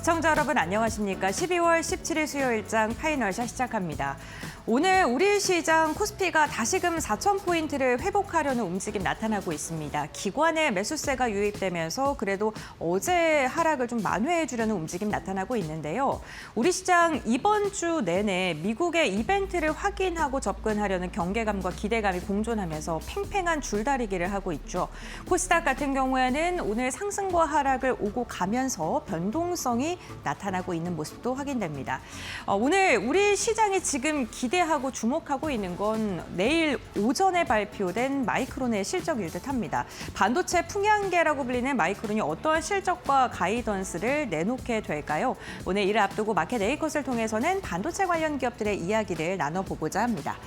시청자 여러분 안녕하십니까? 12월 17일 수요일장 파이널샷 시작합니다. 오늘 우리 시장 코스피가 다시금 4,000포인트를 회복하려는 움직임 나타나고 있습니다. 기관의 매수세가 유입되면서 그래도 어제 하락을 좀 만회해주려는 움직임 나타나고 있는데요. 우리 시장 이번 주 내내 미국의 이벤트를 확인하고 접근하려는 경계감과 기대감이 공존하면서 팽팽한 줄다리기를 하고 있죠. 코스닥 같은 경우에는 오늘 상승과 하락을 오고 가면서 변동성이 나타나고 있는 모습도 확인됩니다. 오늘 우리 시장이 지금 기대하고 주목하고 있는 건 내일 오전에 발표된 마이크론의 실적일 듯합니다. 반도체 풍향계라고 불리는 마이크론이 어떠한 실적과 가이던스를 내놓게 될까요? 오늘 이를 앞두고 마켓 A컷을 통해서는 반도체 관련 기업들의 이야기를 나눠보고자 합니다.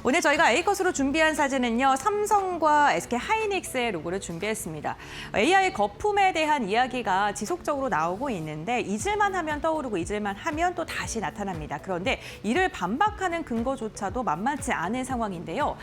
오늘 저희가 A컷으로 준비한 사진은요, 삼성과 SK 하이닉스의 로고를 준비했습니다. AI 거품에 대한 이야기가 지속적으로 나오고 있는데 잊을만 하면 떠오르고 잊을만 하면 또 다시 나타납니다. 그런데 이를 반박하는 근거조차도 만만치 않은 상황인데요.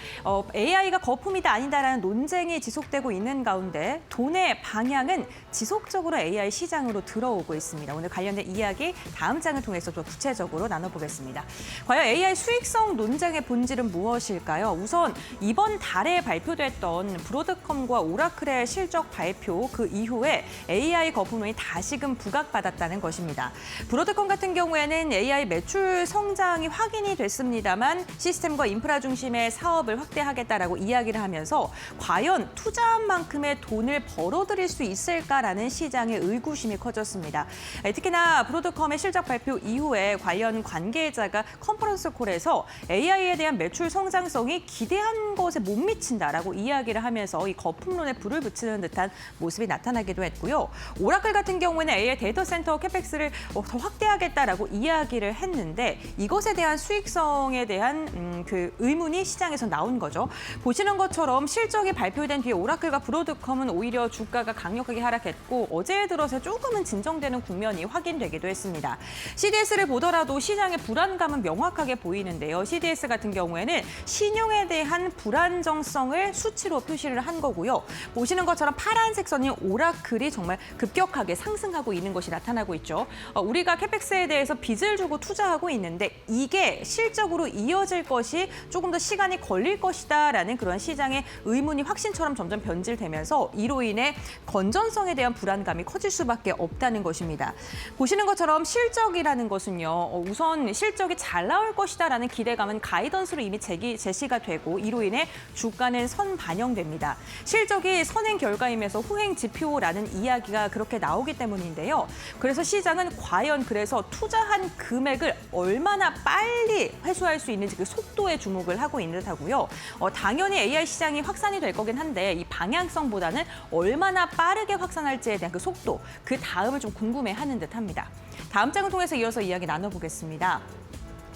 AI가 거품이다 아니다라는 논쟁이 지속되고 있는 가운데 돈의 방향은 지속적으로 AI 시장으로 들어오고 있습니다. 오늘 관련된 이야기 다음 장을 통해서 더 구체적으로 나눠보겠습니다. 과연 AI 수익성 논쟁의 본질은 무엇일까요? 우선 이번 달에 발표됐던 브로드컴과 오라클의 실적 발표 그 이후에 AI 거품론이 다시금 부각받았다는 것입니다. 브로드컴 같은 경우에는 AI 매출 성장이 확인이 됐습니다만 시스템과 인프라 중심의 사업을 확대하겠다라고 이야기를 하면서 과연 투자한 만큼의 돈을 벌어들일 수 있을까라는 시장의 의구심이 커졌습니다. 특히나 브로드컴의 실적 발표 이후에 관련 관계자가 컨퍼런스 콜에서 AI에 대한 매출 성장성이 기대한 것에 못 미친다라고 이야기를 하면서 이 거품론에 불을 붙이는 듯한 모습이 나타나기도 했고요. 오라클 같은 경우에는 AI 데이터 센터 캐펙스를 더 확대하겠다라고 이야기를 했는데 이것에 대한 수익성에 대한 그 의문이 시장에서 나온 거죠. 보시는 것처럼 실적이 발표된 뒤에 오라클과 브로드컴은 오히려 주가가 강력하게 하락했고 어제에 들어서 조금은 진정되는 국면이 확인되기도 했습니다. CDS를 보더라도 시장의 불안감은 명확하게 보이는데요. CDS 같은 경우에는 신용에 대한 불안정성을 수치로 표시를 한 거고요. 보시는 것처럼 파란색 선인 오라클이 정말 급격하게 상승하고 있는 것이 나타나고 있죠. 우리가 캐펙스에 대해서 빚을 주고 투자하고 있는데 이게 실적으로 이어질 것이 조금 더 시간이 걸릴 것이다라는 그런 시장의 의문이 확신처럼 점점 변질되면서 이로 인해 건전성에 대한 불안감이 커질 수밖에 없다는 것입니다. 보시는 것처럼 실적이라는 것은요, 우선 실적이 잘 나올 것이다라는 기대감은 가이던스로 이미 제시가 되고 이로 인해 주가는 선반영됩니다. 실적이 선행 결과이면서 후행 지표라는 이야기가 그렇게 나오기 때문인데요. 그래서 시장은 과연 그래서 투자한 금액을 얼마나 빨리 회수할 수 있는지 그 속도에 주목을 하고 있는 듯하고요. 당연히 AI 시장이 확산이 될 거긴 한데 이 방향성보다는 얼마나 빠르게 확산할지에 대한 그 속도, 그 다음을 좀 궁금해하는 듯합니다. 다음 장을 통해서 이어서 이야기 나눠보겠습니다.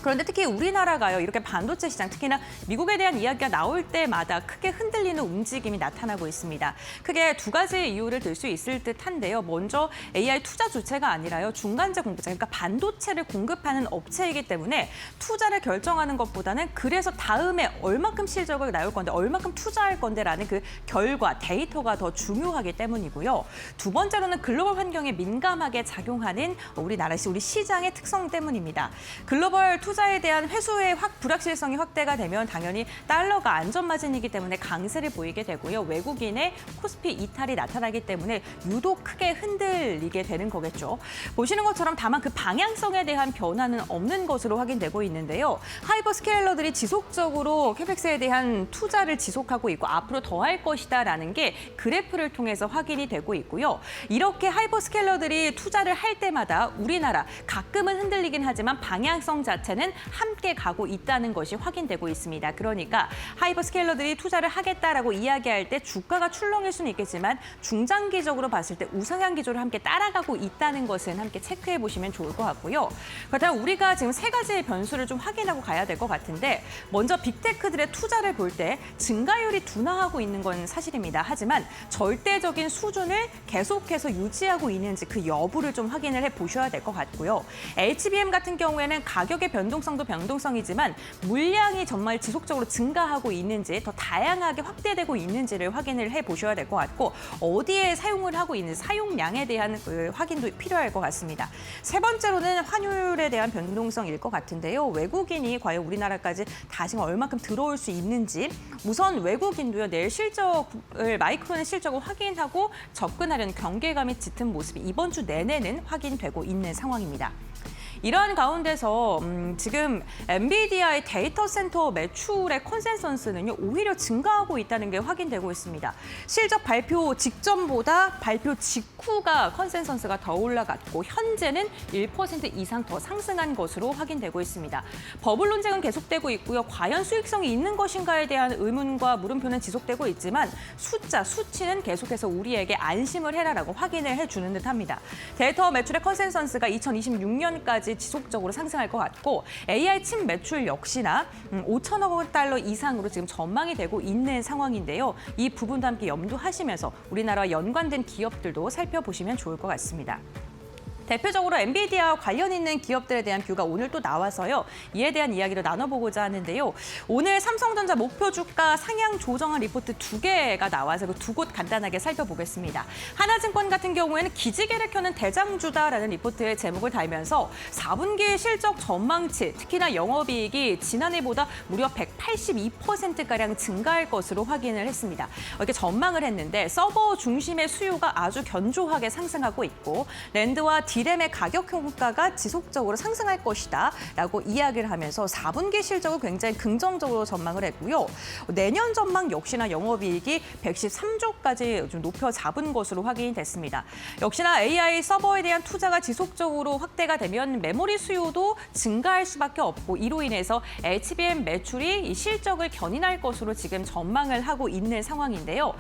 그런데 특히 우리나라가요, 이렇게 반도체 시장, 특히나 미국에 대한 이야기가 나올 때마다 크게 흔들리는 움직임이 나타나고 있습니다. 크게 두 가지 이유를 들 수 있을 듯한데요. 먼저 AI 투자 주체가 아니라요, 중간재 공급자, 그러니까 반도체를 공급하는 업체이기 때문에 투자를 결정하는 것보다는 그래서 다음에 얼마큼 실적을 나올 건데, 얼마큼 투자할 건데라는 그 결과, 데이터가 더 중요하기 때문이고요. 두 번째로는 글로벌 환경에 민감하게 작용하는 우리 시장의 특성 때문입니다. 글로벌 투자에 대한 회수의 불확실성이 확대가 되면 당연히 달러가 안전마진이기 때문에 강세를 보이게 되고요. 외국인의 코스피 이탈이 나타나기 때문에 유독 크게 흔들리게 되는 거겠죠. 보시는 것처럼 다만 그 방향성에 대한 변화는 없는 것으로 확인되고 있는데요. 하이퍼스케일러들이 지속적으로 캐펙스에 대한 투자를 지속하고 있고 앞으로 더 할 것이다라는 게 그래프를 통해서 확인이 되고 있고요. 이렇게 하이퍼스케일러들이 투자를 할 때마다 우리나라 가끔은 흔들리긴 하지만 방향성 자체는 함께 가고 있다는 것이 확인되고 있습니다. 그러니까 하이퍼스케일러들이 투자를 하겠다라고 이야기할 때 주가가 출렁일 수는 있겠지만 중장기적으로 봤을 때 우상향 기조를 함께 따라가고 있다는 것은 함께 체크해 보시면 좋을 것 같고요. 그렇다면 우리가 지금 세 가지의 변수를 좀 확인하고 가야 될 것 같은데 먼저 빅테크들의 투자를 볼 때 증가율이 둔화하고 있는 건 사실입니다. 하지만 절대적인 수준을 계속해서 유지하고 있는지 그 여부를 좀 확인을 해 보셔야 될 것 같고요. HBM 같은 경우에는 가격의 변동 변동성도 변동성이지만 물량이 정말 지속적으로 증가하고 있는지 더 다양하게 확대되고 있는지를 확인을 해보셔야 될 것 같고 어디에 사용을 하고 있는 사용량에 대한 확인도 필요할 것 같습니다. 세 번째로는 환율에 대한 변동성일 것 같은데요. 외국인이 과연 우리나라까지 다시 얼마큼 들어올 수 있는지 우선 외국인도요. 내일 실적을 마이크론의 실적을 확인하고 접근하려는 경계감이 짙은 모습이 이번 주 내내는 확인되고 있는 상황입니다. 이러한 가운데서 지금 엔비디아의 데이터 센터 매출의 컨센서스는요, 오히려 증가하고 있다는 게 확인되고 있습니다. 실적 발표 직전보다 발표 직후가 컨센서스가 더 올라갔고 현재는 1% 이상 더 상승한 것으로 확인되고 있습니다. 버블 논쟁은 계속되고 있고요. 과연 수익성이 있는 것인가에 대한 의문과 물음표는 지속되고 있지만 수치는 계속해서 우리에게 안심을 해라라고 확인을 해주는 듯합니다. 데이터 매출의 컨센서스가 2026년까지 지속적으로 상승할 것 같고 AI 칩 매출 역시나 5천억 달러 이상으로 지금 전망이 되고 있는 상황인데요. 이 부분도 함께 염두하시면서 우리나라와 연관된 기업들도 살펴보시면 좋을 것 같습니다. 대표적으로 엔비디아와 관련 있는 기업들에 대한 뷰가 오늘 또 나와서요. 이에 대한 이야기를 나눠보고자 하는데요. 오늘 삼성전자 목표 주가 상향 조정한 리포트 2개가 나와서 그 두 곳 간단하게 살펴보겠습니다. 하나증권 같은 경우에는 기지개를 켜는 대장주다라는 리포트의 제목을 달면서 4분기 실적 전망치, 특히나 영업이익이 지난해보다 무려 182%가량 증가할 것으로 확인을 했습니다. 이렇게 전망을 했는데 서버 중심의 수요가 아주 견조하게 상승하고 있고 랜드와 디램의 가격 효과가 지속적으로 상승할 것이다 라고 이야기를 하면서 4분기 실적을 굉장히 긍정적으로 전망을 했고요. 내년 전망 역시나 영업이익이 113조까지 좀 높여 잡은 것으로 확인이 됐습니다. 역시나 AI 서버에 대한 투자가 지속적으로 확대가 되면 메모리 수요도 증가할 수밖에 없고 이로 인해서 HBM 매출이 이 실적을 견인할 것으로 지금 전망을 하고 있는 상황인데요.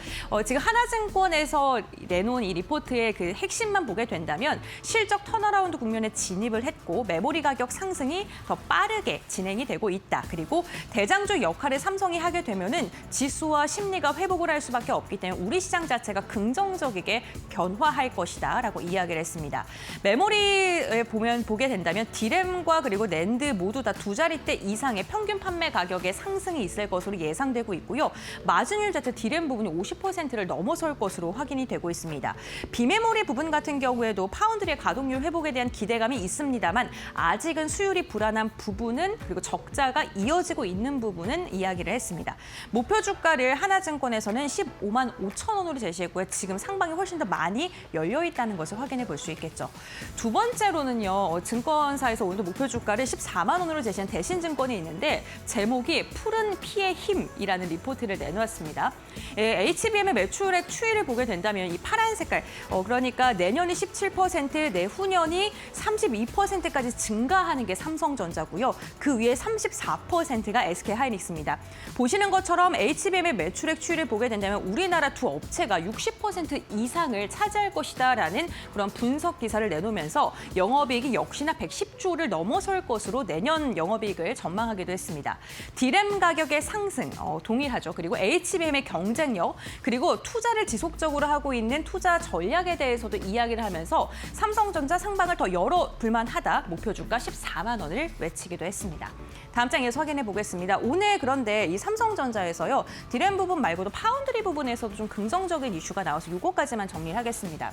지금 하나증권에서 내놓은 이 리포트의 그 핵심만 보게 된다면 실적 턴어라운드 국면에 진입을 했고 메모리 가격 상승이 더 빠르게 진행이 되고 있다. 그리고 대장주 역할을 삼성이 하게 되면은 지수와 심리가 회복을 할 수밖에 없기 때문에 우리 시장 자체가 긍정적이게 변화할 것이다라고 이야기를 했습니다. 메모리에 보게 된다면 디램과 그리고 낸드 모두 다 두 자릿대 이상의 평균 판매 가격의 상승이 있을 것으로 예상되고 있고요. 마진율 자체 디램 부분이 50%를 넘어설 것으로 확인이 되고 있습니다. 비메모리 부분 같은 경우에도 파운드리의 가동률 회복에 대한 기대감이 있습니다만 아직은 수율이 불안한 부분은 그리고 적자가 이어지고 있는 부분은 이야기를 했습니다. 목표 주가를 하나증권에서는 15만 5천 원으로 제시했고요. 지금 상방이 훨씬 더 많이 열려 있다는 것을 확인해 볼 수 있겠죠. 두 번째로는요. 증권사에서 오늘도 목표 주가를 14만 원으로 제시한 대신증권이 있는데 제목이 푸른 피의 힘이라는 리포트를 내놓았습니다. HBM의 매출액 추이를 보게 된다면 이 파란 색깔 그러니까 내년이 17%, 내후년이 32%까지 증가하는 게 삼성전자고요. 그 위에 34%가 SK하이닉스입니다. 보시는 것처럼 HBM의 매출액 추이를 보게 된다면 우리나라 두 업체가 60% 이상을 차지할 것이다라는 그런 분석 기사를 내놓으면서 영업이익이 역시나 110조를 넘어설 것으로 내년 영업이익을 전망하기도 했습니다. 디램 가격의 상승 동일하죠. 그리고 HBM의 경쟁력 그리고 투자를 지속적으로 하고 있는 투자 전략에 대해서도 이야기를 하면서 삼성전자 상방을 더 열어볼 만하다. 목표 주가 14만 원을 외치기도 했습니다. 다음 장에서 확인해 보겠습니다. 오늘 그런데 이 삼성전자에서요. 디램 부분 말고도 파운드리 부분에서도 좀 긍정적인 이슈가 나와서 이것까지만 정리를 하겠습니다.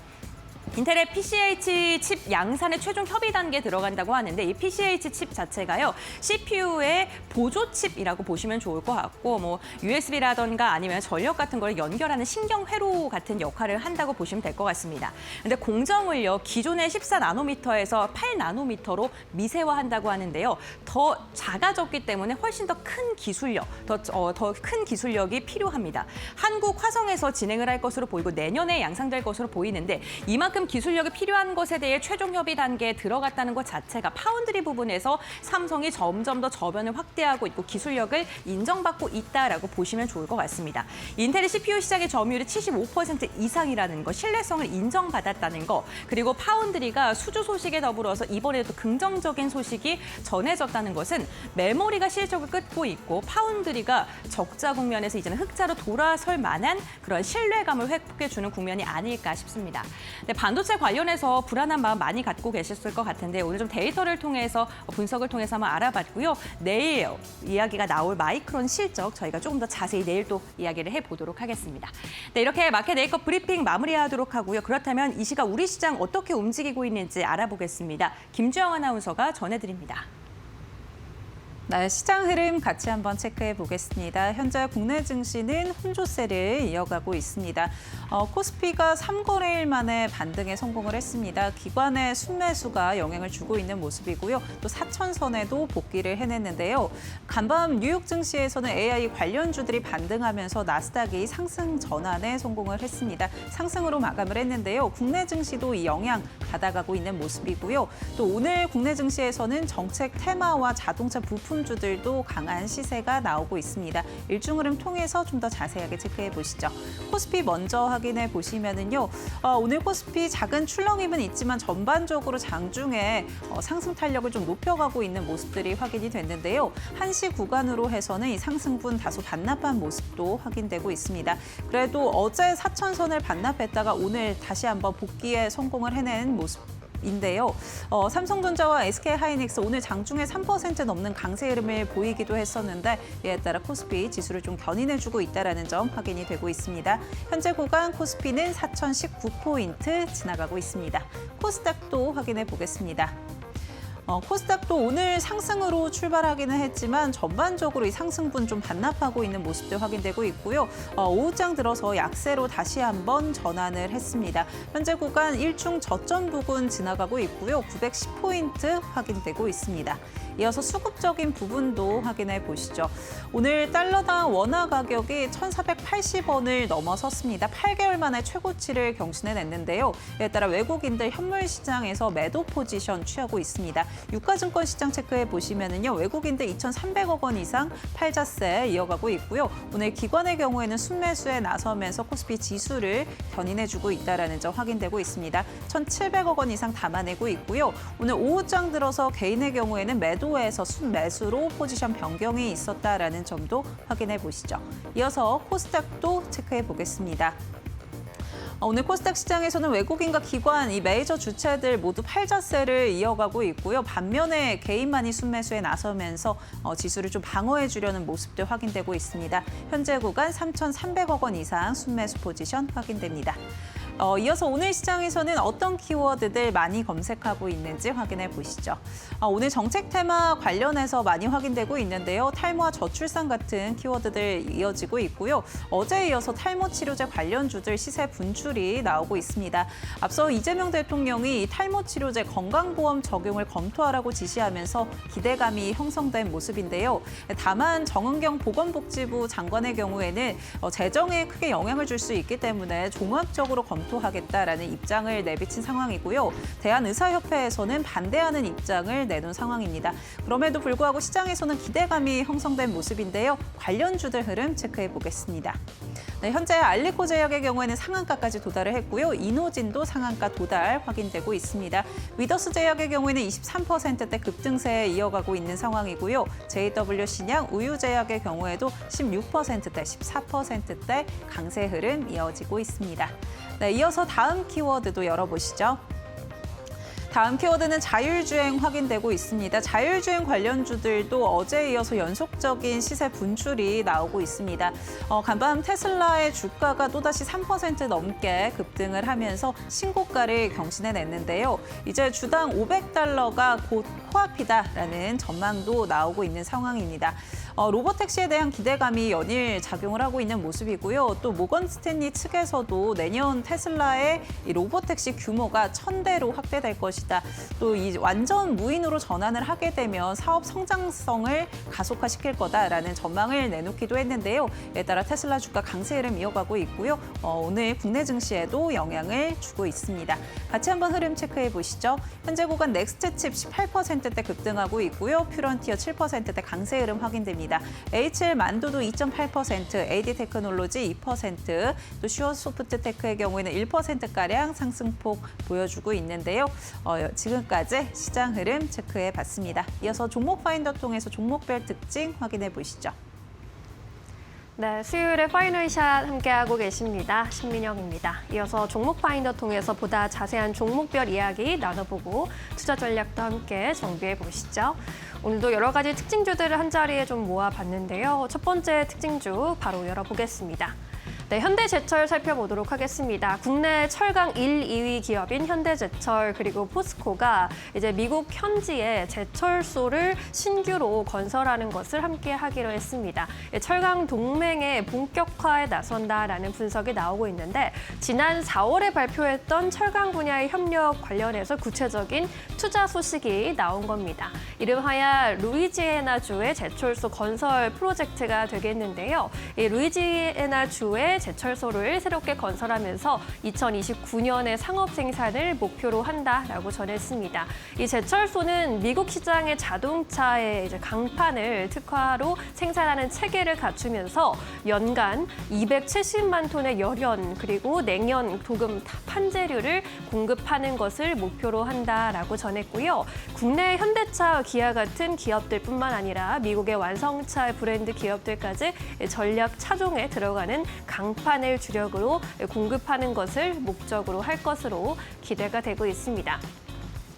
인텔의 PCH 칩 양산의 최종 협의 단계에 들어간다고 하는데 이 PCH 칩 자체가요. CPU의 보조 칩이라고 보시면 좋을 것 같고 뭐 USB라던가 아니면 전력 같은 걸 연결하는 신경회로 같은 역할을 한다고 보시면 될 것 같습니다. 근데 공정을요. 기존의 14나노미터에서 8나노미터로 미세화한다고 하는데요. 더 작아졌기 때문에 훨씬 더 큰 기술력, 더 큰 기술력이 필요합니다. 한국 화성에서 진행을 할 것으로 보이고 내년에 양산될 것으로 보이는데 이만큼 기술력이 필요한 것에 대해 최종 협의 단계에 들어갔다는 것 자체가 파운드리 부분에서 삼성이 점점 더 저변을 확대하고 있고 기술력을 인정받고 있다라고 보시면 좋을 것 같습니다. 인텔의 CPU 시장의 점유율이 75% 이상이라는 것, 신뢰성을 인정받았다는 것, 그리고 파운드리가 수주 소식에 더불어서 이번에도 긍정적인 소식이 전해졌다는 것은 메모리가 실적을 끊고 있고 파운드리가 적자 국면에서 이제는 흑자로 돌아설 만한 그런 신뢰감을 회복해주는 국면이 아닐까 싶습니다. 근데 반도체 관련해서 불안한 마음 많이 갖고 계셨을 것 같은데 오늘 좀 데이터를 통해서 분석을 통해서 한번 알아봤고요. 내일 이야기가 나올 마이크론 실적 저희가 조금 더 자세히 내일 또 이야기를 해보도록 하겠습니다. 네, 이렇게 마켓 메이크업 브리핑 마무리하도록 하고요. 그렇다면 이 시각 우리 시장 어떻게 움직이고 있는지 알아보겠습니다. 김주영 아나운서가 전해드립니다. 네, 시장 흐름 같이 한번 체크해 보겠습니다. 현재 국내 증시는 혼조세를 이어가고 있습니다. 코스피가 3거래일 만에 반등에 성공을 했습니다. 기관의 순매수가 영향을 주고 있는 모습이고요. 또 4천선에도 복귀를 해냈는데요. 간밤 뉴욕 증시에서는 AI 관련주들이 반등하면서 나스닥이 상승 전환에 성공을 했습니다. 상승으로 마감을 했는데요. 국내 증시도 이 영향 받아가고 있는 모습이고요. 또 오늘 국내 증시에서는 정책 테마와 자동차 부품주들도 강한 시세가 나오고 있습니다. 일중 흐름 통해서 좀 더 자세하게 체크해 보시죠. 코스피 먼저 확인해 보시면은요. 오늘 코스피 작은 출렁임은 있지만 전반적으로 장중에 상승 탄력을 좀 높여가고 있는 모습들이 확인이 됐는데요. 한시 구간으로 해서는 이 상승분 다소 반납한 모습도 확인되고 있습니다. 그래도 어제 4천선을 반납했다가 오늘 다시 한번 복귀에 성공을 해낸 모습인데요. 삼성전자와 SK하이닉스 오늘 장중에 3% 넘는 강세 흐름을 보이기도 했었는데 이에 따라 코스피 지수를 좀 견인해주고 있다는 점 확인이 되고 있습니다. 현재 구간 코스피는 4,019포인트 지나가고 있습니다. 코스닥도 확인해 보겠습니다. 코스닥도 오늘 상승으로 출발하기는 했지만 전반적으로 이 상승분 좀 반납하고 있는 모습도 확인되고 있고요. 오후장 들어서 약세로 다시 한번 전환을 했습니다. 현재 구간 일중 저점 부근 지나가고 있고요. 910포인트 확인되고 있습니다. 이어서 수급적인 부분도 확인해 보시죠. 오늘 달러당 원화 가격이 1,480원을 넘어섰습니다. 8개월 만에 최고치를 경신해냈는데요. 이에 따라 외국인들 현물 시장에서 매도 포지션 취하고 있습니다. 유가증권 시장 체크해 보시면은요. 외국인들 2,300억 원 이상 팔자세 이어가고 있고요. 오늘 기관의 경우에는 순매수에 나서면서 코스피 지수를 견인해주고 있다는 점 확인되고 있습니다. 1,700억 원 이상 담아내고 있고요. 오늘 오후장 들어서 개인의 경우에는 매도에서 순매수로 포지션 변경이 있었다라는 점도 확인해 보시죠. 이어서 코스닥도 체크해 보겠습니다. 오늘 코스닥 시장에서는 외국인과 기관, 이 메이저 주체들 모두 팔자세를 이어가고 있고요. 반면에 개인만이 순매수에 나서면서 지수를 좀 방어해 주려는 모습도 확인되고 있습니다. 현재 구간 3,300억 원 이상 순매수 포지션 확인됩니다. 이어서 오늘 시장에서는 어떤 키워드들 많이 검색하고 있는지 확인해 보시죠. 오늘 정책 테마 관련해서 많이 확인되고 있는데요. 탈모와 저출산 같은 키워드들 이어지고 있고요. 어제에 이어서 탈모 치료제 관련주들 시세 분출이 나오고 있습니다. 앞서 이재명 대통령이 탈모 치료제 건강보험 적용을 검토하라고 지시하면서 기대감이 형성된 모습인데요. 다만 정은경 보건복지부 장관의 경우에는 재정에 크게 영향을 줄 수 있기 때문에 종합적으로 검토하겠다라는 입장을 내비친 상황이고요. 대한의사협회에서는 반대하는 입장을 내놓은 상황입니다. 그럼에도 불구하고 시장에서는 기대감이 형성된 모습인데요. 관련주들 흐름 체크해 보겠습니다. 네, 현재 알리코 제약의 경우에는 상한가까지 도달을 했고요. 이노진도 상한가 도달 확인되고 있습니다. 위더스 제약의 경우에는 23%대 급등세에 이어가고 있는 상황이고요. JW 신양, 우유 제약의 경우에도 16%대, 14%대 강세 흐름 이어지고 있습니다. 네, 이어서 다음 키워드도 열어보시죠. 다음 키워드는 자율주행 확인되고 있습니다. 자율주행 관련주들도 어제에 이어서 연속적인 시세 분출이 나오고 있습니다. 간밤 테슬라의 주가가 또다시 3% 넘게 급등을 하면서 신고가를 경신해냈는데요. 이제 주당 $500가 곧 코앞이다라는 전망도 나오고 있는 상황입니다. 로보택시에 대한 기대감이 연일 작용을 하고 있는 모습이고요. 또 모건 스탠리 측에서도 내년 테슬라의 이 로보택시 규모가 1,000대로 확대될 것이다. 또 이 완전 무인으로 전환을 하게 되면 사업 성장성을 가속화시킬 거다라는 전망을 내놓기도 했는데요. 이에 따라 테슬라 주가 강세 흐름 이어가고 있고요. 오늘 국내 증시에도 영향을 주고 있습니다. 같이 한번 흐름 체크해 보시죠. 현재 구간 넥스트칩 18%대 급등하고 있고요. 퓨런티어 7%대 강세 흐름 확인됩니다. HL 만두도 2.8%, AD 테크놀로지 2%, 또 슈어소프트테크의 경우에는 1%가량 상승폭 보여주고 있는데요. 지금까지 시장 흐름 체크해 봤습니다. 이어서 종목 파인더 통해서 종목별 특징 확인해 보시죠. 네, 수요일에 파이널샷 함께하고 계십니다. 신민영입니다. 이어서 종목 파인더 통해서 보다 자세한 종목별 이야기 나눠보고 투자 전략도 함께 정비해 보시죠. 오늘도 여러 가지 특징주들을 한자리에 좀 모아봤는데요. 첫 번째 특징주 바로 열어보겠습니다. 네, 현대제철 살펴보도록 하겠습니다. 국내 철강 1, 2위 기업인 현대제철 그리고 포스코가 이제 미국 현지에 제철소를 신규로 건설하는 것을 함께 하기로 했습니다. 철강 동맹의 본격화에 나선다라는 분석이 나오고 있는데 지난 4월에 발표했던 철강 분야의 협력 관련해서 구체적인 투자 소식이 나온 겁니다. 이름하여 루이지애나주의 제철소 건설 프로젝트가 되겠는데요. 이 루이지애나주의 제철소를 새롭게 건설하면서 2029년에 상업 생산을 목표로 한다라고 전했습니다. 이 제철소는 미국 시장의 자동차의 이제 강판을 특화로 생산하는 체계를 갖추면서 연간 270만 톤의 열연 그리고 냉연 도금 판재료를 공급하는 것을 목표로 한다라고 전했고요. 국내 현대차, 기아 같은 기업들뿐만 아니라 미국의 완성차 브랜드 기업들까지 전략 차종에 들어가는 강판을 주력으로 공급하는 것을 목적으로 할 것으로 기대가 되고 있습니다.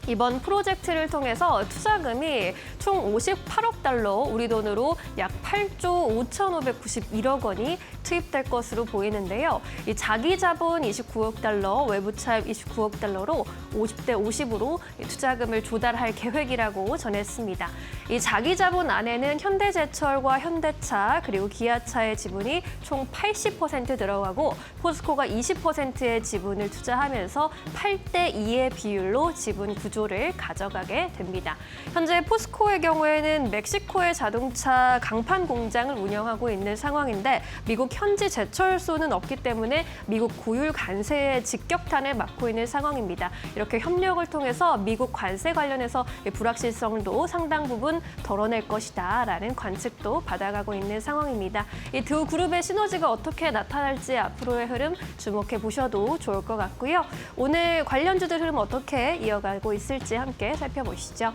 이번 프로젝트를 통해서 투자금이 총 58억 달러, 우리 돈으로 약 8조 5,591억 원이 투입될 것으로 보이는데요. 이 자기 자본 29억 달러, 외부 차입 29억 달러로 50대 50으로 투자금을 조달할 계획이라고 전했습니다. 이 자기 자본 안에는 현대제철과 현대차 그리고 기아차의 지분이 총 80% 들어가고 포스코가 20%의 지분을 투자하면서 8대 2의 비율로 지분 구조를 가져가게 됩니다. 현재 포스코의 경우에는 멕시코의 자동차 강판 공장을 운영하고 있는 상황인데 미국 현지 제철소는 없기 때문에 미국 고율 관세의 직격탄을 맞고 있는 상황입니다. 이렇게 협력을 통해서 미국 관세 관련해서 불확실성도 상당 부분 덜어낼 것이다라는 관측도 받아가고 있는 상황입니다. 이 두 그룹의 시너지가 어떻게 나타날지 앞으로의 흐름 주목해 보셔도 좋을 것 같고요. 오늘 관련주들 흐름 어떻게 이어가고 있을지 함께 살펴보시죠.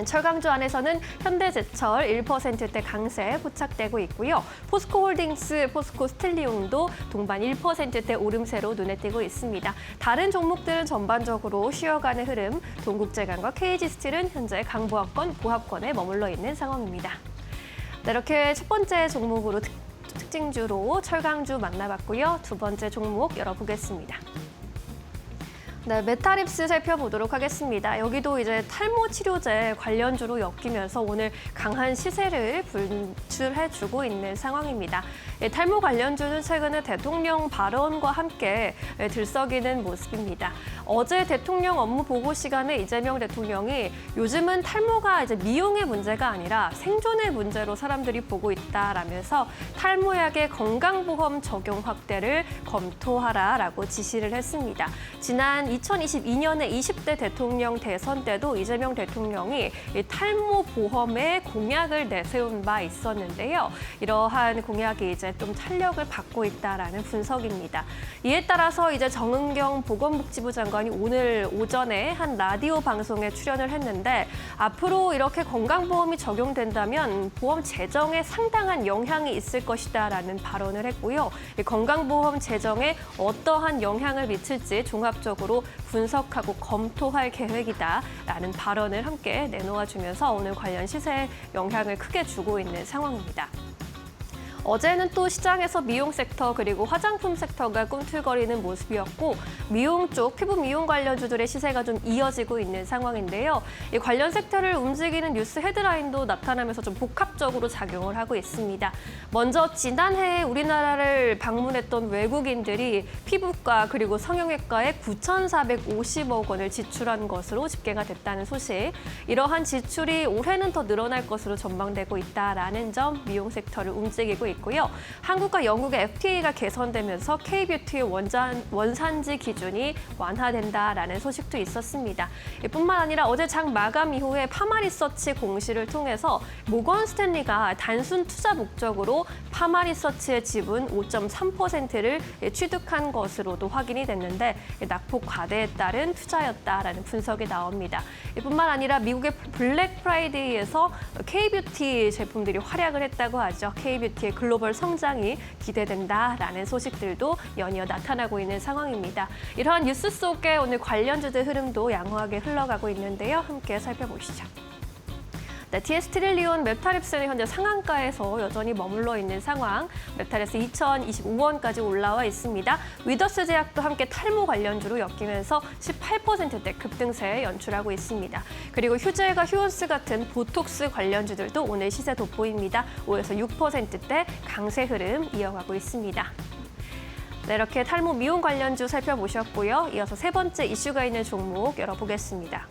철강주 안에서는 현대제철 1%대 강세 포착되고 있고요. 포스코홀딩스, 포스코스틸리움도 동반 1%대 오름세로 눈에 띄고 있습니다. 다른 종목들은 전반적으로 쉬어가는 흐름, 동국제강과 KG스틸은 현재 강보합권, 보합권에 머물러 있는 상황입니다. 네, 이렇게 첫 번째 종목으로 특징주로 철강주 만나봤고요. 두 번째 종목 열어보겠습니다. 네, 메타립스 살펴보도록 하겠습니다. 여기도 이제 탈모 치료제 관련주로 엮이면서 오늘 강한 시세를 분출해주고 있는 상황입니다. 탈모 관련주는 최근에 대통령 발언과 함께 들썩이는 모습입니다. 어제 대통령 업무 보고 시간에 이재명 대통령이 요즘은 탈모가 이제 미용의 문제가 아니라 생존의 문제로 사람들이 보고 있다라면서 탈모약의 건강보험 적용 확대를 검토하라라고 지시를 했습니다. 지난 2022년에 20대 대통령 대선 때도 이재명 대통령이 탈모 보험에 공약을 내세운 바 있었는데요. 이러한 공약이 이제 좀 탄력을 받고 있다라는 분석입니다. 이에 따라서 이제 정은경 보건복지부 장관이 오늘 오전에 한 라디오 방송에 출연을 했는데 앞으로 이렇게 건강보험이 적용된다면 보험 재정에 상당한 영향이 있을 것이다라는 발언을 했고요. 이 건강보험 재정에 어떠한 영향을 미칠지 종합적으로 분석하고 검토할 계획이다라는 발언을 함께 내놓아주면서 오늘 관련 시세에 영향을 크게 주고 있는 상황입니다. 어제는 또 시장에서 미용 섹터 그리고 화장품 섹터가 꿈틀거리는 모습이었고 미용 쪽 피부 미용 관련주들의 시세가 좀 이어지고 있는 상황인데요. 이 관련 섹터를 움직이는 뉴스 헤드라인도 나타나면서 좀 복합적으로 작용을 하고 있습니다. 먼저 지난해 우리나라를 방문했던 외국인들이 피부과 그리고 성형외과에 9,450억 원을 지출한 것으로 집계가 됐다는 소식. 이러한 지출이 올해는 더 늘어날 것으로 전망되고 있다라는 점 미용 섹터를 움직이고 있고요. 한국과 영국의 FTA가 개선되면서 K-뷰티의 원산지 기준이 완화된다라는 소식도 있었습니다. 뿐만 아니라 어제 장 마감 이후에 파마리서치 공시를 통해서 모건 스탠리가 단순 투자 목적으로 파마리서치의 지분 5.3%를 취득한 것으로도 확인이 됐는데 낙폭 과대에 따른 투자였다라는 분석이 나옵니다. 뿐만 아니라 미국의 블랙 프라이데이에서 K-뷰티 제품들이 활약을 했다고 하죠. K-뷰티의 글로벌 성장이 기대된다라는 소식들도 연이어 나타나고 있는 상황입니다. 이러한 뉴스 속에 오늘 관련주들 흐름도 양호하게 흘러가고 있는데요. 함께 살펴보시죠. 네, TS 트릴리온 메탈립스는 현재 상한가에서 여전히 머물러 있는 상황. 메탈립스 2,025원까지 올라와 있습니다. 위더스 제약도 함께 탈모 관련주로 엮이면서 18%대 급등세 연출하고 있습니다. 그리고 휴젤과 휴온스 같은 보톡스 관련주들도 오늘 시세 돋보입니다. 5에서 6%대 강세 흐름 이어가고 있습니다. 네, 이렇게 탈모 미용 관련주 살펴보셨고요. 이어서 세 번째 이슈가 있는 종목 열어보겠습니다.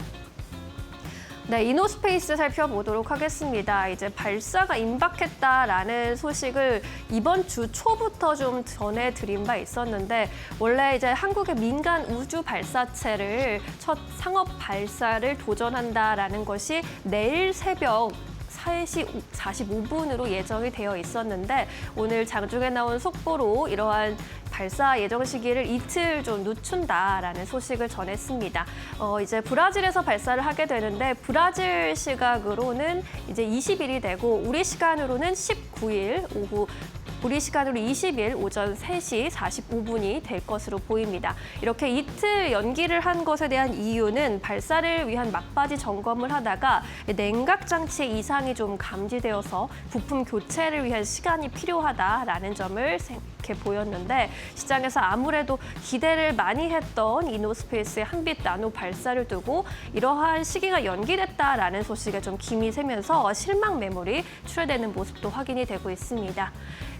네, 이노스페이스 살펴보도록 하겠습니다. 이제 발사가 임박했다라는 소식을 이번 주 초부터 좀 전해드린 바 있었는데 원래 이제 한국의 민간 우주 발사체를 첫 상업 발사를 도전한다라는 것이 내일 새벽 3시 45분으로 예정이 되어 있었는데 오늘 장중에 나온 속보로 이러한 발사 예정 시기를 이틀 좀 늦춘다라는 소식을 전했습니다. 이제 브라질에서 발사를 하게 되는데 브라질 시각으로는 이제 20일이 되고 우리 시간으로는 19일 오후 우리 시간으로 20일 오전 3시 45분이 될 것으로 보입니다. 이렇게 이틀 연기를 한 것에 대한 이유는 발사를 위한 막바지 점검을 하다가 냉각 장치의 이상이 좀 감지되어서 부품 교체를 위한 시간이 필요하다라는 점을 생각해 보였는데 시장에서 아무래도 기대를 많이 했던 이노스페이스의 한빛 나노 발사를 두고 이러한 시기가 연기됐다라는 소식에 좀 김이 새면서 실망 매물이 출회되는 모습도 확인이 되고 있습니다.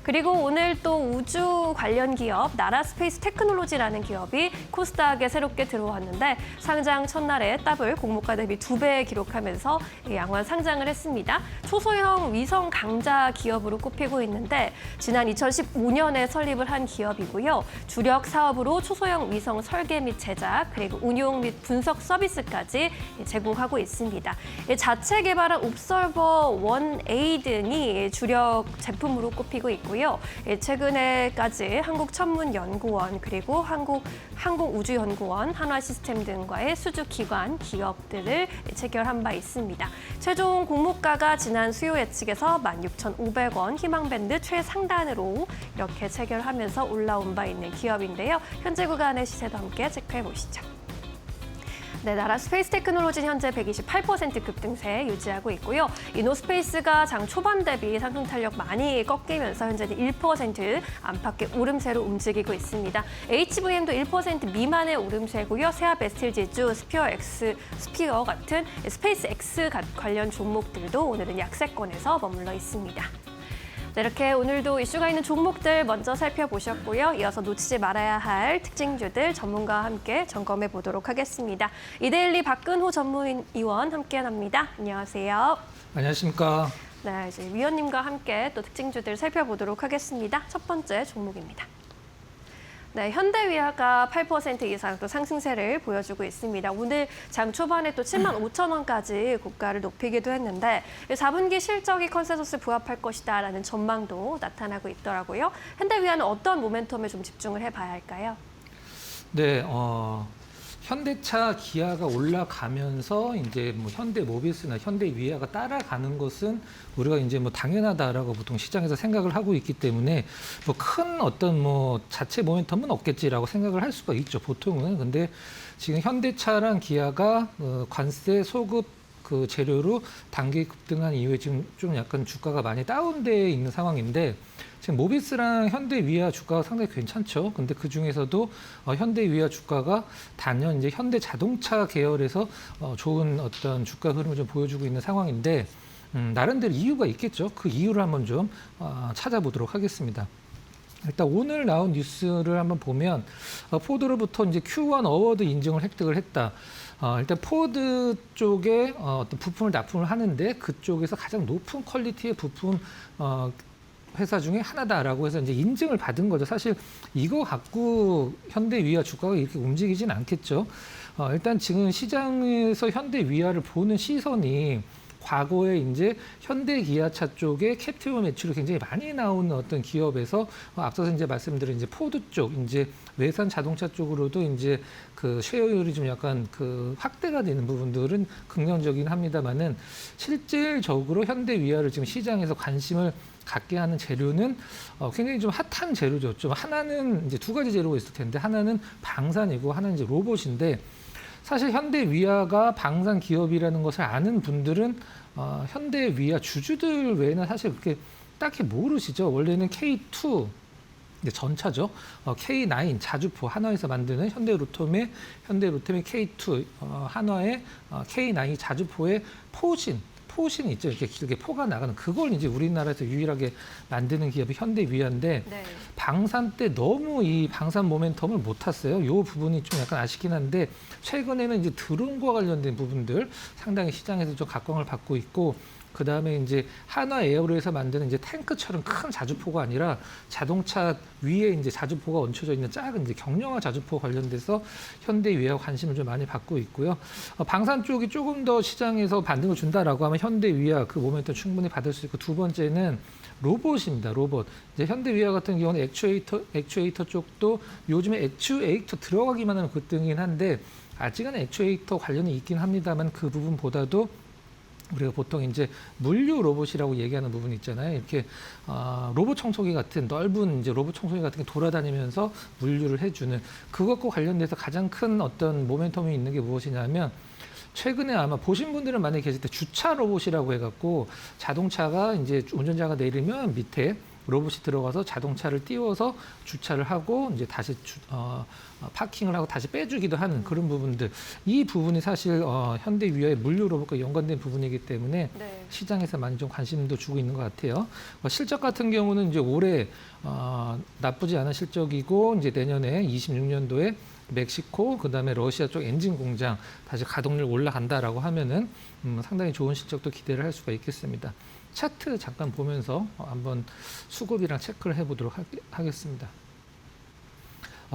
그리고 오늘 또 우주 관련 기업 나라스페이스 테크놀로지라는 기업이 코스닥에 새롭게 들어왔는데 상장 첫날에 더블 공모가 대비 2배 기록하면서 양호한 상장을 했습니다. 초소형 위성 강자 기업으로 꼽히고 있는데 지난 2015년에 설립을 한 기업이고요. 주력 사업으로 초소형 위성 설계 및 제작 그리고 운용 및 분석 서비스까지 제공하고 있습니다. 자체 개발한 옵서버 1A 등이 주력 제품으로 꼽히고 있고요. 최근에까지 한국천문연구원 그리고 항공우주연구원, 한화시스템 등과의 수주기관 기업들을 체결한 바 있습니다. 최종 공모가가 지난 수요 예측에서 16,500원 희망밴드 최상단으로 이렇게 체결하면서 올라온 바 있는 기업인데요. 현재 구간의 시세도 함께 체크해 보시죠. 네, 나라 스페이스 테크놀로지는 현재 128% 급등세 유지하고 있고요. 이노스페이스가 장 초반 대비 상승 탄력 많이 꺾이면서 현재는 1% 안팎의 오름세로 움직이고 있습니다. HVM도 1% 미만의 오름세고요. 세아베스틸 지주, 스피어 같은 스페이스 X 관련 종목들도 오늘은 약세권에서 머물러 있습니다. 네, 이렇게 오늘도 이슈가 있는 종목들 먼저 살펴보셨고요. 이어서 놓치지 말아야 할 특징주들 전문가와 함께 점검해 보도록 하겠습니다. 이데일리 박근호 전문위원 함께합니다. 안녕하세요. 안녕하십니까. 네, 이제 위원님과 함께 또 특징주들 살펴보도록 하겠습니다. 첫 번째 종목입니다. 네, 현대위아가 8% 이상 또 상승세를 보여주고 있습니다. 오늘 장 초반에 또 75,000원까지 고가를 높이기도 했는데 4분기 실적이 컨센서스 부합할 것이다라는 전망도 나타나고 있더라고요. 현대위아는 어떤 모멘텀에 좀 집중을 해봐야 할까요? 네, 현대차, 기아가 올라가면서 이제 뭐 현대모비스나 현대위아가 따라가는 것은 우리가 이제 뭐 당연하다라고 보통 시장에서 생각을 하고 있기 때문에 뭐 큰 어떤 뭐 자체 모멘텀은 없겠지라고 생각을 할 수가 있죠. 보통은. 근데 지금 현대차랑 기아가 관세 소급 그 재료로 단기 급등한 이후에 지금 좀 약간 주가가 많이 다운돼 있는 상황인데 지금 모비스랑 현대위아 주가가 상당히 괜찮죠. 근데 그 중에서도 현대위아 주가가 단연 이제 현대자동차 계열에서 좋은 어떤 주가 흐름을 좀 보여주고 있는 상황인데 나름대로 이유가 있겠죠. 그 이유를 한번 좀 찾아보도록 하겠습니다. 일단 오늘 나온 뉴스를 한번 보면 포드로부터 이제 Q1 어워드 인증을 획득을 했다. 일단 포드 쪽에 어떤 부품을 납품을 하는데 그쪽에서 가장 높은 퀄리티의 부품 회사 중에 하나다라고 해서 이제 인증을 받은 거죠. 사실 이거 갖고 현대위아 주가가 이렇게 움직이진 않겠죠. 일단 지금 시장에서 현대위아를 보는 시선이 과거에 이제 현대 기아차 쪽에 캡티브 매출이 굉장히 많이 나오는 어떤 기업에서 앞서서 이제 말씀드린 이제 포드 쪽, 이제 외산 자동차 쪽으로도 이제 그 쉐어율이 좀 약간 그 확대가 되는 부분들은 긍정적이긴 합니다만은 실질적으로 현대 위아를 지금 시장에서 관심을 갖게 하는 재료는 굉장히 좀 핫한 재료죠. 좀 하나는 이제 두 가지 재료가 있을 텐데 하나는 방산이고 하나는 이제 로봇인데 사실 현대 위아가 방산 기업이라는 것을 아는 분들은 현대 위아 주주들 외에는 사실 그렇게 딱히 모르시죠. 원래는 K2 이제 전차죠. K9 자주포 한화에서 만드는 현대로템의 K2 한화의 K9 자주포의 포신이 있죠. 이렇게 길게 포가 나가는 그걸 이제 우리나라에서 유일하게 만드는 기업이 현대위아인데 네. 방산 때 너무 이 방산 모멘텀을 못 탔어요. 이 부분이 좀 약간 아쉽긴 한데 최근에는 이제 드론과 관련된 부분들 상당히 시장에서 좀 각광을 받고 있고 그 다음에 이제 한화 에어로에서 만드는 이제 탱크처럼 큰 자주포가 아니라 자동차 위에 이제 자주포가 얹혀져 있는 작은 이제 경량화 자주포 관련돼서 현대위아 관심을 좀 많이 받고 있고요. 방산 쪽이 조금 더 시장에서 반등을 준다라고 하면 현대위아 그 모멘텀 충분히 받을 수 있고 두 번째는 로봇입니다. 로봇. 이제 현대위아 같은 경우는 액추에이터 쪽도 요즘에 액추에이터 들어가기만 하면 급등이긴 한데 아직은 액추에이터 관련이 있긴 합니다만 그 부분보다도 우리가 보통 이제 물류 로봇이라고 얘기하는 부분이 있잖아요. 이렇게 로봇 청소기 같은 넓은 이제 로봇 청소기 같은 게 돌아다니면서 물류를 해주는 그것과 관련돼서 가장 큰 어떤 모멘텀이 있는 게 무엇이냐면 최근에 아마 보신 분들은 많이 계실 때 주차 로봇이라고 해갖고 자동차가 이제 운전자가 내리면 밑에 로봇이 들어가서 자동차를 띄워서 주차를 하고 이제 다시 파킹을 하고 다시 빼주기도 하는 그런 부분들. 이 부분이 사실 현대위아의 물류 로봇과 연관된 부분이기 때문에 네. 시장에서 많이 좀 관심도 주고 있는 것 같아요. 실적 같은 경우는 이제 올해 나쁘지 않은 실적이고 이제 내년에 26년도에 멕시코 그다음에 러시아 쪽 엔진 공장 다시 가동률 올라간다라고 하면은 상당히 좋은 실적도 기대를 할 수가 있겠습니다. 차트 잠깐 보면서 한번 수급이랑 체크를 해보도록 하겠습니다.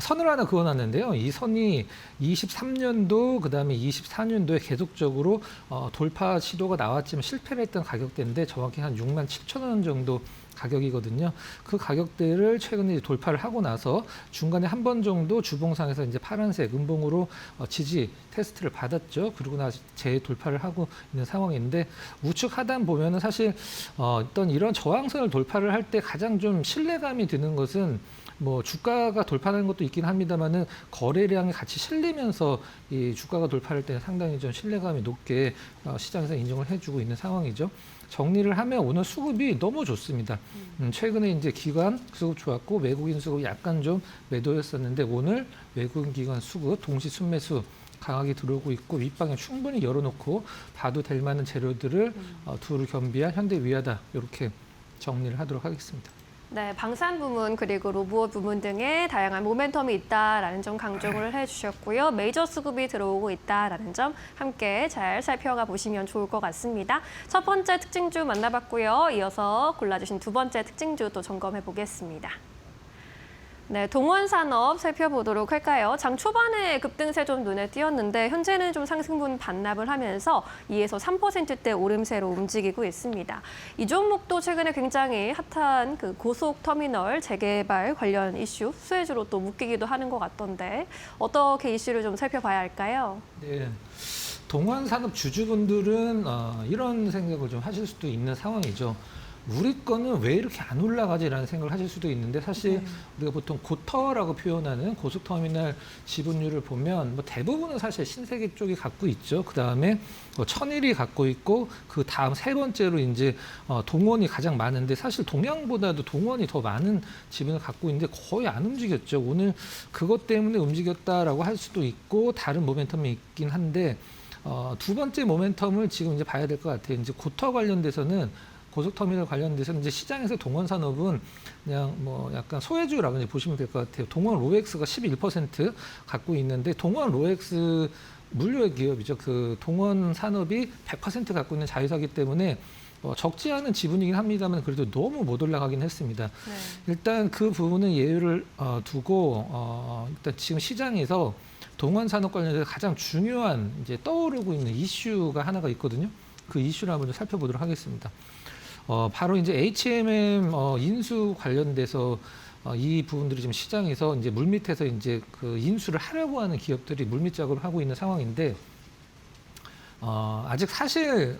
선을 하나 그어놨는데요. 이 선이 23년도 그다음에 24년도에 계속적으로 돌파 시도가 나왔지만 실패를 했던 가격대인데 정확히 한 6만 7천 원 정도 가격이거든요. 그 가격대를 최근에 돌파를 하고 나서 중간에 한 번 정도 주봉상에서 이제 파란색 음봉으로 지지 테스트를 받았죠. 그리고 나서 재돌파를 하고 있는 상황인데 우측 하단 보면은 사실 어떤 이런 저항선을 돌파를 할 때 가장 좀 신뢰감이 드는 것은 뭐 주가가 돌파하는 것도 있긴 합니다만은 거래량이 같이 실리면서 이 주가가 돌파할 때는 상당히 좀 신뢰감이 높게 시장에서 인정을 해주고 있는 상황이죠. 정리를 하면 오늘 수급이 너무 좋습니다. 최근에 이제 기관 수급 좋았고 외국인 수급이 약간 좀 매도였었는데 오늘 외국인 기관 수급 동시 순매수 강하게 들어오고 있고 윗방에 충분히 열어놓고 봐도 될 만한 재료들을 두루 겸비한 현대위아다 이렇게 정리를 하도록 하겠습니다. 네, 방산 부문 그리고 로봇 부문 등의 다양한 모멘텀이 있다라는 점 강조를 해주셨고요. 메이저 수급이 들어오고 있다라는 점 함께 잘 살펴가 보시면 좋을 것 같습니다. 첫 번째 특징주 만나봤고요. 이어서 골라주신 두 번째 특징주 또 점검해 보겠습니다. 네, 동원산업 살펴보도록 할까요? 장 초반에 급등세 좀 눈에 띄었는데 현재는 좀 상승분 반납을 하면서 2에서 3%대 오름세로 움직이고 있습니다. 이 종목도 최근에 굉장히 핫한 그 고속터미널 재개발 관련 이슈, 수혜주로 또 묶이기도 하는 것 같던데 어떻게 이슈를 좀 살펴봐야 할까요? 네. 동원산업 주주분들은 이런 생각을 좀 하실 수도 있는 상황이죠. 우리 거는 왜 이렇게 안 올라가지라는 생각을 하실 수도 있는데 사실 우리가 보통 고터라고 표현하는 고속터미널 지분율을 보면 뭐 대부분은 사실 신세계 쪽이 갖고 있죠. 그 다음에 천일이 갖고 있고 그 다음 세 번째로 이제 동원이 가장 많은데 사실 동양보다도 동원이 더 많은 지분을 갖고 있는데 거의 안 움직였죠. 오늘 그것 때문에 움직였다라고 할 수도 있고 다른 모멘텀이 있긴 한데 두 번째 모멘텀을 지금 이제 봐야 될 것 같아요. 이제 고터 관련돼서는 고속터미널 관련돼서는 이제 시장에서 동원산업은 그냥 뭐 약간 소외주라고 이제 보시면 될 것 같아요. 동원 로엑스가 11% 갖고 있는데 동원 로엑스 물류의 기업이죠. 그 동원 산업이 100% 갖고 있는 자회사이기 때문에 적지 않은 지분이긴 합니다만 그래도 너무 못 올라가긴 했습니다. 네. 일단 그 부분은 예외를 두고 일단 지금 시장에서 동원 산업 관련해서 가장 중요한 이제 떠오르고 있는 이슈가 하나가 있거든요. 그 이슈를 한번 좀 살펴보도록 하겠습니다. 바로 이제 HMM 인수 관련돼서 이 부분들이 지금 시장에서 이제 물밑에서 이제 그 인수를 하려고 하는 기업들이 물밑 작업을 하고 있는 상황인데 아직 사실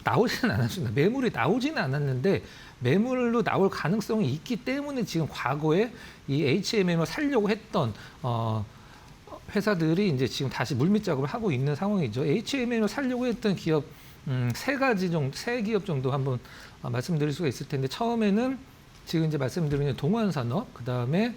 나오지는 않았습니다. 매물이 나오지는 않았는데 매물로 나올 가능성이 있기 때문에 지금 과거에 이 HMM을 살려고 했던 회사들이 이제 지금 다시 물밑 작업을 하고 있는 상황이죠. HMM을 살려고 했던 기업 세 기업 정도 한번 말씀드릴 수가 있을 텐데 처음에는 지금 이제 말씀드린 동원산업, 그 다음에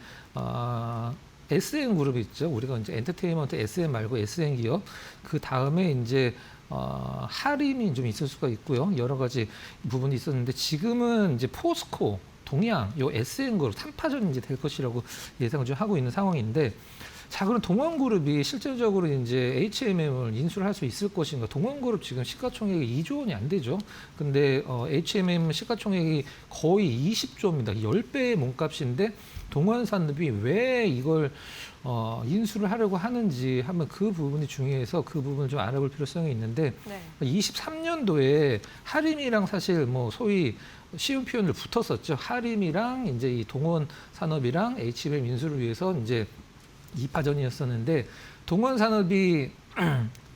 SN그룹이 있죠. 우리가 이제 엔터테인먼트 SN 말고 SN 기업, 그 다음에 이제 하림이 좀 있을 수가 있고요. 여러 가지 부분이 있었는데 지금은 이제 포스코, 동양, 요 SN그룹 3파전이 이제 될 것이라고 예상을 좀 하고 있는 상황인데 자, 그럼 동원그룹이 실질적으로 이제 HMM을 인수를 할 수 있을 것인가? 동원그룹 지금 시가총액이 2조 원이 안 되죠. 근데 HMM 시가총액이 거의 20조입니다. 10배의 몸값인데 동원산업이 왜 이걸 인수를 하려고 하는지 한번 그 부분이 중요해서 그 부분을 좀 알아볼 필요성이 있는데 네. 23년도에 하림이랑 사실 뭐 소위 쉬운 표현을 붙었었죠. 하림이랑 이제 이 동원산업이랑 HMM 인수를 위해서 이제 2파전이었었는데 동원산업이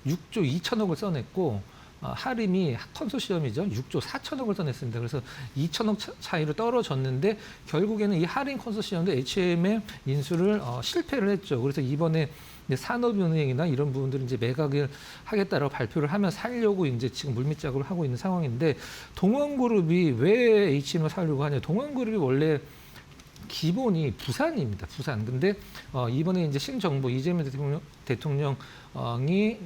6조 2천억을 써냈고 하림이 컨소시엄이죠. 6조 4천억을 써냈습니다. 그래서 2천억 차이로 떨어졌는데 결국에는 이 하림 컨소시엄도 HMM 인수를 실패를 했죠. 그래서 이번에 이제 산업은행이나 이런 부분들은 이제 매각을 하겠다라고 발표를 하면 살려고 이제 지금 물밑 작업을 하고 있는 상황인데 동원그룹이 왜 HMM을 살려고 하냐? 동원그룹이 원래 기본이 부산입니다. 부산. 근데 이번에 이제 신정부 이재명 대통령이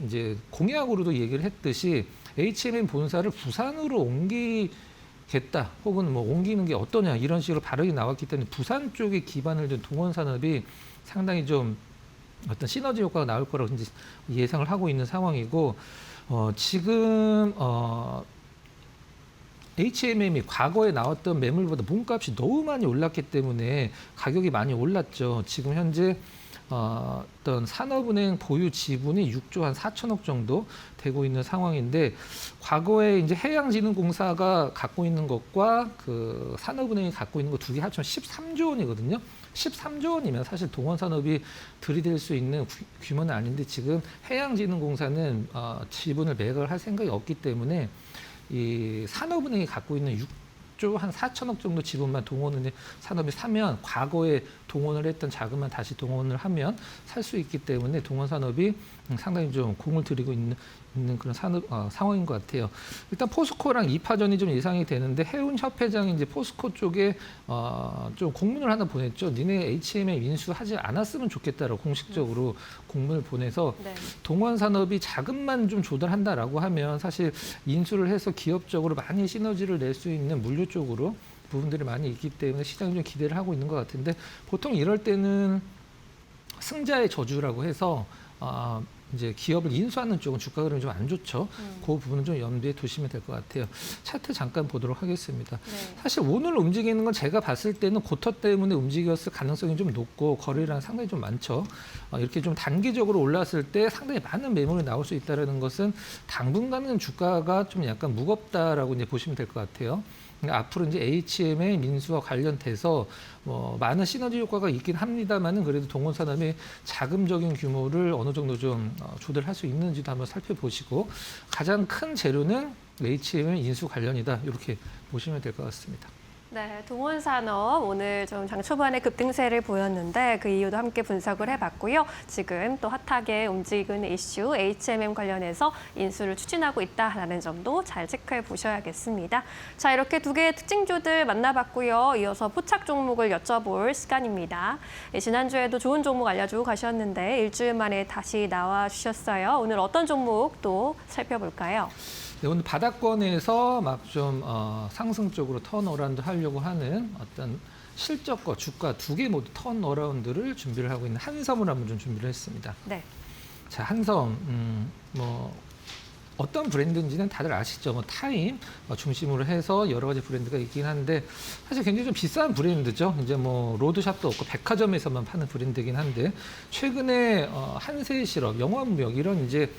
이제 공약으로도 얘기를 했듯이 HMM 본사를 부산으로 옮기겠다. 혹은 뭐 옮기는 게 어떠냐 이런 식으로 발언이 나왔기 때문에 부산 쪽에 기반을 둔 동원산업이 상당히 좀 어떤 시너지 효과가 나올 거라고 이제 예상을 하고 있는 상황이고 지금 HMM이 과거에 나왔던 매물보다 몸값이 너무 많이 올랐기 때문에 가격이 많이 올랐죠. 지금 현재 어떤 산업은행 보유 지분이 6조 한 4천억 정도 되고 있는 상황인데 과거에 이제 해양진흥공사가 갖고 있는 것과 그 산업은행이 갖고 있는 거 두 개 합치면 13조 원이거든요. 13조 원이면 사실 동원산업이 들이댈 수 있는 규모는 아닌데 지금 해양진흥공사는 지분을 매각을 할 생각이 없기 때문에 이 산업은행이 갖고 있는 6조 한 4천억 정도 지분만 동원은행 산업이 사면 과거에 동원을 했던 자금만 다시 동원을 하면 살 수 있기 때문에 동원산업이 상당히 좀 공을 들이고 있는 그런 상황인 것 같아요. 일단 포스코랑 2파전이 좀 예상이 되는데 해운협회장이 이제 포스코 쪽에 좀 공문을 하나 보냈죠. 니네 HMM 인수하지 않았으면 좋겠다라고 공식적으로 공문을 보내서 네. 동원산업이 자금만 좀 조달한다라고 하면 사실 인수를 해서 기업적으로 많이 시너지를 낼 수 있는 물류 쪽으로 부분들이 많이 있기 때문에 시장이 좀 기대를 하고 있는 것 같은데 보통 이럴 때는 승자의 저주라고 해서 이제 기업을 인수하는 쪽은 주가 흐름이 좀 안 좋죠. 그 부분은 좀 염두에 두시면 될 것 같아요. 차트 잠깐 보도록 하겠습니다. 네. 사실 오늘 움직이는 건 제가 봤을 때는 고터 때문에 움직였을 가능성이 좀 높고 거래량이 상당히 좀 많죠. 이렇게 좀 단기적으로 올랐을 때 상당히 많은 매물이 나올 수 있다는 것은 당분간은 주가가 좀 약간 무겁다라고 이제 보시면 될 것 같아요. 앞으로 이제 HM의 민수와 관련돼서 많은 시너지 효과가 있긴 합니다만은 그래도 동원산업의 자금적인 규모를 어느 정도 좀 조달할 수 있는지도 한번 살펴보시고 가장 큰 재료는 HM의 인수 관련이다 이렇게 보시면 될 것 같습니다. 네, 동원산업 오늘 좀 장 초반에 급등세를 보였는데 그 이유도 함께 분석을 해봤고요. 지금 또 핫하게 움직이는 이슈 HMM 관련해서 인수를 추진하고 있다라는 점도 잘 체크해 보셔야겠습니다. 자, 이렇게 두 개의 특징주들 만나봤고요. 이어서 포착 종목을 여쭤볼 시간입니다. 지난주에도 좋은 종목 알려주고 가셨는데 일주일 만에 다시 나와주셨어요. 오늘 어떤 종목 또 살펴볼까요? 네, 오늘 바닥권에서 막 좀 상승적으로 턴어라운드 하려고 하는 어떤 실적과 주가 두 개 모두 턴어라운드를 준비를 하고 있는 한섬을 한번 좀 준비를 했습니다. 네. 자, 한섬 뭐 어떤 브랜드인지는 다들 아시죠? 뭐 타임 중심으로 해서 여러 가지 브랜드가 있긴 한데 사실 굉장히 좀 비싼 브랜드죠. 이제 뭐 로드샵도 없고 백화점에서만 파는 브랜드이긴 한데 최근에 한세실업, 영화무역 이런 이제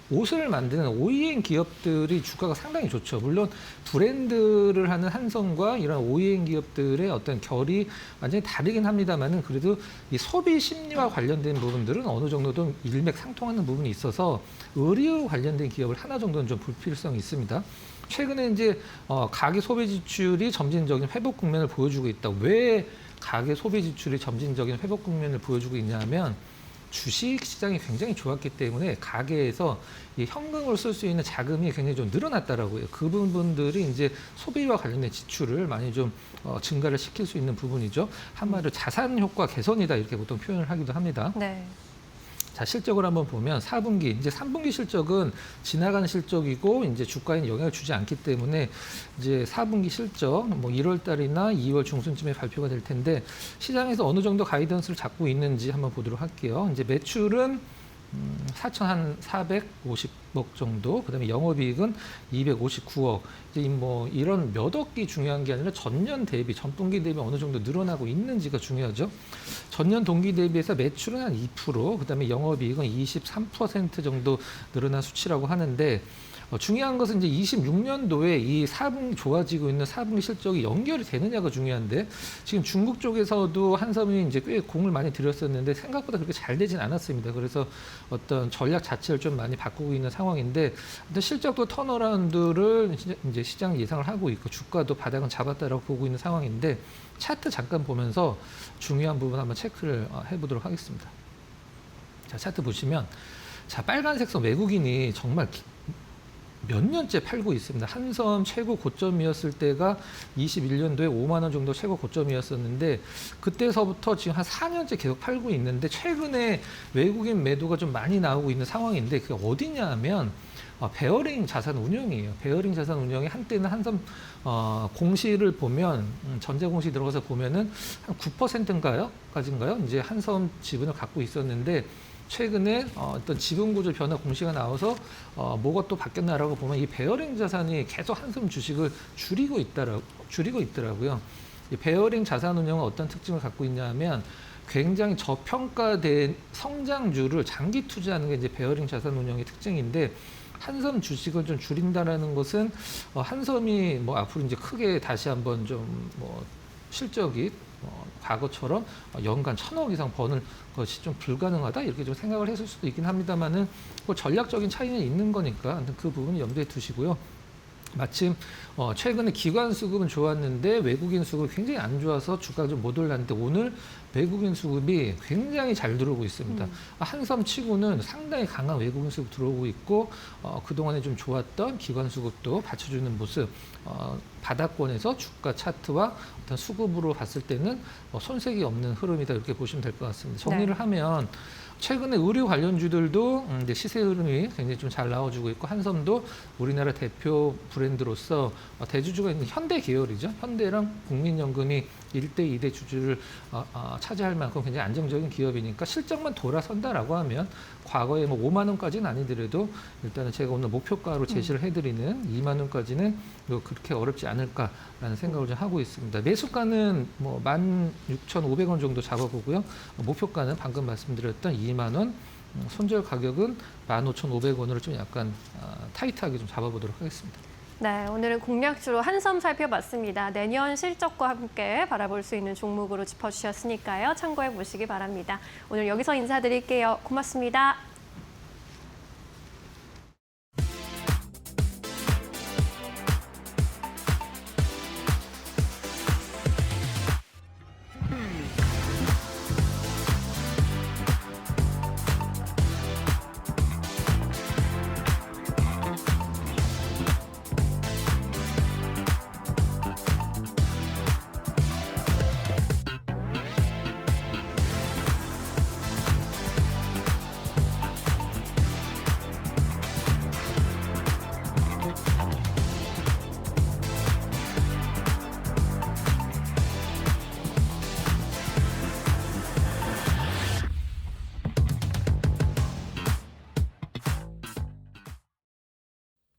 옷을 만드는 OEM 기업들이 주가가 상당히 좋죠. 물론 브랜드를 하는 한섬과 이런 OEM 기업들의 어떤 결이 완전히 다르긴 합니다만은 그래도 이 소비 심리와 관련된 부분들은 어느 정도 좀 일맥상통하는 부분이 있어서 의류 관련된 기업을 하나 정도는 좀 볼 필요성이 있습니다. 최근에 이제 가계 소비 지출이 점진적인 회복 국면을 보여주고 있다. 왜 가계 소비 지출이 점진적인 회복 국면을 보여주고 있냐면 주식 시장이 굉장히 좋았기 때문에 가계에서 이 현금을 쓸 수 있는 자금이 굉장히 좀 늘어났다라고요. 그 부분들이 이제 소비와 관련된 지출을 많이 좀 증가를 시킬 수 있는 부분이죠. 한마디로 자산 효과 개선이다 이렇게 보통 표현을 하기도 합니다. 네. 자, 실적을 한번 보면 4분기, 이제 3분기 실적은 지나가는 실적이고 이제 주가에 영향을 주지 않기 때문에 이제 4분기 실적 뭐 1월 달이나 2월 중순쯤에 발표가 될 텐데 시장에서 어느 정도 가이던스를 잡고 있는지 한번 보도록 할게요. 이제 매출은 4,450억 정도, 그다음에 영업이익은 259억. 이제 뭐 이런 몇 억이 중요한 게 아니라 전년 대비, 전분기 대비 어느 정도 늘어나고 있는지가 중요하죠. 전년 동기 대비해서 매출은 한 2%, 그다음에 영업이익은 23% 정도 늘어난 수치라고 하는데 중요한 것은 이제 26년도에 이 4분기 좋아지고 있는 4분기 실적이 연결이 되느냐가 중요한데 지금 중국 쪽에서도 한섬이 이제 꽤 공을 많이 들였었는데 생각보다 그렇게 잘 되진 않았습니다. 그래서 어떤 전략 자체를 좀 많이 바꾸고 있는 상황인데 실적도 턴어라운드를 이제 시장 예상을 하고 있고 주가도 바닥은 잡았다라고 보고 있는 상황인데 차트 잠깐 보면서 중요한 부분 한번 체크를 해보도록 하겠습니다. 자, 차트 보시면 자, 빨간색 선 외국인이 정말 몇 년째 팔고 있습니다. 한섬 최고 고점이었을 때가 21년도에 5만 원 정도 최고 고점이었었는데 그때서부터 지금 한 4년째 계속 팔고 있는데 최근에 외국인 매도가 좀 많이 나오고 있는 상황인데 그게 어디냐 하면 베어링 자산 운용이에요. 베어링 자산 운용이 한때는 한섬 공시를 보면 전제 공시 들어가서 보면은 한 9%인가요? 까지인가요? 이제 한섬 지분을 갖고 있었는데 최근에 어떤 지분 구조 변화 공시가 나와서 뭐가 또 바뀌었나라고 보면 이 베어링 자산이 계속 한섬 주식을 줄이고 있더라고요. 이 베어링 자산 운용은 어떤 특징을 갖고 있냐면 굉장히 저평가된 성장주를 장기 투자하는 게 이제 베어링 자산 운용의 특징인데 한섬 주식을 좀 줄인다라는 것은 한섬이 뭐 앞으로 이제 크게 다시 한번 좀 뭐 실적이 과거처럼 연간 1,000억 이상 버는 것이 좀 불가능하다 이렇게 좀 생각을 했을 수도 있긴 합니다만은 뭐 전략적인 차이는 있는 거니까 그 부분은 염두에 두시고요. 마침 최근에 기관 수급은 좋았는데 외국인 수급이 굉장히 안 좋아서 주가가 좀 못 올랐는데 오늘 외국인 수급이 굉장히 잘 들어오고 있습니다. 한섬 치고는 상당히 강한 외국인 수급 들어오고 있고 그동안에 좀 좋았던 기관 수급도 받쳐주는 모습 바닥권에서 주가 차트와 어떤 수급으로 봤을 때는 손색이 없는 흐름이다 이렇게 보시면 될 것 같습니다. 정리를 네. 하면 최근에 의류 관련주들도 이제 시세 흐름이 굉장히 좀 잘 나와주고 있고 한섬도 우리나라 대표 브랜드로서 대주주가 있는 현대 계열이죠. 현대랑 국민연금이 1대 2대 주주를 차지할 만큼 굉장히 안정적인 기업이니까 실적만 돌아선다라고 하면 과거에 뭐 5만 원까지는 아니더라도 일단은 제가 오늘 목표가로 제시를 해드리는 2만 원까지는 뭐 그렇게 어렵지 않을까라는 생각을 좀 하고 있습니다. 매수가는 뭐 16,500원 정도 잡아보고요. 목표가는 방금 말씀드렸던 2만 원, 손절 가격은 15,500원으로 좀 약간 타이트하게 좀 잡아보도록 하겠습니다. 네, 오늘은 공략주로 한섬 살펴봤습니다. 내년 실적과 함께 바라볼 수 있는 종목으로 짚어주셨으니까요. 참고해 보시기 바랍니다. 오늘 여기서 인사드릴게요. 고맙습니다.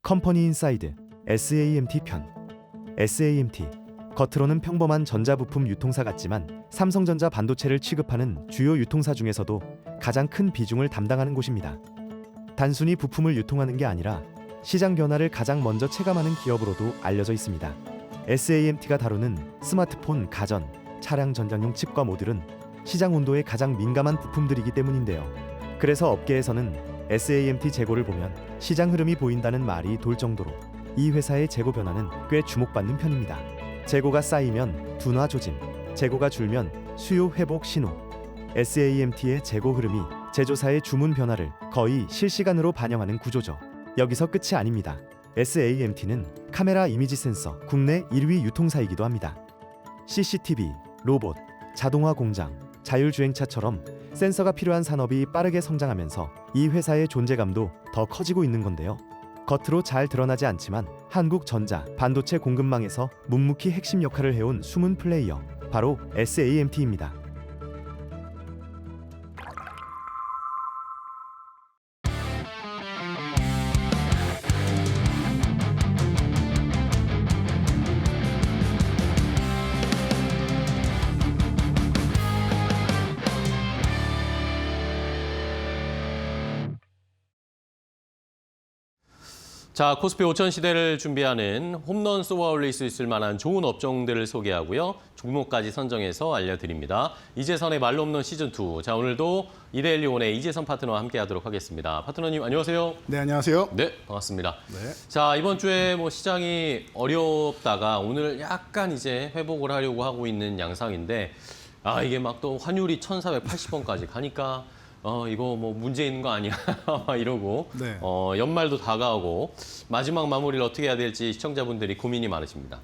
컴퍼니 인사이드 SAMT 편. SAMT, 겉으로는 평범한 전자부품 유통사 같지만 삼성전자 반도체를 취급하는 주요 유통사 중에서도 가장 큰 비중을 담당하는 곳입니다. 단순히 부품을 유통하는 게 아니라 시장 변화를 가장 먼저 체감하는 기업으로도 알려져 있습니다. SAMT가 다루는 스마트폰, 가전, 차량 전장용 칩과 모듈은 시장 온도에 가장 민감한 부품들이기 때문인데요. 그래서 업계에서는 SAMT 재고를 보면 시장 흐름이 보인다는 말이 돌 정도로 이 회사의 재고 변화는 꽤 주목받는 편입니다. 재고가 쌓이면 둔화 조짐, 재고가 줄면 수요 회복 신호. SAMT의 재고 흐름이 제조사의 주문 변화를 거의 실시간으로 반영하는 구조죠. 여기서 끝이 아닙니다. SAMT는 카메라 이미지 센서 국내 1위 유통사이기도 합니다. CCTV, 로봇, 자동화 공장, 자율주행차처럼 센서가 필요한 산업이 빠르게 성장하면서 이 회사의 존재감도 더 커지고 있는 건데요. 겉으로 잘 드러나지 않지만 한국전자, 반도체 공급망에서 묵묵히 핵심 역할을 해온 숨은 플레이어, 바로 SAMT입니다. 자, 코스피 5천 시대를 준비하는 홈런 쏘아 올릴 수 있을 만한 좋은 업종들을 소개하고요. 종목까지 선정해서 알려드립니다. 이재선의 말로 없는 시즌2. 자, 오늘도 이데일리온의 이재선 파트너와 함께하도록 하겠습니다. 파트너님, 안녕하세요. 네, 안녕하세요. 네, 반갑습니다. 네. 자, 이번 주에 시장이 어렵다가 오늘 약간 이제 회복을 하려고 하고 있는 양상인데, 이게 막 또 환율이 1,480원까지 가니까 이거 뭐 문제 있는 거 아니야? 이러고 네. 연말도 다가오고 마지막 마무리를 어떻게 해야 될지 시청자분들이 고민이 많으십니다.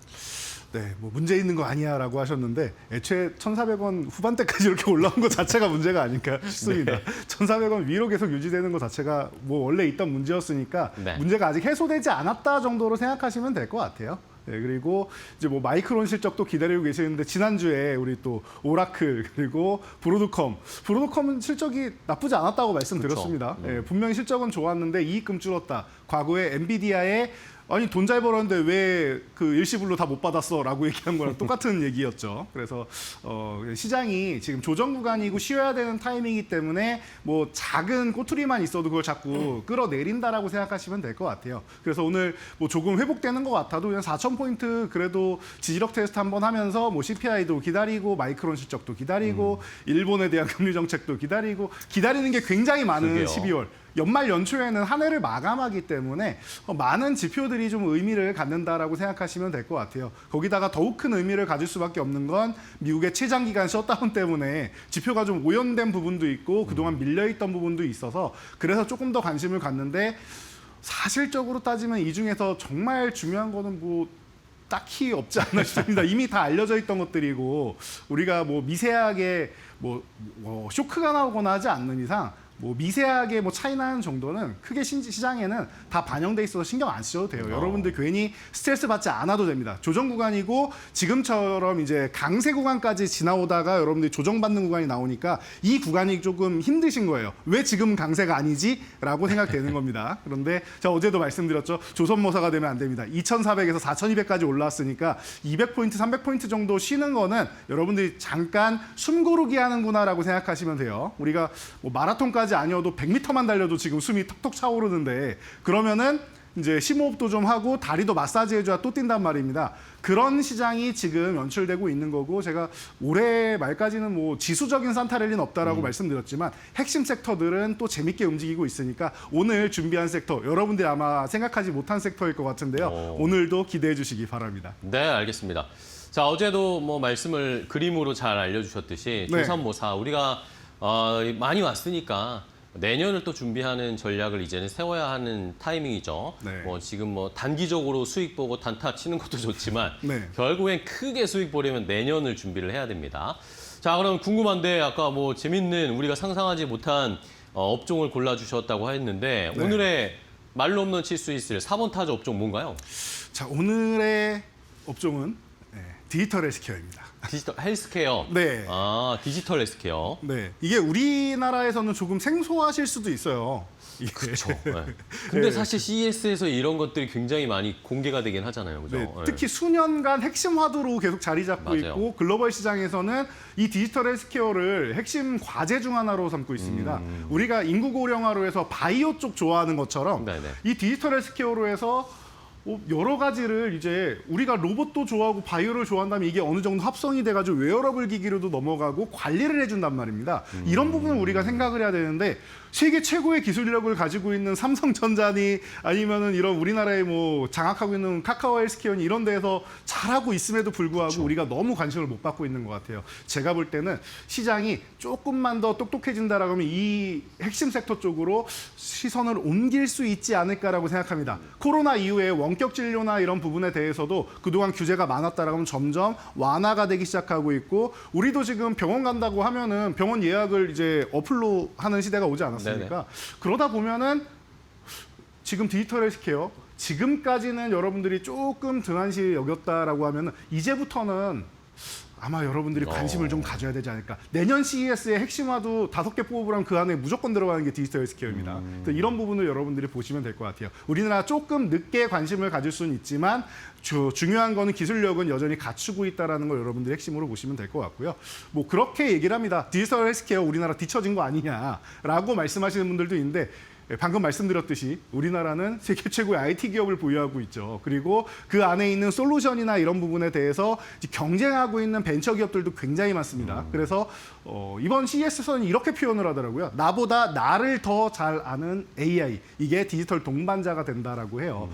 네, 뭐 문제 있는 거 아니야라고 하셨는데 애초에 1,400원 후반대까지 이렇게 올라온 것 자체가 문제가 아닐까 싶습니다. 네. 1,400원 위로 계속 유지되는 것 자체가 뭐 원래 있던 문제였으니까 네. 문제가 아직 해소되지 않았다 정도로 생각하시면 될 것 같아요. 네, 그리고 이제 뭐 마이크론 실적도 기다리고 계시는데 지난주에 우리 또 오라클 그리고 브로드컴은 실적이 나쁘지 않았다고 말씀드렸습니다. 그렇죠. 예, 분명히 실적은 좋았는데 이익금 줄었다. 과거에 엔비디아의 아니 돈 잘 벌었는데 왜 그 일시불로 다 못 받았어라고 얘기한 거랑 똑같은 얘기였죠. 그래서 시장이 지금 조정 구간이고 쉬어야 되는 타이밍이기 때문에 뭐 작은 꼬투리만 있어도 그걸 자꾸 끌어내린다라고 생각하시면 될 것 같아요. 그래서 오늘 뭐 조금 회복되는 것 같아도 그냥 4,000포인트 그래도 지지력 테스트 한번 하면서 뭐 CPI도 기다리고 마이크론 실적도 기다리고 일본에 대한 금리 정책도 기다리는 게 굉장히 많은 그러게요. 12월. 연말 연초에는 한 해를 마감하기 때문에 많은 지표들이 좀 의미를 갖는다라고 생각하시면 될 것 같아요. 거기다가 더욱 큰 의미를 가질 수밖에 없는 건 미국의 최장기간 셧다운 때문에 지표가 좀 오염된 부분도 있고 그동안 밀려있던 부분도 있어서 그래서 조금 더 관심을 갖는데 사실적으로 따지면 이 중에서 정말 중요한 거는 뭐 딱히 없지 않나 싶습니다. 이미 다 알려져 있던 것들이고 우리가 뭐 미세하게 뭐 쇼크가 나오거나 하지 않는 이상 뭐 미세하게 뭐 차이 나는 정도는 크게 시장에는 다 반영돼 있어서 신경 안 쓰셔도 돼요. 여러분들 괜히 스트레스 받지 않아도 됩니다. 조정 구간이고 지금처럼 이제 강세 구간까지 지나오다가 여러분들이 조정받는 구간이 나오니까 이 구간이 조금 힘드신 거예요. 왜 지금 강세가 아니지? 라고 생각되는 겁니다. 그런데 제가 어제도 말씀드렸죠. 조선모사가 되면 안 됩니다. 2,400에서 4,200까지 올라왔으니까 200포인트, 300포인트 정도 쉬는 거는 여러분들이 잠깐 숨 고르기 하는구나라고 생각하시면 돼요. 우리가 뭐 마라톤까지 아니어도 100m만 달려도 지금 숨이 턱턱 차오르는데 그러면은 이제 심호흡도 좀 하고 다리도 마사지 해줘야 또 뛴단 말입니다. 그런 시장이 지금 연출되고 있는 거고 제가 올해 말까지는 뭐 지수적인 산타랠리는 없다라고 말씀드렸지만 핵심 섹터들은 또 재밌게 움직이고 있으니까 오늘 준비한 섹터 여러분들이 아마 생각하지 못한 섹터일 것 같은데요. 오늘도 기대해 주시기 바랍니다. 네, 알겠습니다. 자, 어제도 뭐 말씀을 그림으로 잘 알려주셨듯이 네. 조선모사 우리가 많이 왔으니까 내년을 또 준비하는 전략을 이제는 세워야 하는 타이밍이죠. 네. 뭐 지금 뭐 단기적으로 수익 보고 단타 치는 것도 좋지만 네. 결국엔 크게 수익 보려면 내년을 준비를 해야 됩니다. 자, 그럼 궁금한데 아까 뭐 재밌는 우리가 상상하지 못한 업종을 골라주셨다고 했는데 네. 오늘의 말로 없는 칠 수 있을 4번 타자 업종 뭔가요? 자, 오늘의 업종은 네, 디지털 헬스케어입니다. 디지털 헬스케어. 네. 아, 디지털 헬스케어. 네, 이게 우리나라에서는 조금 생소하실 수도 있어요. 그렇죠. 네. 근데 사실 CES에서 이런 것들이 굉장히 많이 공개가 되긴 하잖아요. 그죠? 네, 특히 수년간 핵심 화두로 계속 자리 잡고 맞아요. 있고 글로벌 시장에서는 이 디지털 헬스케어를 핵심 과제 중 하나로 삼고 있습니다. 우리가 인구 고령화로 해서 바이오 쪽 좋아하는 것처럼 네네. 이 디지털 헬스케어로 해서 여러 가지를 이제 우리가 로봇도 좋아하고 바이오를 좋아한다면 이게 어느 정도 합성이 돼가지고 웨어러블 기기로도 넘어가고 관리를 해준단 말입니다. 이런 부분을 우리가 생각을 해야 되는데 세계 최고의 기술력을 가지고 있는 삼성전자니 아니면은 이런 우리나라에 뭐 장악하고 있는 카카오 헬스케어니 이런 데에서 잘하고 있음에도 불구하고 우리가 너무 관심을 못 받고 있는 것 같아요. 제가 볼 때는 시장이 조금만 더 똑똑해진다라고 하면 이 핵심 섹터 쪽으로 시선을 옮길 수 있지 않을까라고 생각합니다. 코로나 이후에 원격 진료나 이런 부분에 대해서도 그동안 규제가 많았다라고 하면 점점 완화가 되기 시작하고 있고 우리도 지금 병원 간다고 하면은 병원 예약을 이제 어플로 하는 시대가 오지 않았습니까? 그러다 보면은 지금 디지털 헬스케어 지금까지는 여러분들이 조금 등한시 여겼다라고 하면은 이제부터는 아마 여러분들이 관심을 좀 가져야 되지 않을까. 내년 CES의 핵심화도 5개 뽑으면 그 안에 무조건 들어가는 게 디지털 헬스케어입니다. 그래서 이런 부분을 여러분들이 보시면 될 것 같아요. 우리나라 조금 늦게 관심을 가질 수는 있지만 중요한 거는 기술력은 여전히 갖추고 있다는 걸 여러분들이 핵심으로 보시면 될 것 같고요. 뭐 그렇게 얘기를 합니다. 디지털 헬스케어 우리나라 뒤처진 거 아니냐라고 말씀하시는 분들도 있는데 방금 말씀드렸듯이 우리나라는 세계 최고의 IT 기업을 보유하고 있죠. 그리고 그 안에 있는 솔루션이나 이런 부분에 대해서 경쟁하고 있는 벤처 기업들도 굉장히 많습니다. 그래서 이번 CES에서는 이렇게 표현을 하더라고요. 나보다 나를 더 잘 아는 AI, 이게 디지털 동반자가 된다라고 해요.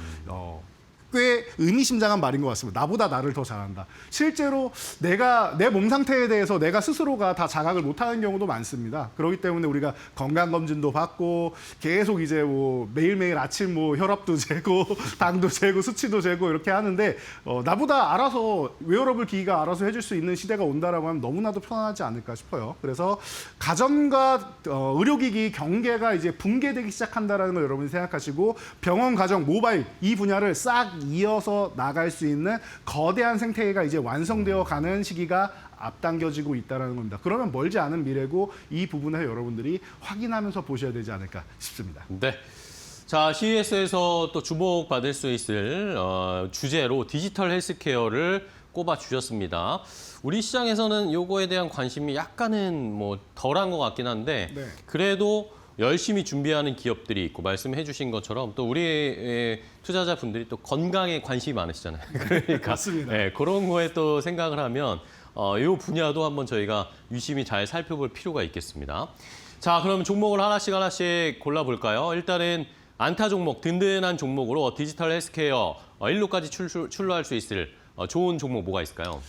꽤 의미심장한 말인 것 같습니다. 나보다 나를 더 잘한다. 실제로 내가 내 몸 상태에 대해서 내가 스스로가 다 자각을 못하는 경우도 많습니다. 그렇기 때문에 우리가 건강 검진도 받고 계속 이제 뭐 매일매일 아침 뭐 혈압도 재고 당도 재고 수치도 재고 이렇게 하는데 나보다 알아서 웨어러블 기기가 알아서 해줄 수 있는 시대가 온다라고 하면 너무나도 편하지 않을까 싶어요. 그래서 가정과 의료기기 경계가 이제 붕괴되기 시작한다라는 걸 여러분이 생각하시고 병원, 가정, 모바일 이 분야를 싹 이어서 나갈 수 있는 거대한 생태계가 이제 완성되어 가는 시기가 앞당겨지고 있다는 겁니다. 그러면 멀지 않은 미래고 이 부분을 여러분들이 확인하면서 보셔야 되지 않을까 싶습니다. 네. 자, CES에서 또 주목받을 수 있을 주제로 디지털 헬스케어를 꼽아 주셨습니다. 우리 시장에서는 요거에 대한 관심이 약간은 뭐 덜한 것 같긴 한데 네. 그래도 열심히 준비하는 기업들이 있고 말씀해 주신 것처럼 또 우리 투자자분들이 또 건강에 관심이 많으시잖아요. 그러니까 맞습니다. 네, 그런 거에 또 생각을 하면 이 분야도 한번 저희가 유심히 잘 살펴볼 필요가 있겠습니다. 자, 그럼 종목을 하나씩 골라볼까요? 일단은 안타 종목, 든든한 종목으로 디지털 헬스케어 1루까지 출루할 수 있을 좋은 종목 뭐가 있을까요?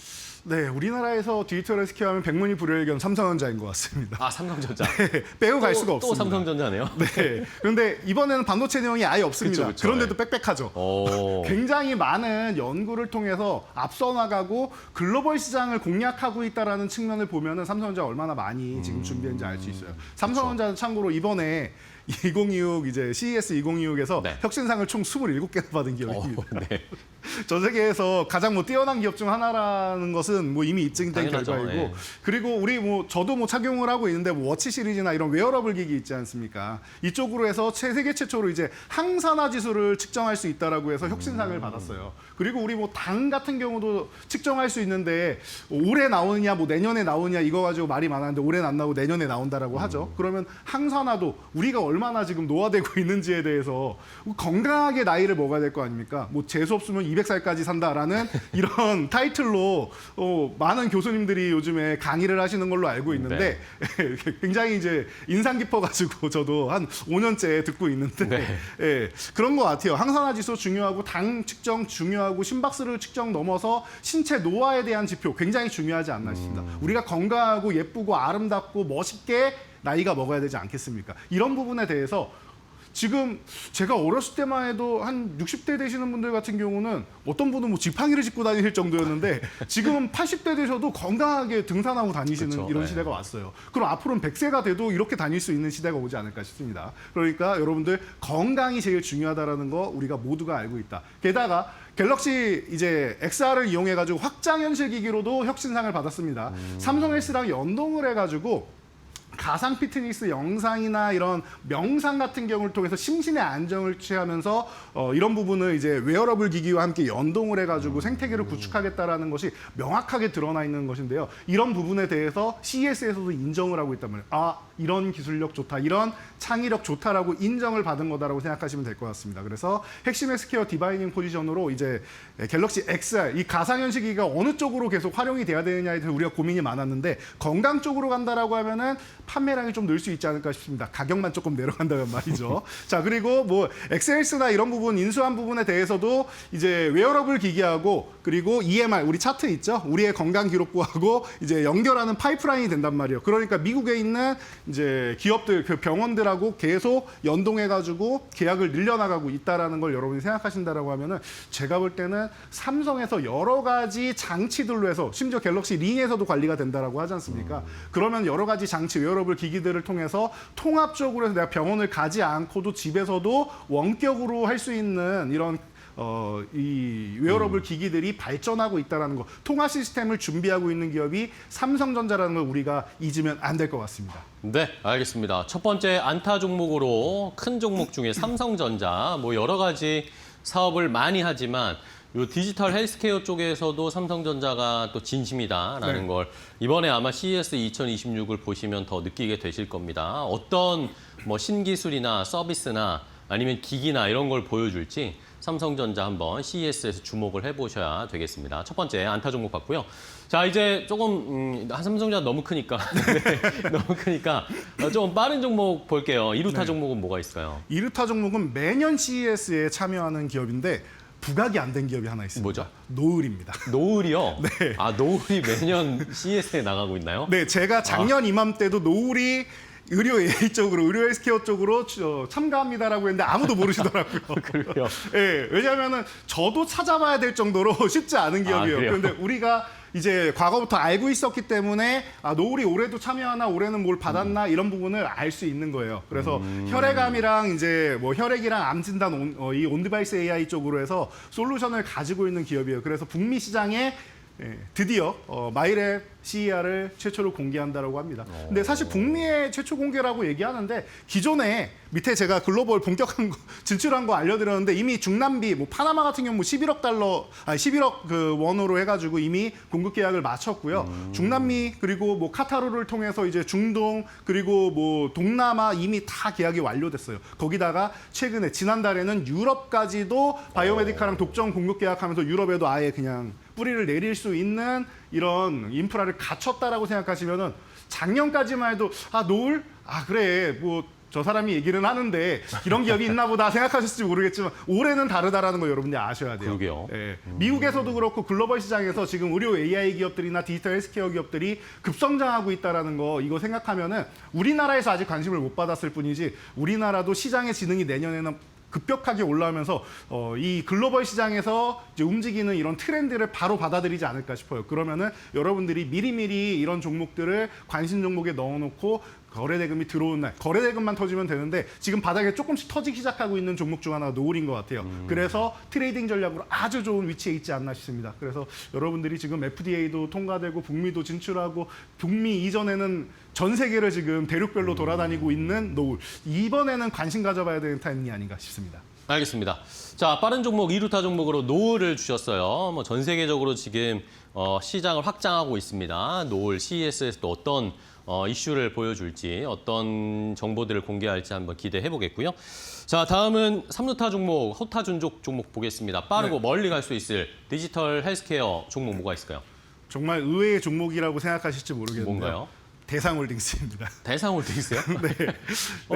네, 우리나라에서 디지털 헬스케어 하면 백문이 불여일견 삼성전자인 것 같습니다. 아, 삼성전자. 네, 빼고 갈 수가 없습니다. 또 삼성전자네요. 네, 그런데 이번에는 반도체 내용이 아예 없습니다. 그쵸, 그런데도 빽빽하죠. 오. 굉장히 많은 연구를 통해서 앞서 나가고 글로벌 시장을 공략하고 있다는 측면을 보면은 삼성전자 얼마나 많이 지금 준비했는지 알 수 있어요. 삼성전자는 참고로 이번에 2026 이제 CES 2026에서 네. 혁신상을 총 27개나 받은 기업입니다. 네. 전 세계에서 가장 뭐 뛰어난 기업 중 하나라는 것은 뭐 이미 입증된 당연하죠. 결과이고 예. 그리고 우리 뭐 저도 뭐 착용을 하고 있는데 뭐 워치 시리즈나 이런 웨어러블 기기 있지 않습니까? 이쪽으로 해서 세계 최초로 이제 항산화 지수를 측정할 수 있다라고 해서 혁신상을 받았어요. 그리고 우리 뭐 당 같은 경우도 측정할 수 있는데 올해 나오느냐 뭐 내년에 나오느냐 이거 가지고 말이 많았는데 올해는 안 나오고 내년에 나온다라고 하죠. 그러면 항산화도 우리가 얼마나 지금 노화되고 있는지에 대해서 건강하게 나이를 먹어야 될 거 아닙니까? 뭐 재수 없으면 200살까지 산다라는 이런 타이틀로 많은 교수님들이 요즘에 강의를 하시는 걸로 알고 있는데 굉장히 이제 인상 깊어가지고 저도 한 5년째 듣고 있는데 네. 예, 그런 것 같아요. 항산화 지수 중요하고 당 측정 중요하고 심박수를 측정 넘어서 신체 노화에 대한 지표 굉장히 중요하지 않나 싶습니다. 우리가 건강하고 예쁘고 아름답고 멋있게 나이가 먹어야 되지 않겠습니까? 이런 부분에 대해서 지금 제가 어렸을 때만 해도 한 60대 되시는 분들 같은 경우는 어떤 분은 뭐 지팡이를 짚고 다니실 정도였는데 지금은 80대 되셔도 건강하게 등산하고 다니시는 그렇죠. 이런 네. 시대가 왔어요. 그럼 앞으로는 100세가 돼도 이렇게 다닐 수 있는 시대가 오지 않을까 싶습니다. 그러니까 여러분들 건강이 제일 중요하다는 거 우리가 모두가 알고 있다. 게다가 갤럭시 이제 XR을 이용해 가지고 확장 현실 기기로도 혁신상을 받았습니다. 삼성 헬스랑 연동을 해 가지고 가상 피트니스 영상이나 이런 명상 같은 경우를 통해서 심신의 안정을 취하면서 이런 부분을 이제 웨어러블 기기와 함께 연동을 해가지고 생태계를 구축하겠다라는 것이 명확하게 드러나 있는 것인데요. 이런 부분에 대해서 CES에서도 인정을 하고 있단 말이에요. 아, 이런 기술력 좋다, 이런 창의력 좋다라고 인정을 받은 거다라고 생각하시면 될 것 같습니다. 그래서 핵심 헬스케어 디바이닝 포지션으로 이제 갤럭시 XR, 이 가상현실 기기가 어느 쪽으로 계속 활용이 돼야 되느냐에 대해서 우리가 고민이 많았는데 건강 쪽으로 간다라고 하면은 판매량이 좀 늘 수 있지 않을까 싶습니다. 가격만 조금 내려간다면 말이죠. 자, 그리고 뭐 엑셀스나 이런 부분, 인수한 부분에 대해서도 이제 웨어러블 기기하고 그리고 EMR, 우리 차트 있죠? 우리의 건강 기록부하고 이제 연결하는 파이프라인이 된단 말이에요. 그러니까 미국에 있는 이제 기업들, 그 병원들하고 계속 연동해가지고 계약을 늘려나가고 있다라는 걸 여러분이 생각하신다라고 하면은 제가 볼 때는 삼성에서 여러 가지 장치들로 해서 심지어 갤럭시 링에서도 관리가 된다라고 하지 않습니까? 그러면 여러 가지 장치, 웨어러블 기기들을 통해서 통합적으로 해서 내가 병원을 가지 않고도 집에서도 원격으로 할 수 있는 이런 이 웨어러블 기기들이 발전하고 있다는 거, 통합 시스템을 준비하고 있는 기업이 삼성전자라는 걸 우리가 잊으면 안 될 것 같습니다. 네, 알겠습니다. 첫 번째 안타 종목으로 큰 종목 중에 삼성전자, 뭐 여러 가지 사업을 많이 하지만 요 디지털 헬스케어 쪽에서도 삼성전자가 또 진심이다라는 네. 걸 이번에 아마 CES 2026을 보시면 더 느끼게 되실 겁니다. 어떤 뭐 신기술이나 서비스나 아니면 기기나 이런 걸 보여줄지 삼성전자 한번 CES에서 주목을 해보셔야 되겠습니다. 첫 번째 안타 종목 봤고요. 자, 이제 조금 삼성전자 너무 크니까 네, 너무 크니까 좀 빠른 종목 볼게요. 이루타 네. 종목은 뭐가 있을까요? 이루타 종목은 매년 CES에 참여하는 기업인데 부각이 안 된 기업이 하나 있습니다. 뭐죠? 노을입니다. 노을이요? 네. 아, 노을이 매년 CES에 나가고 있나요? 네, 제가 작년 이맘때도 노을이 의료 AI 쪽으로, 의료 헬스케어 쪽으로 참가합니다라고 했는데 아무도 모르시더라고요. 그래요? 네, 왜냐하면은 저도 찾아봐야 될 정도로 쉽지 않은 기업이에요. 그래요? 그런데 우리가 이제 과거부터 알고 있었기 때문에 아, 노을이 올해도 참여하나, 올해는 뭘 받았나 이런 부분을 알 수 있는 거예요. 그래서 혈액암이랑 이제 뭐 혈액이랑 암 진단 이 온디바이스 AI 쪽으로 해서 솔루션을 가지고 있는 기업이에요. 그래서 북미 시장에 드디어 마이랩 CER을 최초로 공개한다라고 합니다. 근데 사실 북미의 최초 공개라고 얘기하는데 기존에 밑에 제가 글로벌 본격한 거, 진출한 거 알려드렸는데 이미 중남미, 뭐 파나마 같은 경우 11억 달러, 11억 그 원으로 해가지고 이미 공급 계약을 마쳤고요. 중남미 그리고 뭐 카타르를 통해서 이제 중동 그리고 뭐 동남아 이미 다 계약이 완료됐어요. 거기다가 최근에 지난달에는 유럽까지도 바이오메디카랑 독점 공급 계약하면서 유럽에도 아예 그냥 뿌리를 내릴 수 있는 이런 인프라를 갖췄다라고 생각하시면은 작년까지만 해도 아 노을? 아 그래 뭐 저 사람이 얘기는 하는데 이런 기업이 있나 보다 생각하셨을지 모르겠지만 올해는 다르다라는 거 여러분들이 아셔야 돼요. 그러게요. 예. 미국에서도 그렇고 글로벌 시장에서 지금 의료 AI 기업들이나 디지털 헬스케어 기업들이 급성장하고 있다라는 거 이거 생각하면은 우리나라에서 아직 관심을 못 받았을 뿐이지 우리나라도 시장의 지능이 내년에는 급격하게 올라오면서 이 글로벌 시장에서 이제 움직이는 이런 트렌드를 바로 받아들이지 않을까 싶어요. 그러면은 여러분들이 미리미리 이런 종목들을 관심 종목에 넣어놓고 거래대금이 들어온 날, 거래대금만 터지면 되는데 지금 바닥에 조금씩 터지기 시작하고 있는 종목 중 하나가 노을인 것 같아요. 그래서 트레이딩 전략으로 아주 좋은 위치에 있지 않나 싶습니다. 그래서 여러분들이 지금 FDA도 통과되고 북미도 진출하고 북미 이전에는 전 세계를 지금 대륙별로 돌아다니고 있는 노을. 이번에는 관심 가져봐야 되는 타이밍이 아닌가 싶습니다. 알겠습니다. 자, 빠른 종목, 이루타 종목으로 노을을 주셨어요. 뭐 전 세계적으로 지금 시장을 확장하고 있습니다. 노을 CES에서 또 어떤 이슈를 보여줄지, 어떤 정보들을 공개할지 한번 기대해 보겠고요. 자, 다음은 3루타 종목, 호타준족 종목 보겠습니다. 빠르고 네. 멀리 갈 수 있을 디지털 헬스케어 종목 뭐가 있을까요? 정말 의외의 종목이라고 생각하실지 모르겠는데요. 뭔가요? 대상홀딩스입니다. 대상홀딩스요? 네.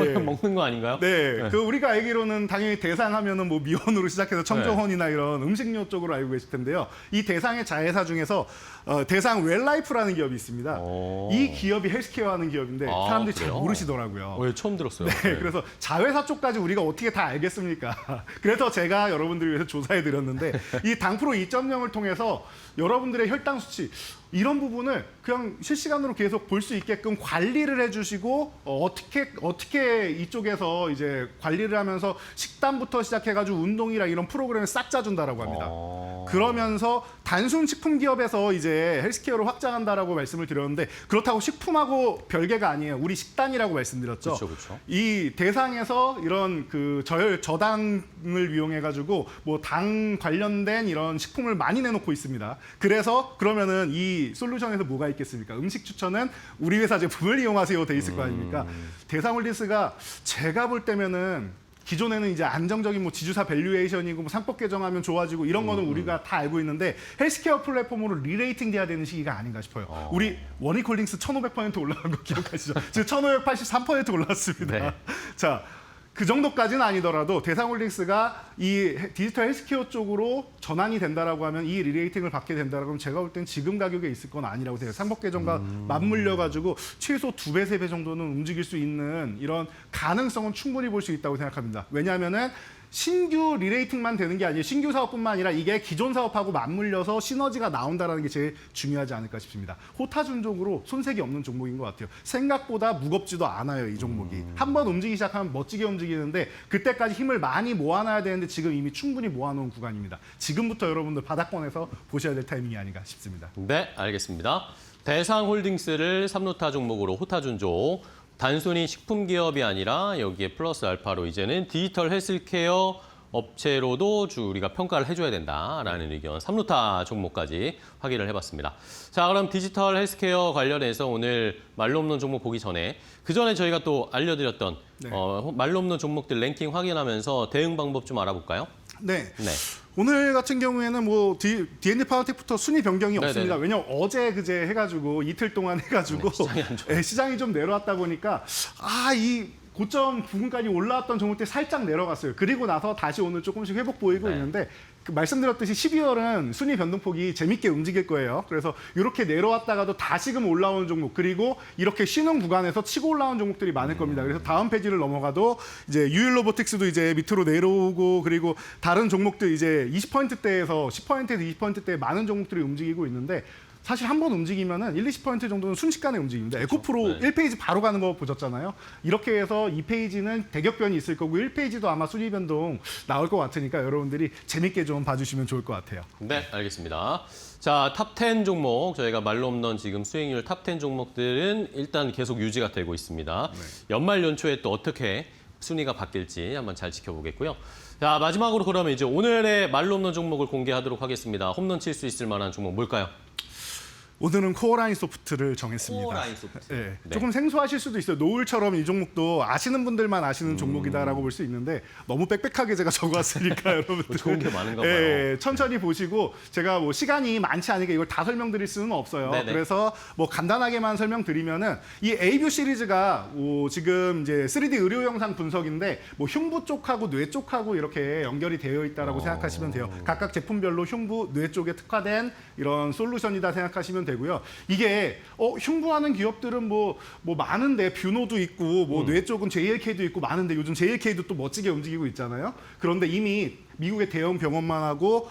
네. 먹는 거 아닌가요? 네, 그 우리가 알기로는 당연히 대상하면은 뭐 미원으로 시작해서 청정원이나 이런 음식료 쪽으로 알고 계실 텐데요. 이 대상의 자회사 중에서 대상 웰라이프라는 기업이 있습니다. 오. 이 기업이 헬스케어하는 기업인데 아, 사람들이 잘 그래요? 모르시더라고요. 왜 처음 들었어요? 네, 그래서 자회사 쪽까지 우리가 어떻게 다 알겠습니까? 그래서 제가 여러분들을 위해서 조사해 드렸는데 이 당프로 2.0을 통해서 여러분들의 혈당 수치 이런 부분을 그냥 실시간으로 계속 볼 수 있게끔 관리를 해주시고 어떻게 이쪽에서 이제 관리를 하면서 식단부터 시작해가지고 운동이랑 이런 프로그램을 싹 짜준다라고 합니다. 그러면서 단순 식품 기업에서 이제 헬스케어를 확장한다라고 말씀을 드렸는데 그렇다고 식품하고 별개가 아니에요. 우리 식단이라고 말씀드렸죠. 그렇죠, 그렇죠. 이 대상에서 이런 그 저당을 이용해가지고 뭐 당 관련된 이런 식품을 많이 내놓고 있습니다. 그래서 그러면은 이 솔루션에서 뭐가 있겠습니까? 음식 추천은 우리 회사 제품을 이용하세요 돼 있을 거 아닙니까? 대상홀딩스가 제가 볼 때면은 기존에는 이제 안정적인 뭐 지주사 밸류에이션이고 뭐 상법 개정하면 좋아지고 이런 거는 우리가 다 알고 있는데 헬스케어 플랫폼으로 리레이팅 돼야 되는 시기가 아닌가 싶어요. 우리 원익홀딩스 1,500% 올라간 거 기억하시죠? 지금 1,583% 올랐습니다. 네. 자. 그 정도까지는 아니더라도 대상홀딩스가 이 디지털 헬스케어 쪽으로 전환이 된다라고 하면 이 리레이팅을 받게 된다라고 하면 제가 볼 땐 지금 가격에 있을 건 아니라고 생각해요. 상법 개정과 맞물려 가지고 최소 2배, 3배 정도는 움직일 수 있는 이런 가능성은 충분히 볼 수 있다고 생각합니다. 왜냐하면은 신규 리레이팅만 되는 게 아니에요. 신규 사업뿐만 아니라 이게 기존 사업하고 맞물려서 시너지가 나온다는 게 제일 중요하지 않을까 싶습니다. 호타준종으로 손색이 없는 종목인 것 같아요. 생각보다 무겁지도 않아요, 이 종목이. 한번 움직이기 시작하면 멋지게 움직이는데 그때까지 힘을 많이 모아놔야 되는데 지금 이미 충분히 모아놓은 구간입니다. 지금부터 여러분들 바닥권에서 보셔야 될 타이밍이 아닌가 싶습니다. 네, 알겠습니다. 대상홀딩스를 3루타 종목으로 호타준조. 단순히 식품 기업이 아니라 여기에 플러스 알파로 이제는 디지털 헬스케어 업체로도 우리가 평가를 해줘야 된다라는 의견, 3루타 종목까지 확인을 해봤습니다. 자, 그럼 디지털 헬스케어 관련해서 오늘 말로 없는 종목 보기 전에 그 전에 저희가 또 알려드렸던 네. 말로 없는 종목들 랭킹 확인하면서 대응 방법 좀 알아볼까요? 네. 네. 오늘 같은 경우에는 뭐 D&D 파워텍부터 순위 변경이 네네네. 없습니다. 왜냐면 어제 그제 해가지고 이틀 동안 해가지고 시장이 안 좋아요. 시장이 좀 내려왔다 보니까 이 고점 부근까지 올라왔던 종목들이 살짝 내려갔어요. 그리고 나서 다시 오늘 조금씩 회복 보이고 네. 있는데 그 말씀드렸듯이 12월은 순위 변동폭이 재밌게 움직일 거예요. 그래서 이렇게 내려왔다가도 다시금 올라오는 종목 그리고 이렇게 쉬는 구간에서 치고 올라오는 종목들이 많을 겁니다. 그래서 다음 페이지를 넘어가도 이제 유일로보틱스도 이제 밑으로 내려오고 그리고 다른 종목들 이제 20%대에서 10%에서 20%대 많은 종목들이 움직이고 있는데 사실 한 번 움직이면은 1, 20% 정도는 순식간에 움직입니다. 에코프로 네. 1페이지 바로 가는 거 보셨잖아요. 이렇게 해서 2페이지는 대격변이 있을 거고 1페이지도 아마 순위 변동 나올 것 같으니까 여러분들이 재밌게 좀 봐주시면 좋을 것 같아요. 네, 알겠습니다. 자, 탑10 종목, 저희가 말로 없는 지금 수익률 탑10 종목들은 일단 계속 유지가 되고 있습니다. 연말 연초에 또 어떻게 순위가 바뀔지 한번 잘 지켜보겠고요. 자, 마지막으로 그러면 이제 오늘의 말로 없는 종목을 공개하도록 하겠습니다. 홈런 칠 수 있을 만한 종목 뭘까요? 오늘은 코어라인 소프트를 정했습니다. 코어라인 소프트. 네, 네. 조금 생소하실 수도 있어요. 노을처럼 이 종목도 아시는 분들만 아시는 종목이다라고 볼 수 있는데 너무 빽빽하게 제가 적어왔으니까 여러분들 좋은 게 많은가 봐요. 예, 천천히 보시고 제가 뭐 시간이 많지 않으니까 이걸 다 설명드릴 수는 없어요. 네네. 그래서 뭐 간단하게만 설명드리면은 이 A뷰 시리즈가 지금 이제 3D 의료 영상 분석인데 뭐 흉부 쪽하고 뇌 쪽하고 이렇게 연결이 되어 있다라고 생각하시면 돼요. 각각 제품별로 흉부, 뇌 쪽에 특화된 이런 솔루션이다 생각하시면 되고요. 이게 흉부하는 기업들은 뭐 많은데 뷰노도 있고 뭐 뇌 쪽은 JLK도 있고 많은데 요즘 JLK도 또 멋지게 움직이고 있잖아요. 그런데 이미 미국의 대형 병원만 하고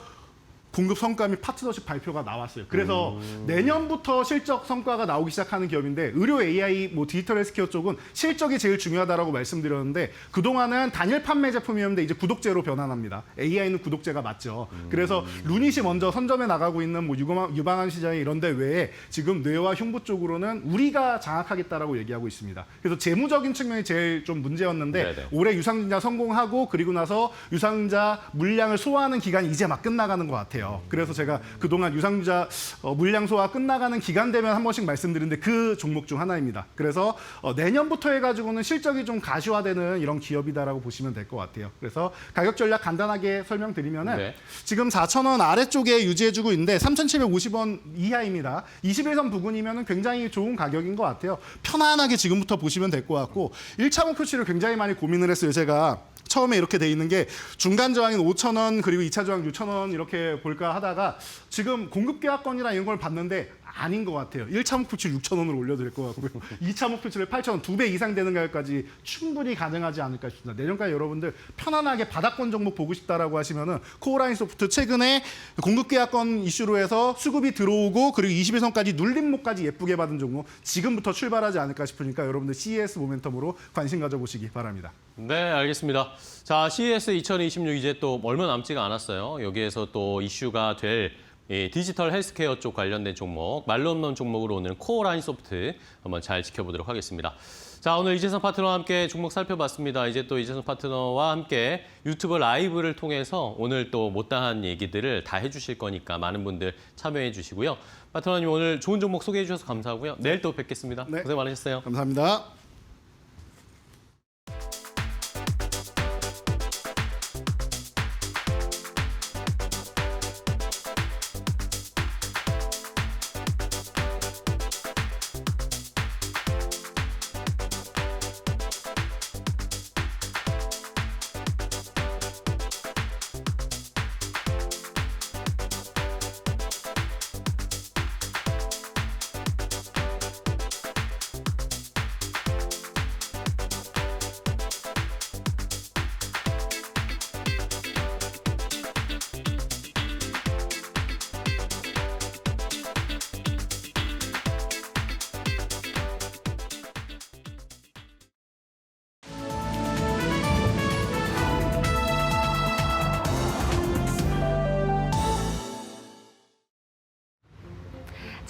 공급 성과 및 파트너십 발표가 나왔어요. 그래서 내년부터 실적 성과가 나오기 시작하는 기업인데 의료 AI, 뭐 디지털 헬스케어 쪽은 실적이 제일 중요하다라고 말씀드렸는데 그동안은 단일 판매 제품이었는데 이제 구독제로 변환합니다. AI는 구독제가 맞죠. 그래서 루닛이 먼저 선점해 나가고 있는 뭐 유방암 시장이 이런 데 외에 지금 뇌와 흉부 쪽으로는 우리가 장악하겠다라고 얘기하고 있습니다. 그래서 재무적인 측면이 제일 좀 문제였는데 네네. 올해 유상증자 성공하고 그리고 나서 유상증자 물량을 소화하는 기간이 이제 막 끝나가는 것 같아요. 그래서 제가 그동안 유상증자 물량 소화 끝나가는 기간 되면 한 번씩 말씀드리는데 그 종목 중 하나입니다. 그래서 내년부터 해가지고는 실적이 좀 가시화되는 이런 기업이다라고 보시면 될 것 같아요. 그래서 가격 전략 간단하게 설명드리면은 네. 지금 4,000원 아래쪽에 유지해주고 있는데 3,750원 이하입니다. 21선 부근이면 굉장히 좋은 가격인 것 같아요. 편안하게 지금부터 보시면 될 것 같고 1차 목표치를 굉장히 많이 고민을 했어요. 제가 처음에 이렇게 돼 있는 게 중간 저항인 5,000원 그리고 2차 저항 6,000원 이렇게 볼까 하다가 지금 공급 계약권이나 이런 걸 봤는데 아닌 것 같아요. 1차 목표치를 6,000원으로 올려드릴 것 같고요. 2차 목표치를 8,000원, 2배 이상 되는 가격까지 충분히 가능하지 않을까 싶습니다. 내년까지 여러분들 편안하게 바닥권 종목 보고 싶다라고 하시면은 코어라인 소프트 최근에 공급 계약권 이슈로 해서 수급이 들어오고 그리고 21선까지 눌림목까지 예쁘게 받은 종목 지금부터 출발하지 않을까 싶으니까 여러분들 CES 모멘텀으로 관심 가져보시기 바랍니다. 네, 알겠습니다. 자, CES 2026 이제 또 얼마 남지가 않았어요. 여기에서 또 이슈가 될 이 디지털 헬스케어 쪽 관련된 종목, 말로 없는 종목으로 오늘 코어라인 소프트 한번 잘 지켜보도록 하겠습니다. 자, 오늘 이재성 파트너와 함께 종목 살펴봤습니다. 이제 또 이재성 파트너와 함께 유튜브 라이브를 통해서 오늘 또 못다한 얘기들을 다 해주실 거니까 많은 분들 참여해 주시고요. 파트너님 오늘 좋은 종목 소개해 주셔서 감사하고요. 내일 또 뵙겠습니다. 네. 고생 많으셨어요. 감사합니다.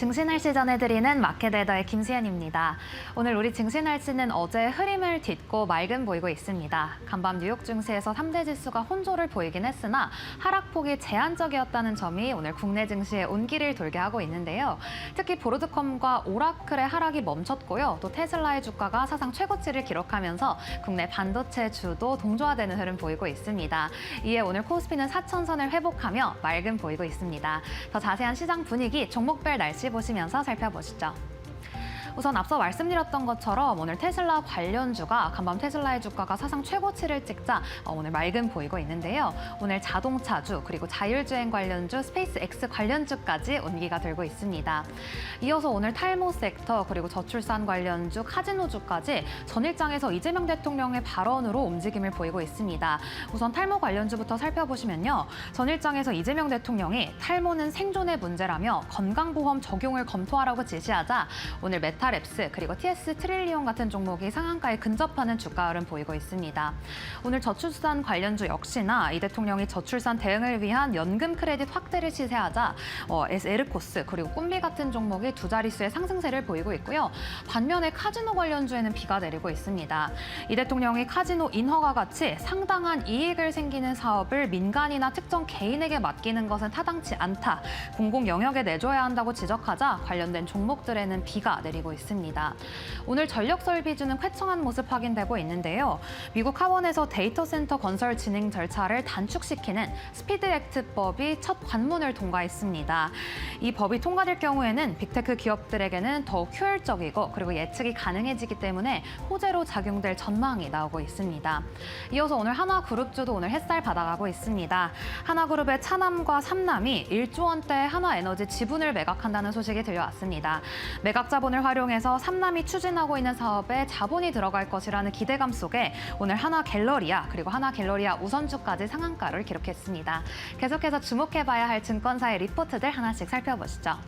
증시날씨 전해드리는 마켓웨더의 김수현입니다. 오늘 우리 증시날씨는 어제 흐림을 딛고 맑은 보이고 있습니다. 간밤 뉴욕 증시에서 3대 지수가 혼조를 보이긴 했으나 하락폭이 제한적이었다는 점이 오늘 국내 증시에 온기를 돌게 하고 있는데요. 특히 보르드컴과 오라클의 하락이 멈췄고요. 또 테슬라의 주가가 사상 최고치를 기록하면서 국내 반도체 주도 동조화되는 흐름 보이고 있습니다. 이에 오늘 코스피는 4천선을 회복하며 맑은 보이고 있습니다. 더 자세한 시장 분위기, 종목별 날씨 보시면서 살펴보시죠. 우선 앞서 말씀드렸던 것처럼 오늘 테슬라 관련주가 간밤 테슬라의 주가가 사상 최고치를 찍자 오늘 맑은 보이고 있는데요. 오늘 자동차주 그리고 자율주행 관련주, 스페이스X 관련주까지 온기가 돌고 있습니다. 이어서 오늘 탈모 섹터 그리고 저출산 관련주, 카지노주까지 전일장에서 이재명 대통령의 발언으로 움직임을 보이고 있습니다. 우선 탈모 관련주부터 살펴보시면요. 전일장에서 이재명 대통령이 탈모는 생존의 문제라며 건강보험 적용을 검토하라고 지시하자 오늘 메타랩스 그리고 TS 트릴리온 같은 종목이 상한가에 근접하는 주가 흐름 보이고 있습니다. 오늘 저출산 관련주 역시나 이 대통령이 저출산 대응을 위한 연금 크레딧 확대를 시세하자 에르코스 그리고 꿈비 같은 종목이 두 자릿수의 상승세를 보이고 있고요. 반면에 카지노 관련주에는 비가 내리고 있습니다. 이 대통령이 카지노 인허가 같이 상당한 이익을 생기는 사업을 민간이나 특정 개인에게 맡기는 것은 타당치 않다. 공공 영역에 내줘야 한다고 지적하자 관련된 종목들에는 비가 내리고 있습니다. 오늘 전력 설비주는 쾌청한 모습 확인되고 있는데요. 미국 하원에서 데이터 센터 건설 진행 절차를 단축시키는 스피드 액트법이 첫 관문을 통과했습니다. 이 법이 통과될 경우에는 빅테크 기업들에게는 더욱 효율적이고 그리고 예측이 가능해지기 때문에 호재로 작용될 전망이 나오고 있습니다. 이어서 오늘 하나그룹주도 오늘 햇살 받아가고 있습니다. 하나그룹의 차남과 삼남이 1조 원대 하나에너지 지분을 매각한다는 소식이 들려왔습니다. 매각 자본을 활용해서 삼남이 추진하고 있는 사업에 자본이 들어갈 것이라는 기대감 속에 오늘 하나갤러리아 그리고 하나갤러리아 우선주까지 상한가를 기록했습니다. 계속해서 주목해봐야 할 증권사의 리포트들 하나씩 살펴보시죠.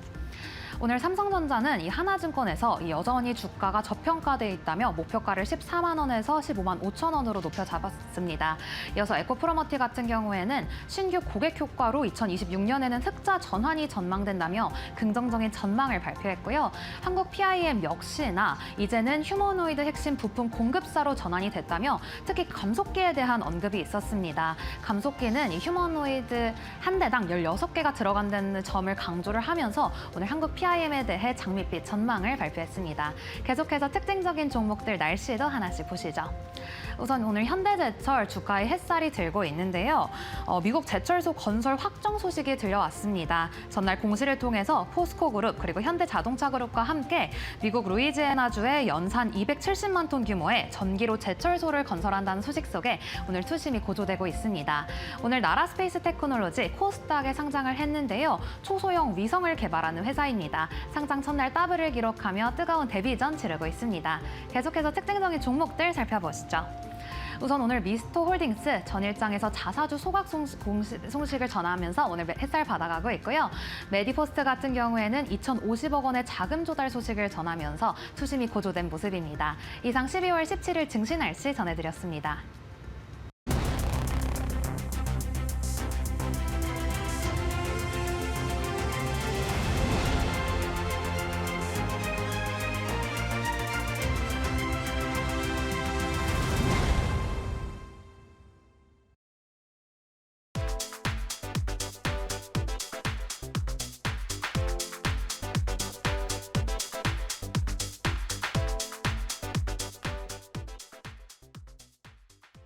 오늘 삼성전자는 이 하나증권에서 여전히 주가가 저평가돼 있다며 목표가를 14만 원에서 15만 5천 원으로 높여 잡았습니다. 이어서 에코프로머티 같은 경우에는 신규 고객 효과로 2026년에는 흑자 전환이 전망된다며 긍정적인 전망을 발표했고요. 한국 PIM 역시나 이제는 휴머노이드 핵심 부품 공급사로 전환이 됐다며 특히 감속기에 대한 언급이 있었습니다. 감속기는 이 휴머노이드 한 대당 16개가 들어간다는 점을 강조를 하면서 오늘 한국 PIM에 대해 장밋빛 전망을 발표했습니다. 계속해서 특징적인 종목들 날씨도 하나씩 보시죠. 우선 오늘 현대제철 주가의 햇살이 들고 있는데요. 미국 제철소 건설 확정 소식이 들려왔습니다. 전날 공시를 통해서 포스코그룹 그리고 현대자동차그룹과 함께 미국 루이지애나주에 연산 270만 톤 규모의 전기로 제철소를 건설한다는 소식 속에 오늘 투심이 고조되고 있습니다. 오늘 나라 스페이스 테크놀로지 코스닥에 상장을 했는데요. 초소형 위성을 개발하는 회사입니다. 상장 첫날 더블을 기록하며 뜨거운 데뷔전 치르고 있습니다. 계속해서 특징적인 종목들 살펴보시죠. 우선 오늘 미스토홀딩스 전일장에서 자사주 소각 소식을 전하면서 오늘 햇살 받아가고 있고요. 메디포스트 같은 경우에는 2,050억 원의 자금 조달 소식을 전하면서 투심이 고조된 모습입니다. 이상 12월 17일 증시 날씨 전해드렸습니다.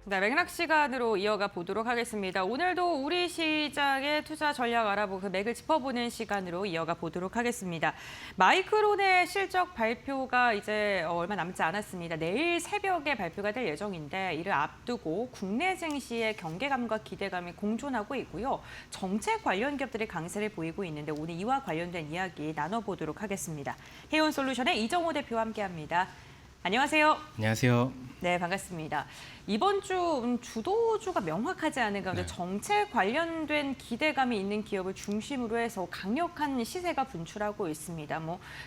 네, 맥락 시간으로 이어가 보도록 하겠습니다. 오늘도 우리 시장의 투자 전략 알아보고 그 맥을 짚어보는 시간으로 이어가 보도록 하겠습니다. 마이크론의 실적 발표가 이제 얼마 남지 않았습니다. 내일 새벽에 발표가 될 예정인데 이를 앞두고 국내 증시의 경계감과 기대감이 공존하고 있고요. 정책 관련 기업들이 강세를 보이고 있는데 오늘 이와 관련된 이야기 나눠보도록 하겠습니다. 해온솔루션의 이정호 대표와 함께합니다. 안녕하세요. 안녕하세요. 네, 반갑습니다. 이번 주 주도주가 명확하지 않은 가운데 정책 관련된 기대감이 있는 기업을 중심으로 해서 강력한 시세가 분출하고 있습니다.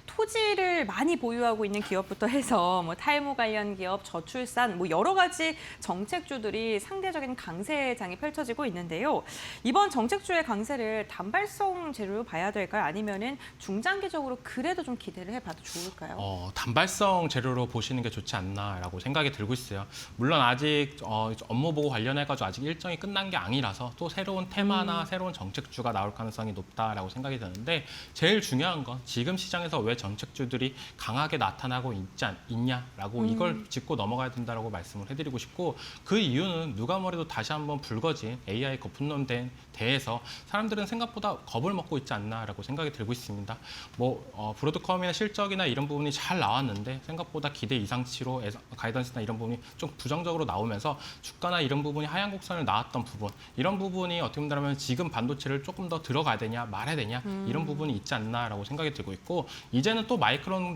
토지를 많이 보유하고 있는 기업부터 해서 탈모 관련 기업, 저출산, 여러 가지 정책주들이 상대적인 강세장이 펼쳐지고 있는데요. 이번 정책주의 강세를 단발성 재료로 봐야 될까요? 아니면은 중장기적으로 그래도 좀 기대를 해봐도 좋을까요? 단발성 재료로 보시는 게 좋지 않나라고 생각이 들고 있어요. 물론 아직 업무 보고 관련해가지고 아직 일정이 끝난 게 아니라서 또 새로운 테마나 새로운 정책주가 나올 가능성이 높다라고 생각이 드는데 제일 중요한 건 지금 시장에서 왜 정책주들이 강하게 나타나고 있냐라고 이걸 짚고 넘어가야 된다라고 말씀을 해드리고 싶고 그 이유는 누가 뭐래도 다시 한번 불거진 AI 거품론에 대해서 사람들은 생각보다 겁을 먹고 있지 않나라고 생각이 들고 있습니다. 브로드컴이나 실적이나 이런 부분이 잘 나왔는데 생각보다 기대 이상치로 가이던스나 이런 부분이 좀 부정적으로 나오면서 주가나 이런 부분이 하향 곡선을 나왔던 부분 이런 부분이 어떻게 본다면 지금 반도체를 조금 더 들어가야 되냐 말아야 되냐 이런 부분이 있지 않나라고 생각이 들고 있고 이제는 또 마이크론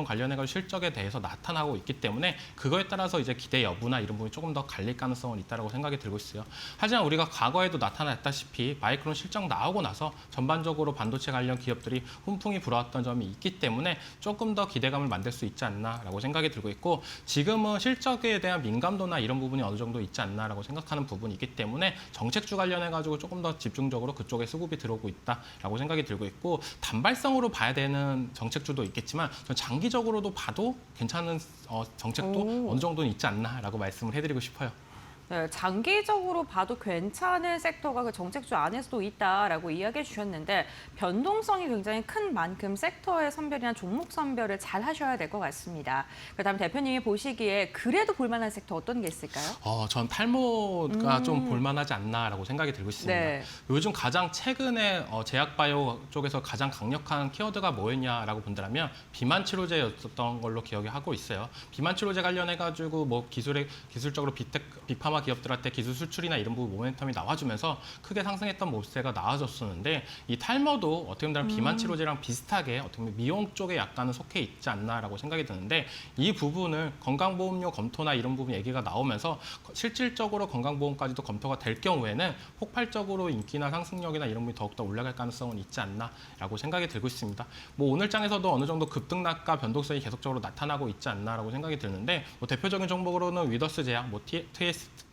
관련해서 실적에 대해서 나타나고 있기 때문에 그거에 따라서 이제 기대 여부나 이런 부분이 조금 더 갈릴 가능성은 있다라고 생각이 들고 있어요. 하지만 우리가 과거에도 나타났다시피 마이크론 실적 나오고 나서 전반적으로 반도체 관련 기업들이 훈풍이 불어왔던 점이 있기 때문에 조금 더 기대감을 만들 수 있지 않나라고 생각이 들고 있고 지금은 실적에 대한 민감도나 이런 부분이 어느 정도 있지 않나라고 생각하는 부분이기 때문에 정책주 관련해가지고 조금 더 집중적으로 그쪽에 수급이 들어오고 있다라고 생각이 들고 있고 단발성으로 봐야 되는 정책주도 있겠지만 장기적으로도 봐도 괜찮은 정책도 어느 정도는 있지 않나라고 말씀을 해드리고 싶어요. 네, 장기적으로 봐도 괜찮은 섹터가 그 정책주 안에서도 있다라고 이야기해 주셨는데 변동성이 굉장히 큰 만큼 섹터의 선별이나 종목 선별을 잘 하셔야 될 것 같습니다. 그다음 대표님이 보시기에 그래도 볼만한 섹터 어떤 게 있을까요? 전 탈모가 좀 볼만하지 않나라고 생각이 들고 있습니다. 네. 요즘 가장 최근에 제약바이오 쪽에서 가장 강력한 키워드가 뭐였냐라고 본다면 비만 치료제였던 걸로 기억이 하고 있어요. 비만 치료제 관련해가지고 기술적으로 빅파마 기업들한테 기술 수출이나 이런 부분 모멘텀이 나와주면서 크게 상승했던 모습세가 나와줬었는데 이 탈모도 어떻게 보면 비만 치료제랑 비슷하게 어떻게 보면 미용 쪽에 약간은 속해 있지 않나라고 생각이 드는데 이 부분을 건강보험료 검토나 이런 부분 얘기가 나오면서 실질적으로 건강보험까지도 검토가 될 경우에는 폭발적으로 인기나 상승력이나 이런 부분이 더욱더 올라갈 가능성은 있지 않나라고 생각이 들고 있습니다. 오늘 장에서도 어느 정도 급등락과 변동성이 계속적으로 나타나고 있지 않나라고 생각이 드는데 대표적인 종목으로는 위더스 제약,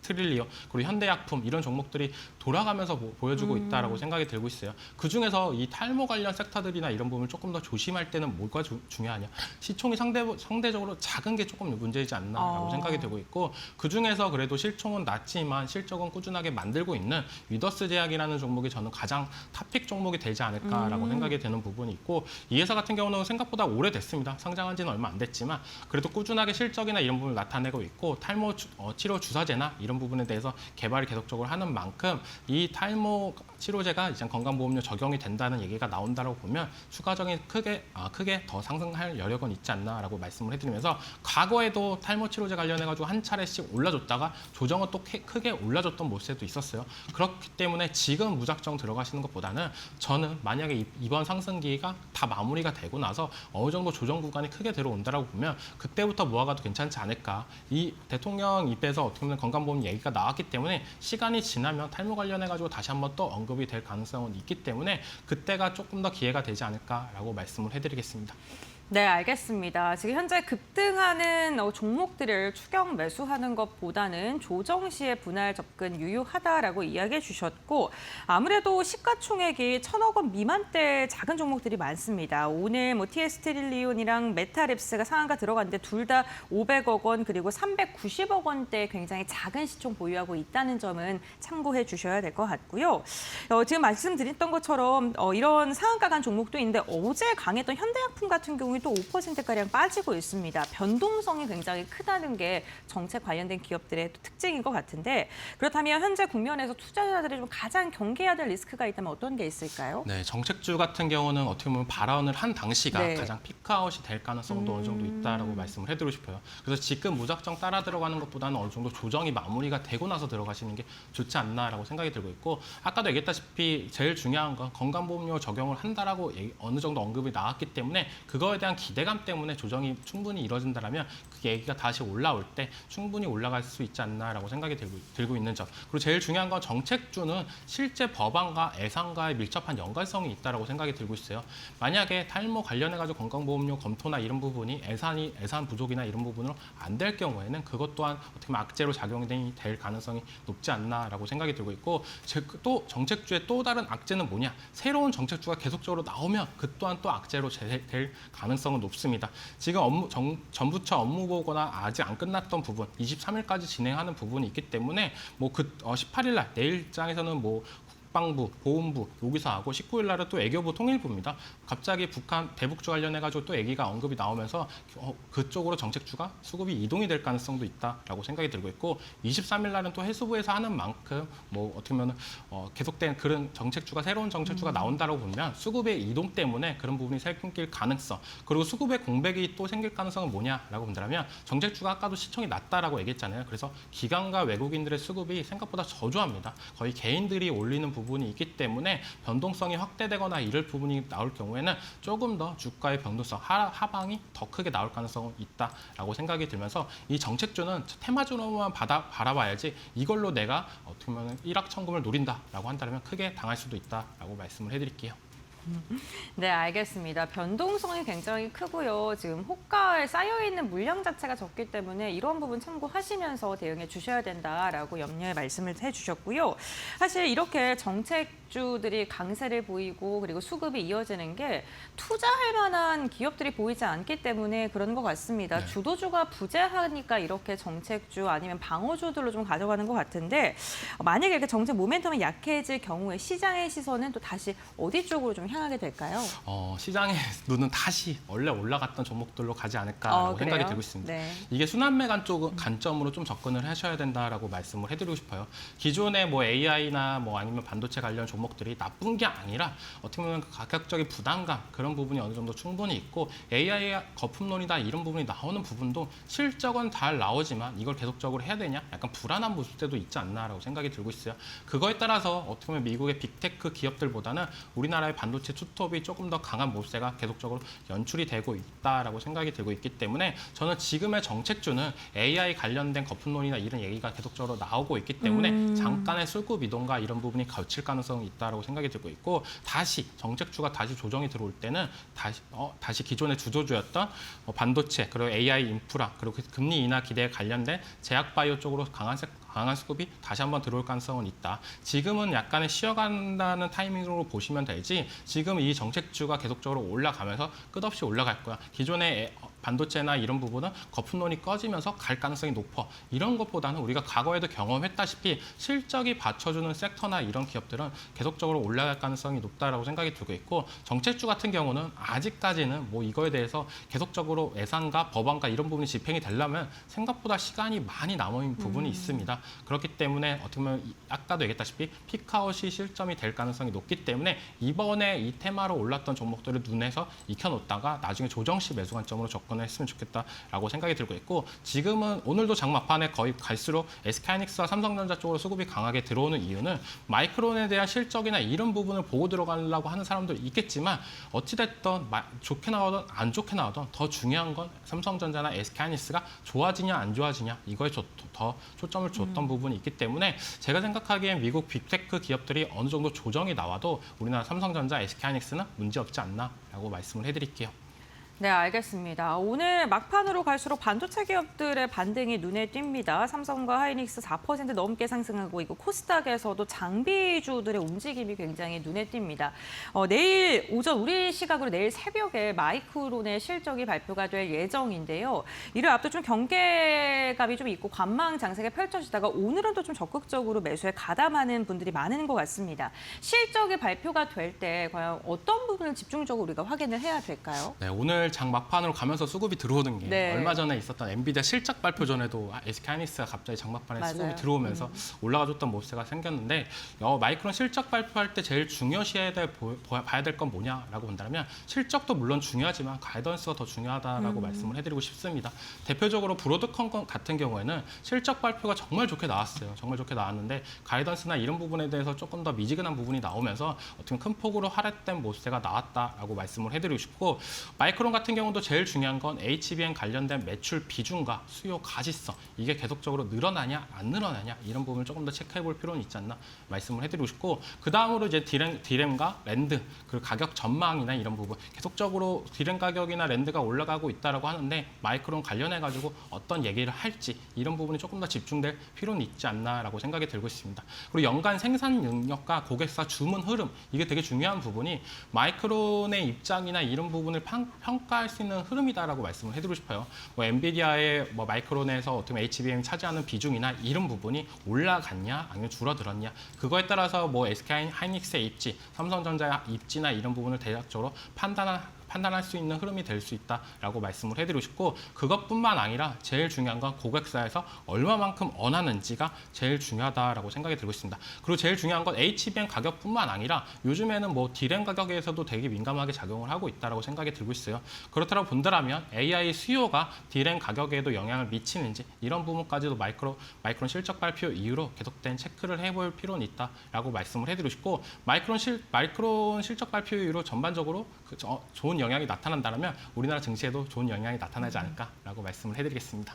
스트릴리오 그리고 현대약품 이런 종목들이 돌아가면서 보여주고 있다라고 생각이 들고 있어요. 그중에서 이 탈모 관련 섹터들이나 이런 부분을 조금 더 조심할 때는 뭐가 중요하냐. 시총이 상대적으로 작은 게 조금 문제이지 않나라고 생각이 들고 있고 그중에서 그래도 실총은 낮지만 실적은 꾸준하게 만들고 있는 위더스 제약이라는 종목이 저는 가장 탑픽 종목이 되지 않을까라고 생각이 되는 부분이 있고 이 회사 같은 경우는 생각보다 오래됐습니다. 상장한 지는 얼마 안 됐지만 그래도 꾸준하게 실적이나 이런 부분을 나타내고 있고 탈모 치료 주사제나 이런 부분에 대해서 개발을 계속적으로 하는 만큼 이 탈모 치료제가 이제 건강보험료 적용이 된다는 얘기가 나온다고 보면 추가적인 크게 더 상승할 여력은 있지 않나라고 말씀을 해드리면서 과거에도 탈모 치료제 관련해가지고 한 차례씩 올라줬다가 조정은 또 크게 올라줬던 모습도 있었어요. 그렇기 때문에 지금 무작정 들어가시는 것보다는 저는 만약에 이번 상승기가 다 마무리가 되고 나서 어느 정도 조정 구간이 크게 들어온다라고 보면 그때부터 모아가도 괜찮지 않을까. 이 대통령 입에서 어떻게 보면 건강보험 얘기가 나왔기 때문에 시간이 지나면 탈모 관련해가지고 다시 한번 또 언급이 될 가능성은 있기 때문에 그때가 조금 더 기회가 되지 않을까라고 말씀을 해드리겠습니다. 네, 알겠습니다. 지금 현재 급등하는 종목들을 추격 매수하는 것보다는 조정 시에 분할 접근 유효하다라고 이야기해 주셨고 아무래도 시가총액이 1,000억 원 미만대 작은 종목들이 많습니다. 오늘 뭐 TS트릴리온이랑 메타랩스가 상한가 들어갔는데 둘 다 500억 원 그리고 390억 원대 굉장히 작은 시총 보유하고 있다는 점은 참고해 주셔야 될 것 같고요. 지금 말씀드렸던 것처럼 이런 상한가 간 종목도 있는데 어제 강했던 현대약품 같은 경우 또 5%가량 빠지고 있습니다. 변동성이 굉장히 크다는 게 정책 관련된 기업들의 또 특징인 것 같은데 그렇다면 현재 국면에서 투자자들이 좀 가장 경계해야 될 리스크가 있다면 어떤 게 있을까요? 네, 정책주 같은 경우는 어떻게 보면 발언을 한 당시가 네. 가장 피크아웃이 될 가능성도 어느 정도 있다라고 말씀을 해드리고 싶어요. 그래서 지금 무작정 따라 들어가는 것보다는 어느 정도 조정이 마무리가 되고 나서 들어가시는 게 좋지 않나라고 생각이 들고 있고 아까도 얘기했다시피 제일 중요한 건 건강보험료 적용을 한다라고 어느 정도 언급이 나왔기 때문에 그거에 대한 기대감 때문에 조정이 충분히 이뤄진다면 그 얘기가 다시 올라올 때 충분히 올라갈 수 있지 않나라고 생각이 들고 있는 점. 그리고 제일 중요한 건 정책주는 실제 법안과 예산과의 밀접한 연관성이 있다라고 생각이 들고 있어요. 만약에 탈모 관련해가지고 건강보험료 검토나 이런 부분이 예산 부족이나 이런 부분으로 안 될 경우에는 그것 또한 어떻게 보면 악재로 작용이 될 가능성이 높지 않나라고 생각이 들고 있고 또 정책주의 또 다른 악재는 뭐냐? 새로운 정책주가 계속적으로 나오면 그 또한 또 악재로 될 가능성은 높습니다. 지금 전부처 업무 보고나 아직 안 끝났던 부분, 23일까지 진행하는 부분이 있기 때문에 18일 날 내일장에서는 국방부, 보훈부 여기서 하고 19일 날은 또 외교부 통일부입니다. 갑자기 북한 대북주 관련해가지고 또 얘기가 언급이 나오면서 그쪽으로 정책주가 수급이 이동이 될 가능성도 있다라고 생각이 들고 있고 23일 날은 또 해수부에서 하는 만큼 어떻게 보면 계속된 그런 정책주가 새로운 정책주가 나온다라고 보면 수급의 이동 때문에 그런 부분이 생길 가능성 그리고 수급의 공백이 또 생길 가능성은 뭐냐라고 본다면 정책주가 아까도 시총이 낮다라고 얘기했잖아요. 그래서 기관과 외국인들의 수급이 생각보다 저조합니다. 거의 개인들이 올리는 부분이 있기 때문에 변동성이 확대되거나 이럴 부분이 나올 경우에는 조금 더 주가의 변동성 하방이 더 크게 나올 가능성은 있다라고 생각이 들면서 이 정책주는 테마주로만 바라봐야지 이걸로 내가 어떻게 보면 일확천금을 노린다라고 한다면 크게 당할 수도 있다라고 말씀을 해드릴게요. 네, 알겠습니다. 변동성이 굉장히 크고요. 지금 호가에 쌓여있는 물량 자체가 적기 때문에 이런 부분 참고하시면서 대응해 주셔야 된다라고 염려의 말씀을 해주셨고요. 사실 이렇게 정책주들이 강세를 보이고 그리고 수급이 이어지는 게 투자할 만한 기업들이 보이지 않기 때문에 그런 것 같습니다. 네. 주도주가 부재하니까 이렇게 정책주 아니면 방어주들로 좀 가져가는 것 같은데 만약에 이렇게 정책 모멘텀이 약해질 경우에 시장의 시선은 또 다시 어디 쪽으로 좀 향하게 될까요? 시장의 눈은 다시 원래 올라갔던 종목들로 가지 않을까라고 생각이 그래요? 들고 있습니다. 네. 이게 순환매간 쪽 관점으로 좀 접근을 하셔야 된다라고 말씀을 해드리고 싶어요. 기존의 AI나 아니면 반도체 관련 종목들이 나쁜 게 아니라 어떻게 보면 가격적인 부담감 그런 부분이 어느 정도 충분히 있고 AI 거품론이다 이런 부분이 나오는 부분도 실적은 잘 나오지만 이걸 계속적으로 해야 되냐? 약간 불안한 모습도 있지 않나라고 생각이 들고 있어요. 그거에 따라서 어떻게 보면 미국의 빅테크 기업들보다는 우리나라의 반도체 투톱이 조금 더 강한 모습세가 계속적으로 연출이 되고 있다라고 생각이 들고 있기 때문에 저는 지금의 정책주는 AI 관련된 거품론이나 이런 얘기가 계속적으로 나오고 있기 때문에 잠깐의 수급 이동과 이런 부분이 거칠 가능성이 있다라고 생각이 들고 있고 다시 정책주가 다시 조정이 들어올 때는 다시 기존의 주도주였던 반도체 그리고 AI 인프라 그리고 금리 인하 기대에 관련된 제약바이오 쪽으로 강한 강한 수급이 다시 한번 들어올 가능성은 있다. 지금은 약간의 쉬어간다는 타이밍으로 보시면 되지 지금 이 정책주가 계속적으로 올라가면서 끝없이 올라갈 거야. 기존의 반도체나 이런 부분은 거품론이 꺼지면서 갈 가능성이 높아. 이런 것보다는 우리가 과거에도 경험했다시피 실적이 받쳐주는 섹터나 이런 기업들은 계속적으로 올라갈 가능성이 높다라고 생각이 들고 있고 정책주 같은 경우는 아직까지는 뭐 이거에 대해서 계속적으로 예산과 법안과 이런 부분이 집행이 되려면 생각보다 시간이 많이 남은 부분이 있습니다. 그렇기 때문에 어떻게 보면 아까도 얘기했다시피 피크아웃이 실점이 될 가능성이 높기 때문에 이번에 이 테마로 올랐던 종목들을 눈에서 익혀놓다가 나중에 조정 시 매수 관점으로 접근했으면 좋겠다라고 생각이 들고 있고 지금은 오늘도 장막판에 거의 갈수록 SK하이닉스와 삼성전자 쪽으로 수급이 강하게 들어오는 이유는 마이크론에 대한 실적이나 이런 부분을 보고 들어가려고 하는 사람도 있겠지만 어찌됐든 좋게 나오든 안 좋게 나오든 더 중요한 건 삼성전자나 SK하이닉스가 좋아지냐 안 좋아지냐 이거에 더 초점을 줬던 부분이 있기 때문에 제가 생각하기엔 미국 빅테크 기업들이 어느 정도 조정이 나와도 우리나라 삼성전자, SK하이닉스는 문제없지 않나라고 말씀을 해드릴게요. 네, 알겠습니다. 오늘 막판으로 갈수록 반도체 기업들의 반등이 눈에 띕니다. 삼성과 하이닉스 4% 넘게 상승하고 있고 코스닥에서도 장비주들의 움직임이 굉장히 눈에 띕니다. 내일 오전 우리 시각으로 내일 새벽에 마이크론의 실적이 발표가 될 예정인데요. 이를 앞두고 좀 경계감이 좀 있고 관망 장세가 펼쳐지다가 오늘은 또 좀 적극적으로 매수에 가담하는 분들이 많은 것 같습니다. 실적이 발표가 될 때 과연 어떤 부분을 집중적으로 우리가 확인을 해야 될까요? 네, 오늘 장 막판으로 가면서 수급이 들어오는 게 네. 얼마 전에 있었던 엔비디아 실적 발표 전에도 SK하이닉스가 갑자기 장 막판에 맞아요. 수급이 들어오면서 올라가줬던 모습가 생겼는데 마이크론 실적 발표할 때 제일 중요시해야 봐야 될 건 뭐냐라고 본다면 실적도 물론 중요하지만 가이던스가 더 중요하다라고 말씀을 해드리고 싶습니다. 대표적으로 브로드컴 같은 경우에는 실적 발표가 정말 좋게 나왔어요. 정말 좋게 나왔는데 가이던스나 이런 부분에 대해서 조금 더 미지근한 부분이 나오면서 어떻게 큰 폭으로 하락된 모습가 나왔다라고 말씀을 해드리고 싶고 마이크론 같은 경우도 제일 중요한 건 HBM 관련된 매출 비중과 수요 가시성 이게 계속적으로 늘어나냐 안 늘어나냐 이런 부분을 조금 더 체크해 볼 필요는 있지 않나 말씀을 해드리고 싶고 그 다음으로 이제 디램과 랜드 그리고 가격 전망이나 이런 부분 계속적으로 디램 가격이나 랜드가 올라가고 있다라고 하는데 마이크론 관련해 가지고 어떤 얘기를 할지 이런 부분이 조금 더 집중될 필요는 있지 않나라고 생각이 들고 있습니다. 그리고 연간 생산 능력과 고객사 주문 흐름 이게 되게 중요한 부분이 마이크론의 입장이나 이런 부분을 평가할 수 있는 흐름이다라고 말씀을 해드리고 싶어요. 엔비디아의 마이크론에서 어떻게 보면 HBM이 차지하는 비중이나 이런 부분이 올라갔냐 아니면 줄어들었냐 그거에 따라서 SK하이닉스의 입지, 삼성전자의 입지나 이런 부분을 대략적으로 판단할 수 있는 흐름이 될 수 있다라고 말씀을 해드리고 싶고 그것뿐만 아니라 제일 중요한 건 고객사에서 얼마만큼 원하는지가 제일 중요하다라고 생각이 들고 있습니다. 그리고 제일 중요한 건 HBM 가격뿐만 아니라 요즘에는 디램 가격에서도 되게 민감하게 작용을 하고 있다라고 생각이 들고 있어요. 그렇다고 본다면 AI 수요가 디램 가격에도 영향을 미치는지 이런 부분까지도 마이크론 실적 발표 이후로 계속된 체크를 해볼 필요는 있다라고 말씀을 해드리고 싶고 마이크론 실적 발표 이후로 전반적으로 좋은 영향이 나타난다면 우리나라 증시에도 좋은 영향이 나타나지 않을까라고 말씀을 해드리겠습니다.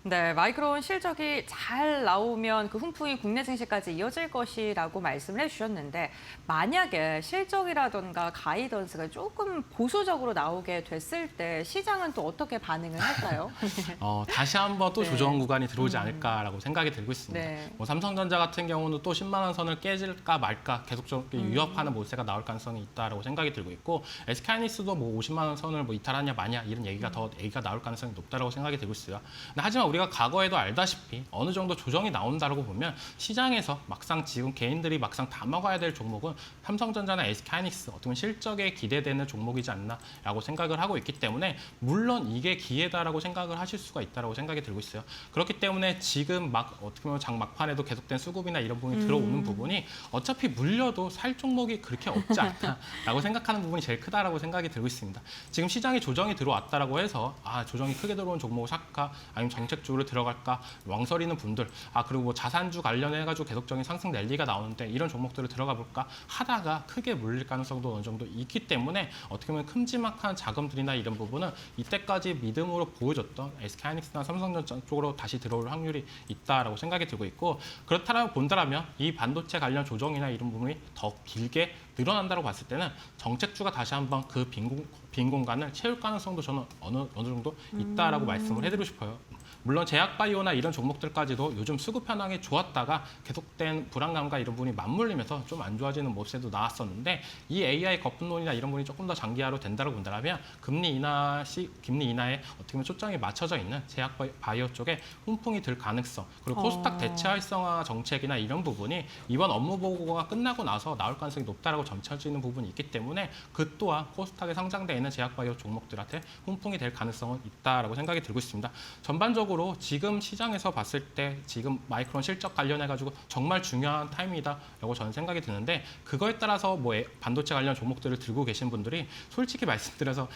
네, 마이크론 실적이 잘 나오면 그 훈풍이 국내 증시까지 이어질 것이라고 말씀을 해주셨는데 만약에 실적이라던가 가이던스가 조금 보수적으로 나오게 됐을 때 시장은 또 어떻게 반응을 할까요? 다시 한번 또 네. 조정 구간이 들어오지 않을까라고 생각이 들고 있습니다. 네. 삼성전자 같은 경우는 또 10만 원 선을 깨질까 말까 계속적으로 위협하는 모세가 나올 가능성이 있다라고 생각이 들고 있고 SK하이닉스도 50만 원 선을 이탈하냐 마냐 이런 얘기가 나올 가능성이 높다라고 생각이 들고 있어요. 근데 하지만 우리가 과거에도 알다시피 어느 정도 조정이 나온다고 보면 시장에서 막상 지금 개인들이 막상 다 먹어야 될 종목은 삼성전자나 SK하이닉스 어떻게 보면 실적에 기대되는 종목이지 않나라고 생각을 하고 있기 때문에 물론 이게 기회다라고 생각을 하실 수가 있다라고 생각이 들고 있어요. 그렇기 때문에 지금 어떻게 보면 장 막판에도 계속된 수급이나 이런 부분이 들어오는 부분이 어차피 물려도 살 종목이 그렇게 없지 않다라고 생각하는 부분이 제일 크다라고 생각이 들고 있습니다. 지금 시장에 조정이 들어왔다라고 해서 조정이 크게 들어온 종목을 살까 아니면 정책주로 들어갈까 망설이는 분들 그리고 자산주 관련해가지고 계속적인 상승 랠리가 나오는데 이런 종목들을 들어가 볼까 하다가 크게 물릴 가능성도 어느 정도 있기 때문에 어떻게 보면 큼지막한 자금들이나 이런 부분은 이때까지 믿음으로 보여줬던 SK하이닉스나 삼성전자 쪽으로 다시 들어올 확률이 있다라고 생각이 들고 있고 그렇다고 본다면 이 반도체 관련 조정이나 이런 부분이 더 길게 늘어난다고 봤을 때는 정책주가 다시 한번 그 빈 공간을 채울 가능성도 저는 어느 정도 있다라고 말씀을 해드리고 싶어요. 물론 제약바이오나 이런 종목들까지도 요즘 수급 현황이 좋았다가 계속된 불안감과 이런 부분이 맞물리면서 좀 안 좋아지는 모습도 나왔었는데 이 AI 거품론이나 이런 부분이 조금 더 장기화로 된다고 본다면 금리 인하에 어떻게 보면 초점이 맞춰져 있는 제약바이오 쪽에 훈풍이 들 가능성 그리고 코스닥 대체 활성화 정책이나 이런 부분이 이번 업무 보고가 끝나고 나서 나올 가능성이 높다라고 점쳐지는 부분이 있기 때문에 그 또한 코스닥에 상장되어 있는 제약바이오 종목들한테 훈풍이 될 가능성은 있다라고 생각이 들고 있습니다. 전반적으로 지금 시장에서 봤을 때 지금 마이크론 실적 관련해가지고 정말 중요한 타임이다라고 저는 생각이 드는데 그거에 따라서 뭐 반도체 관련 종목들을 들고 계신 분들이 솔직히 말씀드려서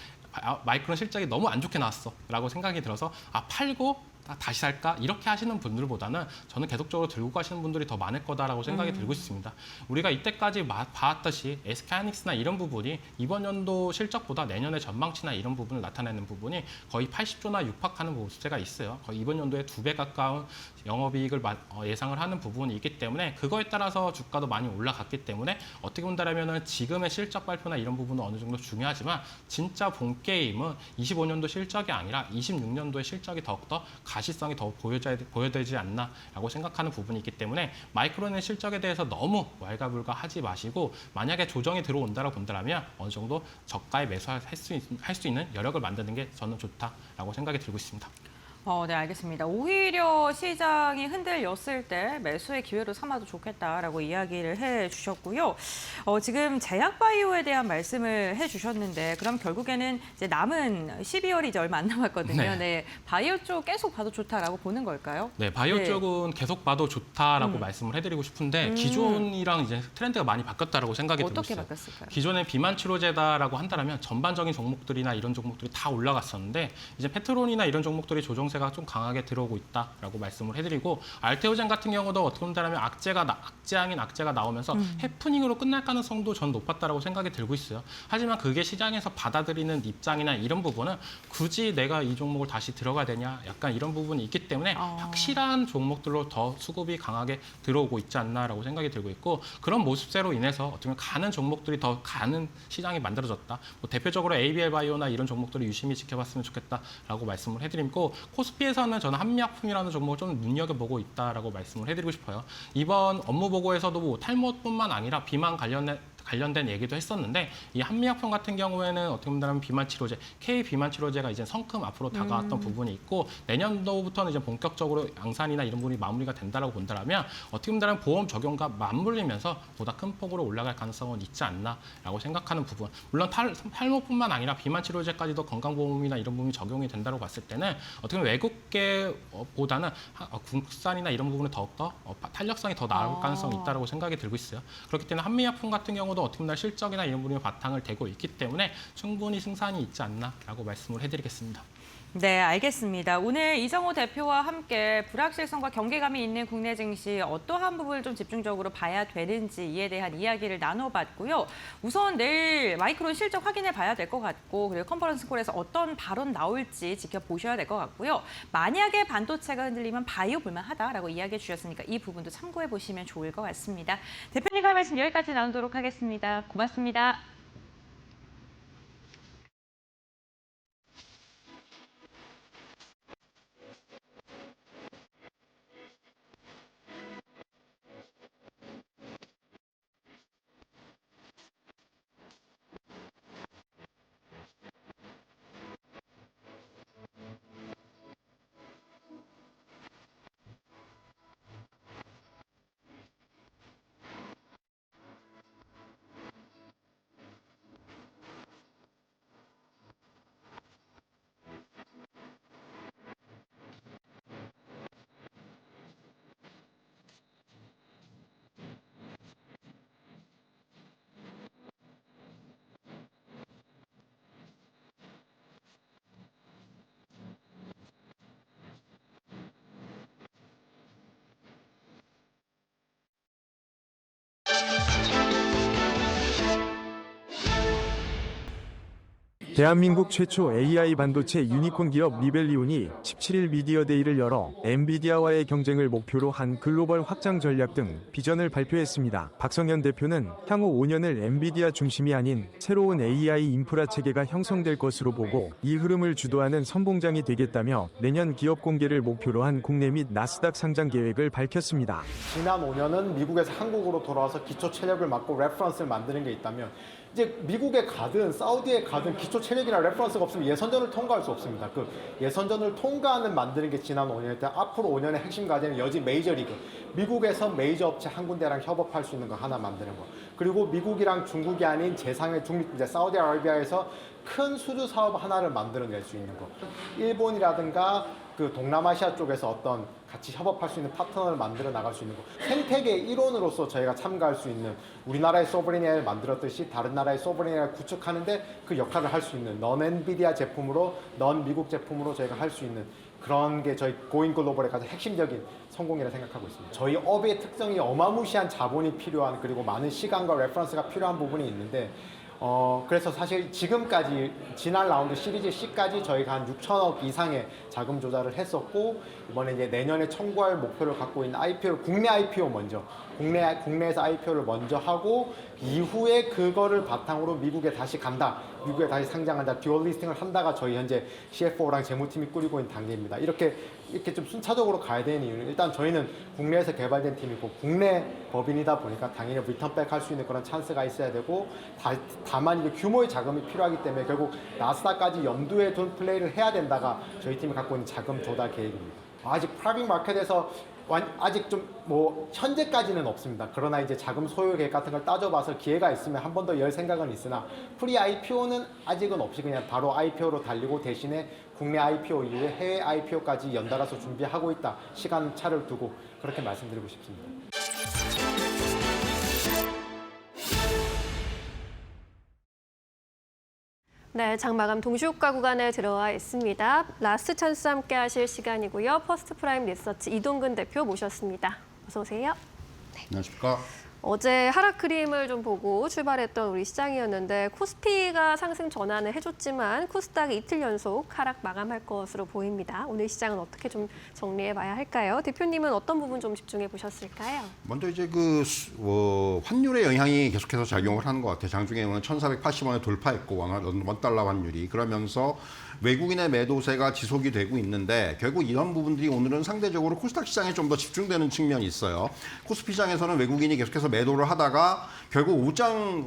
마이크론 실적이 너무 안 좋게 나왔어라고 생각이 들어서 팔고 다시 살까? 이렇게 하시는 분들보다는 저는 계속적으로 들고 가시는 분들이 더 많을 거다라고 생각이 들고 있습니다. 우리가 이때까지 봐왔듯이 SK하이닉스나 이런 부분이 이번 연도 실적보다 내년의 전망치나 이런 부분을 나타내는 부분이 거의 80조나 육박하는 모습세가 있어요. 거의 이번 연도에 2배 가까운 영업이익을 예상을 하는 부분이 있기 때문에 그거에 따라서 주가도 많이 올라갔기 때문에 어떻게 본다면 지금의 실적 발표나 이런 부분은 어느 정도 중요하지만 진짜 본 게임은 25년도 실적이 아니라 26년도의 실적이 더욱더 가시성이 더 보여되지 않나라고 생각하는 부분이 있기 때문에 마이크론의 실적에 대해서 너무 왈가불가하지 마시고 만약에 조정이 들어온다고 본다면 어느 정도 저가에 매수할 수 있는 여력을 만드는 게 저는 좋다라고 생각이 들고 있습니다. 네, 알겠습니다. 오히려 시장이 흔들렸을 때 매수의 기회로 삼아도 좋겠다라고 이야기를 해주셨고요. 지금 제약바이오에 대한 말씀을 해주셨는데 그럼 결국에는 이제 남은 12월이 이제 얼마 안 남았거든요. 네. 네, 바이오 쪽 계속 봐도 좋다라고 보는 걸까요? 네, 바이오 네. 쪽은 계속 봐도 좋다라고 말씀을 해드리고 싶은데 기존이랑 이제 트렌드가 많이 바뀌었다라고 생각이 들고 어떻게 있어요. 바뀌었을까요? 기존에 비만 치료제다라고 한다면 전반적인 종목들이나 이런 종목들이 다 올라갔었는데 이제 페트론이나 이런 종목들이 조정세가 좀 강하게 들어오고 있다라고 말씀을 해드리고 알테오젠 같은 경우도 어떻게 본다면 악재 아닌 악재가 나오면서 해프닝으로 끝날 가능성도 전 높았다라고 생각이 들고 있어요. 하지만 그게 시장에서 받아들이는 입장이나 이런 부분은 굳이 내가 이 종목을 다시 들어가야 되냐 약간 이런 부분이 있기 때문에 확실한 종목들로 더 수급이 강하게 들어오고 있지 않나라고 생각이 들고 있고 그런 모습세로 인해서 어떻게 보면 가는 종목들이 더 가는 시장이 만들어졌다. 뭐 대표적으로 ABL 바이오나 이런 종목들을 유심히 지켜봤으면 좋겠다라고 말씀을 해드리고 코스피에서는 저는 한미약품이라는 종목을 좀 눈여겨보고 있다라고 말씀을 해드리고 싶어요. 이번 업무 보고에서도 뭐 탈모뿐만 아니라 비만 관련된 얘기도 했었는데 이 한미약품 같은 경우에는 어떻게 보면 비만 치료제, K 비만 치료제가 이제 성큼 앞으로 다가왔던 부분이 있고 내년도부터는 이제 본격적으로 양산이나 이런 부분이 마무리가 된다라고 본다면 어떻게 보면 보험 적용과 맞물리면서 보다 큰 폭으로 올라갈 가능성은 있지 않나라고 생각하는 부분. 물론 탈모뿐만 아니라 비만 치료제까지도 건강보험이나 이런 부분이 적용이 된다고 봤을 때는 어떻게 보면 외국계보다는 국산이나 이런 부분에 더욱더 탄력성이 더 나올 가능성이 있다고 생각이 들고 있어요. 그렇기 때문에 한미약품 같은 경우도 어떻게 보면 실적이나 이런 부분이 바탕을 대고 있기 때문에 충분히 승산이 있지 않나라고 말씀을 해드리겠습니다. 네, 알겠습니다. 오늘 이정호 대표와 함께 불확실성과 경계감이 있는 국내 증시 어떠한 부분을 좀 집중적으로 봐야 되는지 이에 대한 이야기를 나눠봤고요. 우선 내일 마이크론 실적 확인해 봐야 될 것 같고 그리고 컨퍼런스 콜에서 어떤 발언 나올지 지켜보셔야 될 것 같고요. 만약에 반도체가 흔들리면 바이오 볼만하다라고 이야기해 주셨으니까 이 부분도 참고해 보시면 좋을 것 같습니다. 대표님과 말씀 여기까지 나누도록 하겠습니다. 고맙습니다. 대한민국 최초 AI 반도체 유니콘 기업 리벨리온이 17일 미디어데이를 열어 엔비디아와의 경쟁을 목표로 한 글로벌 확장 전략 등 비전을 발표했습니다. 박성현 대표는 향후 5년을 엔비디아 중심이 아닌 새로운 AI 인프라 체계가 형성될 것으로 보고 이 흐름을 주도하는 선봉장이 되겠다며 내년 기업 공개를 목표로 한 국내 및 나스닥 상장 계획을 밝혔습니다. 지난 5년은 미국에서 한국으로 돌아와서 기초 체력을 맡고 레퍼런스를 만드는 게 있다면 이제 미국에 가든 사우디에 가든 기초 체력이나 레퍼런스가 없으면 예선전을 통과할 수 없습니다. 그 예선전을 통과하는 만드는 게 지난 5년일 때 앞으로 5년의 핵심 과제는 여지 메이저리그. 미국에서 메이저 업체 한 군데랑 협업할 수 있는 거 하나 만드는 거. 그리고 미국이랑 중국이 아닌 제3의 중립, 이제 사우디아라비아에서 큰 수주 사업 하나를 만들어낼 수 있는 거. 일본이라든가 그 동남아시아 쪽에서 어떤 같이 협업할 수 있는 파트너를 만들어 나갈 수 있는 거. 생태계 일원으로서 저희가 참가할 수 있는 우리나라의 소브리인 AI를 만들었듯이 다른 나라의 소브리인 AI를 구축하는데 그 역할을 할 수 있는 넌 엔비디아 제품으로, 넌 미국 제품으로 저희가 할 수 있는 그런 게 저희 고잉 글로벌의 가장 핵심적인 성공이라 생각하고 있습니다. 저희 업의 특성이 어마무시한 자본이 필요한 그리고 많은 시간과 레퍼런스가 필요한 부분이 있는데 그래서 사실 지금까지 지난 라운드 시리즈 C까지 저희가 한 6천억 이상의 자금 조달을 했었고 이번에 이제 내년에 청구할 목표를 갖고 있는 IPO, 국내 IPO 먼저 국내에서 IPO를 먼저 하고 이후에 그거를 바탕으로 미국에 다시 간다, 미국에 다시 상장한다, 듀얼 리스팅을 한다가 저희 현재 CFO랑 재무팀이 꾸리고 있는 단계입니다. 이렇게 좀 순차적으로 가야 되는 이유는 일단 저희는 국내에서 개발된 팀이고 국내 법인이다 보니까 당연히 리턴백 할 수 있는 그런 찬스가 있어야 되고 다만 이게 규모의 자금이 필요하기 때문에 결국 나스닥까지 염두에 둔 플레이를 해야 된다가 저희 팀이 갖고 있는 자금 조달 계획입니다. 아직 프라이빗 마켓에서 아직 좀 뭐 현재까지는 없습니다. 그러나 이제 자금 소요 계획 같은 걸 따져봐서 기회가 있으면 한 번 더 열 생각은 있으나 프리 IPO는 아직은 없이 그냥 바로 IPO로 달리고 대신에 국내 IPO 이후에 해외 IPO까지 연달아서 준비하고 있다. 시간 차를 두고 그렇게 말씀드리고 싶습니다. 네, 장마감 동시효과 구간에 들어와 있습니다. 라스트 찬스 함께 하실 시간이고요. 퍼스트 프라임 리서치 이동근 대표 모셨습니다. 어서 오세요. 네. 안녕하십니까. 어제 하락 그림을 좀 보고 출발했던 우리 시장이었는데 코스피가 상승 전환을 해줬지만 코스닥이 이틀 연속 하락 마감할 것으로 보입니다. 오늘 시장은 어떻게 좀 정리해 봐야 할까요? 대표님은 어떤 부분 좀 집중해 보셨을까요? 먼저 이제 환율의 영향이 계속해서 작용을 하는 것 같아요. 장중에 오늘 1,480원에 돌파했고 원달러 환율이 그러면서 외국인의 매도세가 지속이 되고 있는데 결국 이런 부분들이 오늘은 상대적으로 코스닥 시장에 좀 더 집중되는 측면이 있어요. 코스피 시장에서는 외국인이 계속해서 매도를 하다가 결국 오장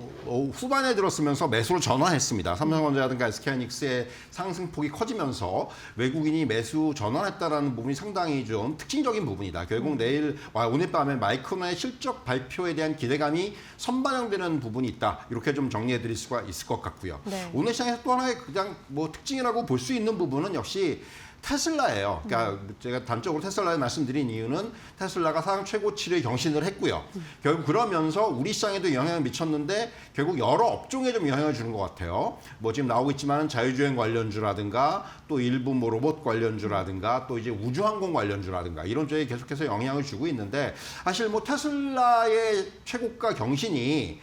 후반에 들었으면서 매수로 전환했습니다. 삼성전자라든가 SK하이닉스의 상승폭이 커지면서 외국인이 매수 전환했다라는 부분이 상당히 좀 특징적인 부분이다. 결국 오늘 밤에 마이크론의 실적 발표에 대한 기대감이 선반영되는 부분이 있다. 이렇게 좀 정리해 드릴 수가 있을 것 같고요. 네. 오늘 시장에서 또 하나의 그냥 특징이라고 볼 수 있는 부분은 역시 테슬라예요. 그러니까 제가 단적으로 테슬라에 말씀드린 이유는 테슬라가 사상 최고치를 경신을 했고요. 결국 그러면서 우리 시장에도 영향을 미쳤는데 결국 여러 업종에 좀 영향을 주는 것 같아요. 지금 나오고 있지만 자율주행 관련주라든가 또 일부 로봇 관련주라든가 또 이제 우주항공 관련주라든가 이런 쪽에 계속해서 영향을 주고 있는데 사실 테슬라의 최고가 경신이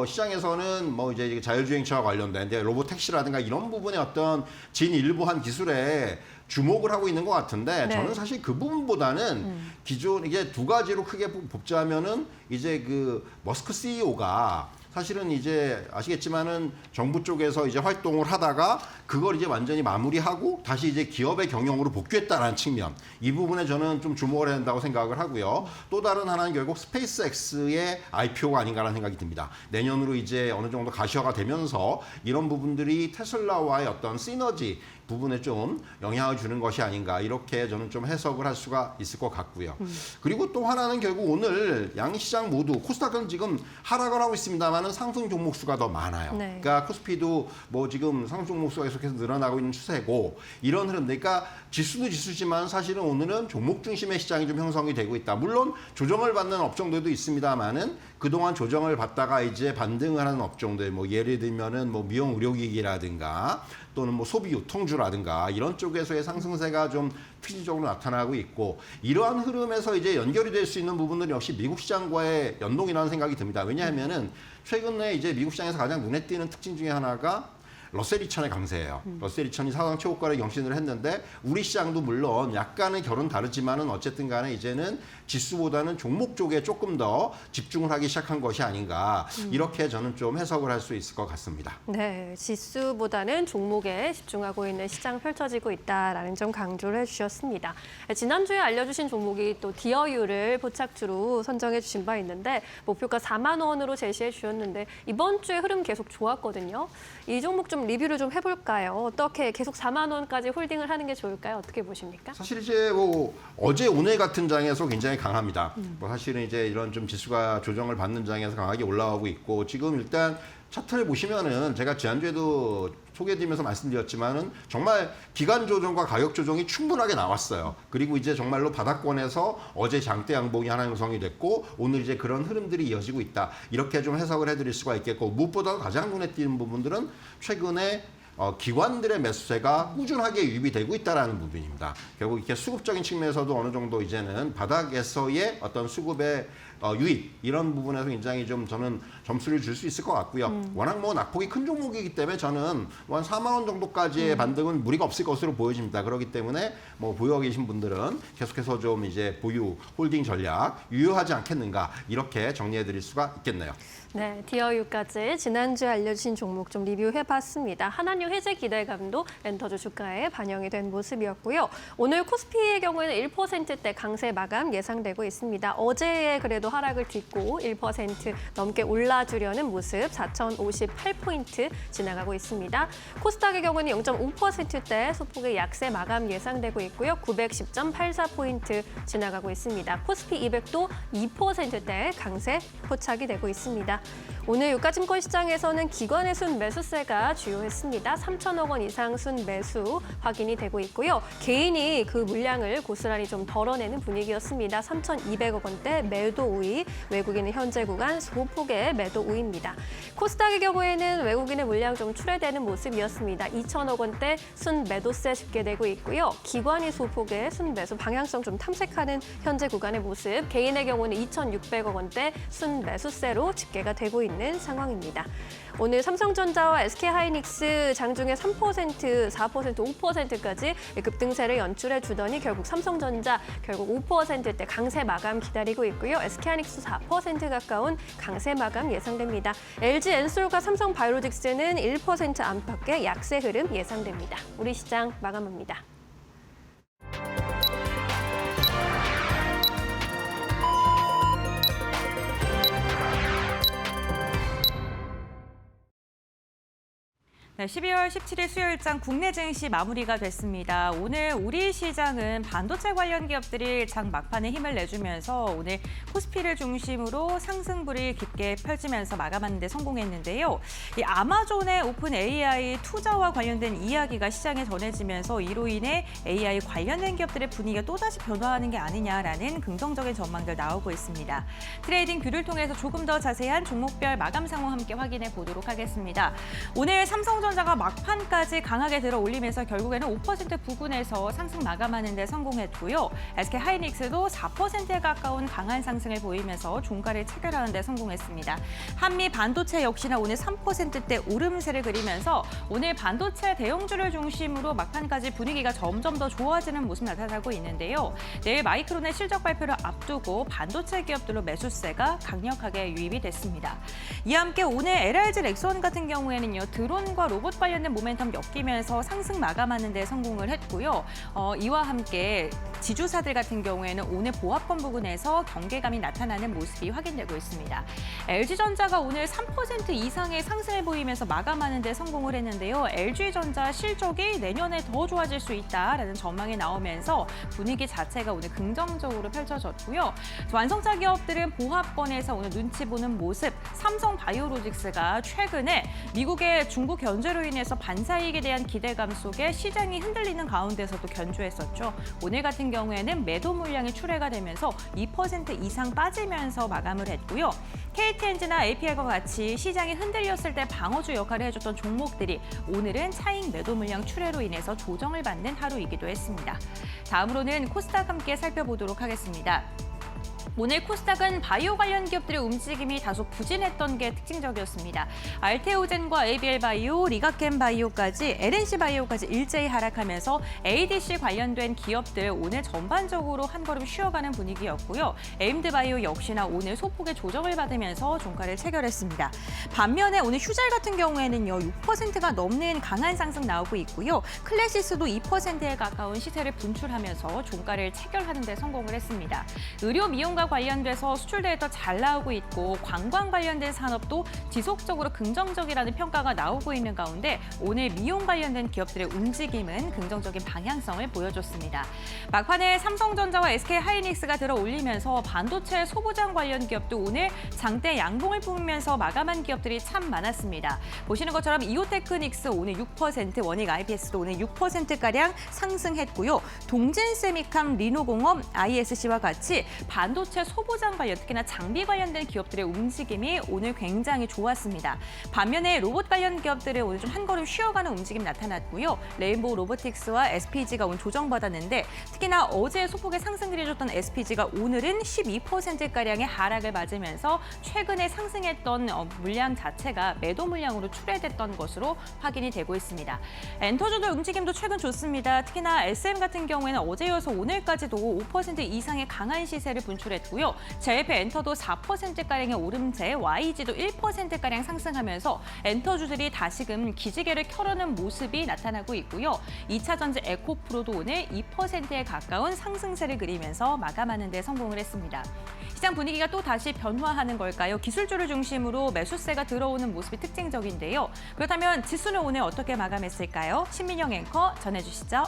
시장에서는 이제 자율주행차와 관련된 이제 로봇 택시라든가 이런 부분의 어떤 진일보한 기술에 주목을 하고 있는 것 같은데 네. 저는 사실 그 부분보다는 기존 이게 두 가지로 크게 뽑자면은 이제 그 머스크 CEO가 사실은 이제 아시겠지만은 정부 쪽에서 이제 활동을 하다가 그걸 이제 완전히 마무리하고 다시 이제 기업의 경영으로 복귀했다는 측면 이 부분에 저는 좀 주목을 해야 된다고 생각을 하고요. 또 다른 하나는 결국 스페이스X의 IPO가 아닌가라는 생각이 듭니다. 내년으로 이제 어느 정도 가시화가 되면서 이런 부분들이 테슬라와의 어떤 시너지 부분에 좀 영향을 주는 것이 아닌가 이렇게 저는 좀 해석을 할 수가 있을 것 같고요. 그리고 또 하나는 결국 오늘 양시장 모두 코스닥은 지금 하락을 하고 있습니다만은 상승 종목 수가 더 많아요. 네. 그러니까 코스피도 지금 상승 종목 수가 계속해서 늘어나고 있는 추세고 이런 흐름. 그러니까 지수도 지수지만 사실은 오늘은 종목 중심의 시장이 좀 형성이 되고 있다. 물론 조정을 받는 업종들도 있습니다만은 그동안 조정을 받다가 이제 반등을 하는 업종들 예를 들면은 미용 의료기기라든가 또는 소비 유통주라든가 이런 쪽에서의 상승세가 좀 특징적으로 나타나고 있고 이러한 흐름에서 이제 연결이 될 수 있는 부분들은 역시 미국 시장과의 연동이라는 생각이 듭니다. 왜냐하면은 최근에 이제 미국 시장에서 가장 눈에 띄는 특징 중에 하나가 러셀 2000의 강세예요. 러셀 2000이 사상 최고가를 경신을 했는데 우리 시장도 물론 약간은 결은 다르지만은 어쨌든 간에 이제는 지수보다는 종목 쪽에 조금 더 집중을 하기 시작한 것이 아닌가 이렇게 저는 좀 해석을 할 수 있을 것 같습니다. 네, 지수보다는 종목에 집중하고 있는 시장 펼쳐지고 있다라는 점 강조를 해주셨습니다. 지난주에 알려주신 종목이 또 디어유를 포착주로 선정해 주신 바 있는데 목표가 4만 원으로 제시해 주셨는데 이번 주에 흐름 계속 좋았거든요. 이 종목 좀 리뷰를 좀 해볼까요? 어떻게 계속 4만 원까지 홀딩을 하는 게 좋을까요? 어떻게 보십니까? 사실 이제 뭐 어제 오늘 같은 장에서 굉장히 강합니다. 뭐 사실은 이제 이런 좀 지수가 조정을 받는 장에서 강하게 올라가고 있고 지금 일단 차트를 보시면은 제가 지난주에도 소개해드리면서 말씀드렸지만은 정말 기간 조정과 가격 조정이 충분하게 나왔어요. 그리고 이제 정말로 바닥권에서 어제 장대 양봉이 하나 형성이 됐고 오늘 이제 그런 흐름들이 이어지고 있다. 이렇게 좀 해석을 해드릴 수가 있겠고 무엇보다 가장 눈에 띄는 부분들은 최근에 기관들의 매수세가 꾸준하게 유입이 되고 있다는 부분입니다. 결국 이렇게 수급적인 측면에서도 어느 정도 이제는 바닥에서의 어떤 수급의 유입 이런 부분에서 굉장히 좀 저는 점수를 줄 수 있을 것 같고요. 워낙 뭐 낙폭이 큰 종목이기 때문에 저는 한 4만 원 정도까지의 반등은 무리가 없을 것으로 보여집니다. 그렇기 때문에 뭐 보유하고 계신 분들은 계속해서 좀 이제 보유 홀딩 전략 유효하지 않겠는가 이렇게 정리해 드릴 수가 있겠네요. 네, 디어유까지 지난주에 알려주신 종목 좀 리뷰해봤습니다. 한한유 해제 기대감도 렌터주 주가에 반영이 된 모습이었고요. 오늘 코스피의 경우에는 1%대 강세 마감 예상되고 있습니다. 어제에 그래도 하락을 딛고 1% 넘게 올라주려는 모습 4,058포인트 지나가고 있습니다. 코스닥의 경우는 0.5%대 소폭의 약세 마감 예상되고 있고요. 910.84포인트 지나가고 있습니다. 코스피 200도 2%대 강세 포착이 되고 있습니다. 오늘 유가증권 시장에서는 기관의 순매수세가 주요했습니다. 3천억 원 이상 순매수 확인이 되고 있고요. 개인이 그 물량을 고스란히 좀 덜어내는 분위기였습니다. 3,200억 원대 매도 우위, 외국인은 현재 구간 소폭의 매도 우위입니다. 코스닥의 경우에는 외국인의 물량 좀 출회되는 모습이었습니다. 2천억 원대 순매도세 집계되고 있고요. 기관이 소폭의 순매수 방향성 좀 탐색하는 현재 구간의 모습, 개인의 경우는 2,600억 원대 순매수세로 집계가 되고 있는 상황입니다. 오늘 삼성전자와 SK하이닉스 장중에 3%, 4%, 5%까지 급등세를 연출해 주더니 결국 삼성전자 결국 5%대 강세 마감 기다리고 있고요. SK하이닉스 4% 가까운 강세 마감 예상됩니다. LG 엔솔과 삼성바이오로직스는 1% 안팎의 약세 흐름 예상됩니다. 우리 시장 마감합니다. 네, 12월 17일 수요일장 국내 증시 마무리가 됐습니다. 오늘 우리 시장은 반도체 관련 기업들이 장 막판에 힘을 내주면서 오늘 코스피를 중심으로 상승불이 깊게 펼치면서 마감하는 데 성공했는데요. 이 아마존의 오픈 AI 투자와 관련된 이야기가 시장에 전해지면서 이로 인해 AI 관련된 기업들의 분위기가 또다시 변화하는 게 아니냐라는 긍정적인 전망들 나오고 있습니다. 트레이딩 뷰를 통해서 조금 더 자세한 종목별 마감 상황 함께 확인해 보도록 하겠습니다. 오늘 삼성전자가 막판까지 강하게 들어 올리면서 결국에는 5% 부근에서 상승 마감하는 데 성공했고요. SK하이닉스도 4%에 가까운 강한 상승을 보이면서 종가를 체결하는 데 성공했습니다. 한미 반도체 역시나 오늘 3%대 오름세를 그리면서 오늘 반도체 대형주를 중심으로 막판까지 분위기가 점점 더 좋아지는 모습 나타나고 있는데요. 내일 마이크론의 실적 발표를 앞두고 반도체 기업들로 매수세가 강력하게 유입이 됐습니다. 이와 함께 오늘 LRG 렉선 같은 경우에는요. 드론과 로봇 관련된 모멘텀 엮이면서 상승 마감하는 데 성공을 했고요. 이와 함께 지주사들 같은 경우에는 오늘 보합권 부근에서 경계감이 나타나는 모습이 확인되고 있습니다. LG전자가 오늘 3% 이상의 상승을 보이면서 마감하는 데 성공을 했는데요. LG전자 실적이 내년에 더 좋아질 수 있다라는 전망이 나오면서 분위기 자체가 오늘 긍정적으로 펼쳐졌고요. 완성차 기업들은 보합권에서 오늘 눈치 보는 모습, 삼성바이오로직스가 최근에 미국의 중국 견제로 인해서 반사이익에 대한 기대감 속에 시장이 흔들리는 가운데서도 견주했었죠. 오늘 같은 경우에는 매도 물량이 출회가 되면서 2% 이상 빠지면서 마감을 했고요. KT엔지나 APL과 같이 시장이 흔들렸을 때 방어주 역할을 해줬던 종목들이 오늘은 차익 매도 물량 출회로 인해서 조정을 받는 하루이기도 했습니다. 다음으로는 코스닥 함께 살펴보도록 하겠습니다. 오늘 코스닥은 바이오 관련 기업들의 움직임이 다소 부진했던 게 특징적이었습니다. 알테오젠과 ABL 바이오, 리가켄 바이오까지 LNC 바이오까지 일제히 하락하면서 ADC 관련된 기업들 오늘 전반적으로 한 걸음 쉬어가는 분위기였고요. 에임드 바이오 역시나 오늘 소폭의 조정을 받으면서 종가를 체결했습니다. 반면에 오늘 휴젤 같은 경우에는요, 6%가 넘는 강한 상승 나오고 있고요. 클래시스도 2%에 가까운 시세를 분출하면서 종가를 체결하는 데 성공을 했습니다. 의료 미용과 관련돼서 수출 데이터 잘 나오고 있고 관광 관련된 산업도 지속적으로 긍정적이라는 평가가 나오고 있는 가운데 오늘 미용 관련된 기업들의 움직임은 긍정적인 방향성을 보여줬습니다. 막판에 삼성전자와 SK하이닉스가 들어 올리면서 반도체 소부장 관련 기업도 오늘 장대 양봉을 뿜으면서 마감한 기업들이 참 많았습니다. 보시는 것처럼 이오테크닉스 오늘 6%, 원익 IPS도 오늘 6%가량 상승했고요. 동진세미캄, 리노공업, ISC와 같이 반도체 소부장 관련, 특히나 장비 관련된 기업들의 움직임이 오늘 굉장히 좋았습니다. 반면에 로봇 관련 기업들은 오늘 좀 한 걸음 쉬어가는 움직임 나타났고요. 레인보우 로보틱스와 SPG가 오늘 조정받았는데 특히나 어제 소폭의 상승을 해줬던 SPG가 오늘은 12%가량의 하락을 맞으면서 최근에 상승했던 물량 자체가 매도 물량으로 출회됐던 것으로 확인이 되고 있습니다. 엔터주들 움직임도 최근 좋습니다. 특히나 SM 같은 경우에는 어제 이어서 오늘까지도 5% 이상의 강한 시세를 분출했고요. JP 엔터도 4%가량의 오름세, YG도 1%가량 상승하면서 엔터주들이 다시금 기지개를 켜려는 모습이 나타나고 있고요. 2차전지 에코프로도 오늘 2%에 가까운 상승세를 그리면서 마감하는 데 성공을 했습니다. 시장 분위기가 또 다시 변화하는 걸까요? 기술주를 중심으로 매수세가 들어오는 모습이 특징적인데요. 그렇다면 지수는 오늘 어떻게 마감했을까요? 신민영 앵커 전해주시죠.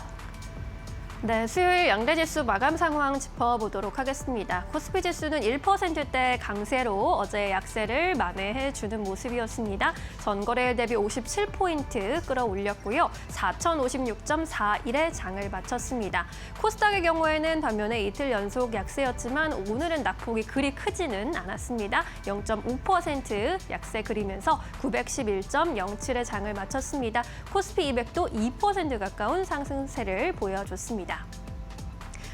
네, 수요일 양대지수 마감 상황 짚어보도록 하겠습니다. 코스피 지수는 1%대 강세로 어제 약세를 만회해주는 모습이었습니다. 전거래일 대비 57포인트 끌어올렸고요. 4,056.41에 장을 마쳤습니다. 코스닥의 경우에는 반면에 이틀 연속 약세였지만 오늘은 낙폭이 그리 크지는 않았습니다. 0.5% 약세 그리면서 911.07에 장을 마쳤습니다. 코스피 200도 2% 가까운 상승세를 보여줬습니다.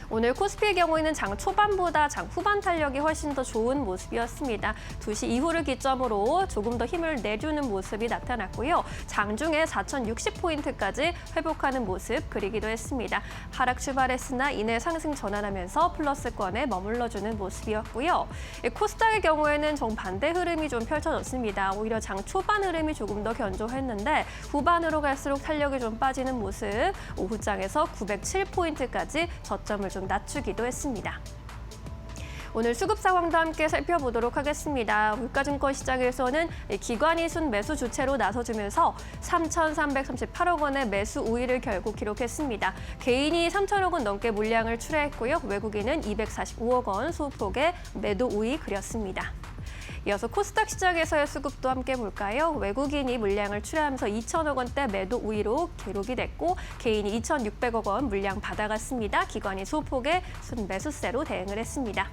오늘 코스피의 경우에는 장 초반보다 장 후반 탄력이 훨씬 더 좋은 모습이었습니다. 2시 이후를 기점으로 조금 더 힘을 내주는 모습이 나타났고요. 장중에 4,060포인트까지 회복하는 모습 그리기도 했습니다. 하락 출발했으나 이내 상승 전환하면서 플러스권에 머물러주는 모습이었고요. 코스닥의 경우에는 정반대 흐름이 좀 펼쳐졌습니다. 오히려 장 초반 흐름이 조금 더 견조했는데 후반으로 갈수록 탄력이 좀 빠지는 모습, 오후장에서 907포인트까지 저점을 좀 낮추기도 했습니다. 오늘 수급 상황도 함께 살펴보도록 하겠습니다. 물가증권 시장에서는 기관이 순매수 주체로 나서주면서 3,338억 원의 매수 우위를 결국 기록했습니다. 개인이 3천억 원 넘게 물량을 출하했고요. 외국인은 245억 원 소폭의 매도 우위 그렸습니다. 이어서 코스닥 시장에서의 수급도 함께 볼까요? 외국인이 물량을 출하하면서 2천억 원대 매도 우위로 기록이 됐고 개인이 2,600억 원 물량 받아갔습니다. 기관이 소폭의 순매수세로 대응을 했습니다.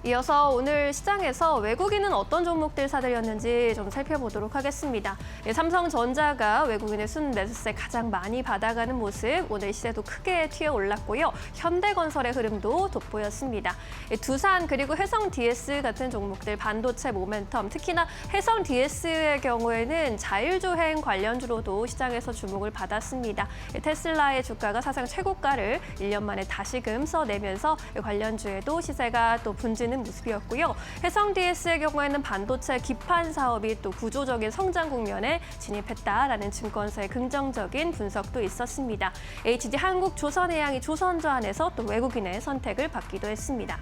이어서 오늘 시장에서 외국인은 어떤 종목들 사들였는지 좀 살펴보도록 하겠습니다. 삼성전자가 외국인의 순매수세 가장 많이 받아가는 모습, 오늘 시세도 크게 튀어 올랐고요. 현대건설의 흐름도 돋보였습니다. 두산 그리고 해성 DS 같은 종목들 반도체 모멘텀, 특히나 해성 DS의 경우에는 자율주행 관련주로도 시장에서 주목을 받았습니다. 테슬라의 주가가 사상 최고가를 1년 만에 다시금 써내면서 관련주에도 시세가 또 분지는 모습이었고요. 해성 DS의 경우에는 반도체 기판 사업이 또 구조적인 성장 국면에 진입했다라는 증권사의 긍정적인 분석도 있었습니다. HD 한국 조선해양이 조선주 안에서 또 외국인의 선택을 받기도 했습니다.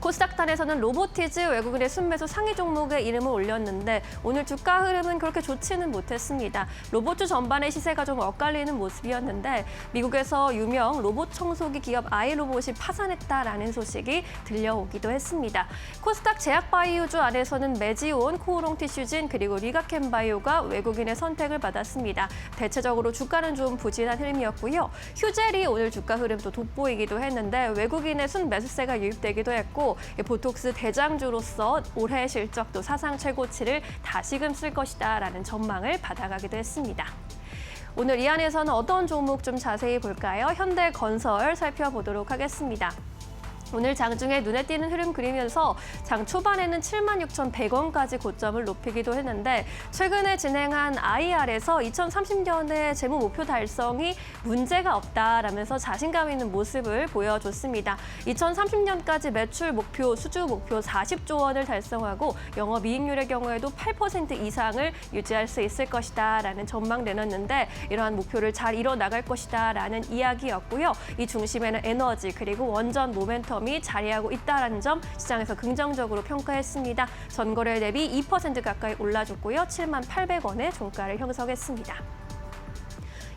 코스닥단에서는 로보티즈 외국인의 순매수 상위 종목에 이름을 올렸는데 오늘 주가 흐름은 그렇게 좋지는 못했습니다. 로봇주 전반의 시세가 좀 엇갈리는 모습이었는데 미국에서 유명 로봇 청소기 기업 아이로봇이 파산했다라는 소식이 들려오기도 했습니다. 코스닥 제약바이오주 안에서는 메지온, 코오롱 티슈진 그리고 리가켄 바이오가 외국인의 선택을 받았습니다. 대체적으로 주가는 좀 부진한 흐름이었고요. 휴젤이 오늘 주가 흐름도 돋보이기도 했는데 외국인의 순매수세가 유입되기도 했고 보톡스 대장주로서 올해 실적도 사상 최고치를 다시금 쓸 것이다라는 전망을 받아가기도 했습니다. 오늘 이 안에서는 어떤 종목 좀 자세히 볼까요? 현대건설 살펴보도록 하겠습니다. 오늘 장중에 눈에 띄는 흐름 그리면서 장 초반에는 76,100원까지 고점을 높이기도 했는데 최근에 진행한 IR에서 2030년의 재무 목표 달성이 문제가 없다라면서 자신감 있는 모습을 보여줬습니다. 2030년까지 매출 목표, 수주 목표 40조 원을 달성하고 영업이익률의 경우에도 8% 이상을 유지할 수 있을 것이다라는 전망 내놨는데 이러한 목표를 잘 이뤄나갈 것이다라는 이야기였고요. 이 중심에는 에너지 그리고 원전 모멘텀 이 자리하고 있다는 점 시장에서 긍정적으로 평가했습니다. 전거래 대비 2% 가까이 올라줬고요. 78,800원의 종가를 형성했습니다.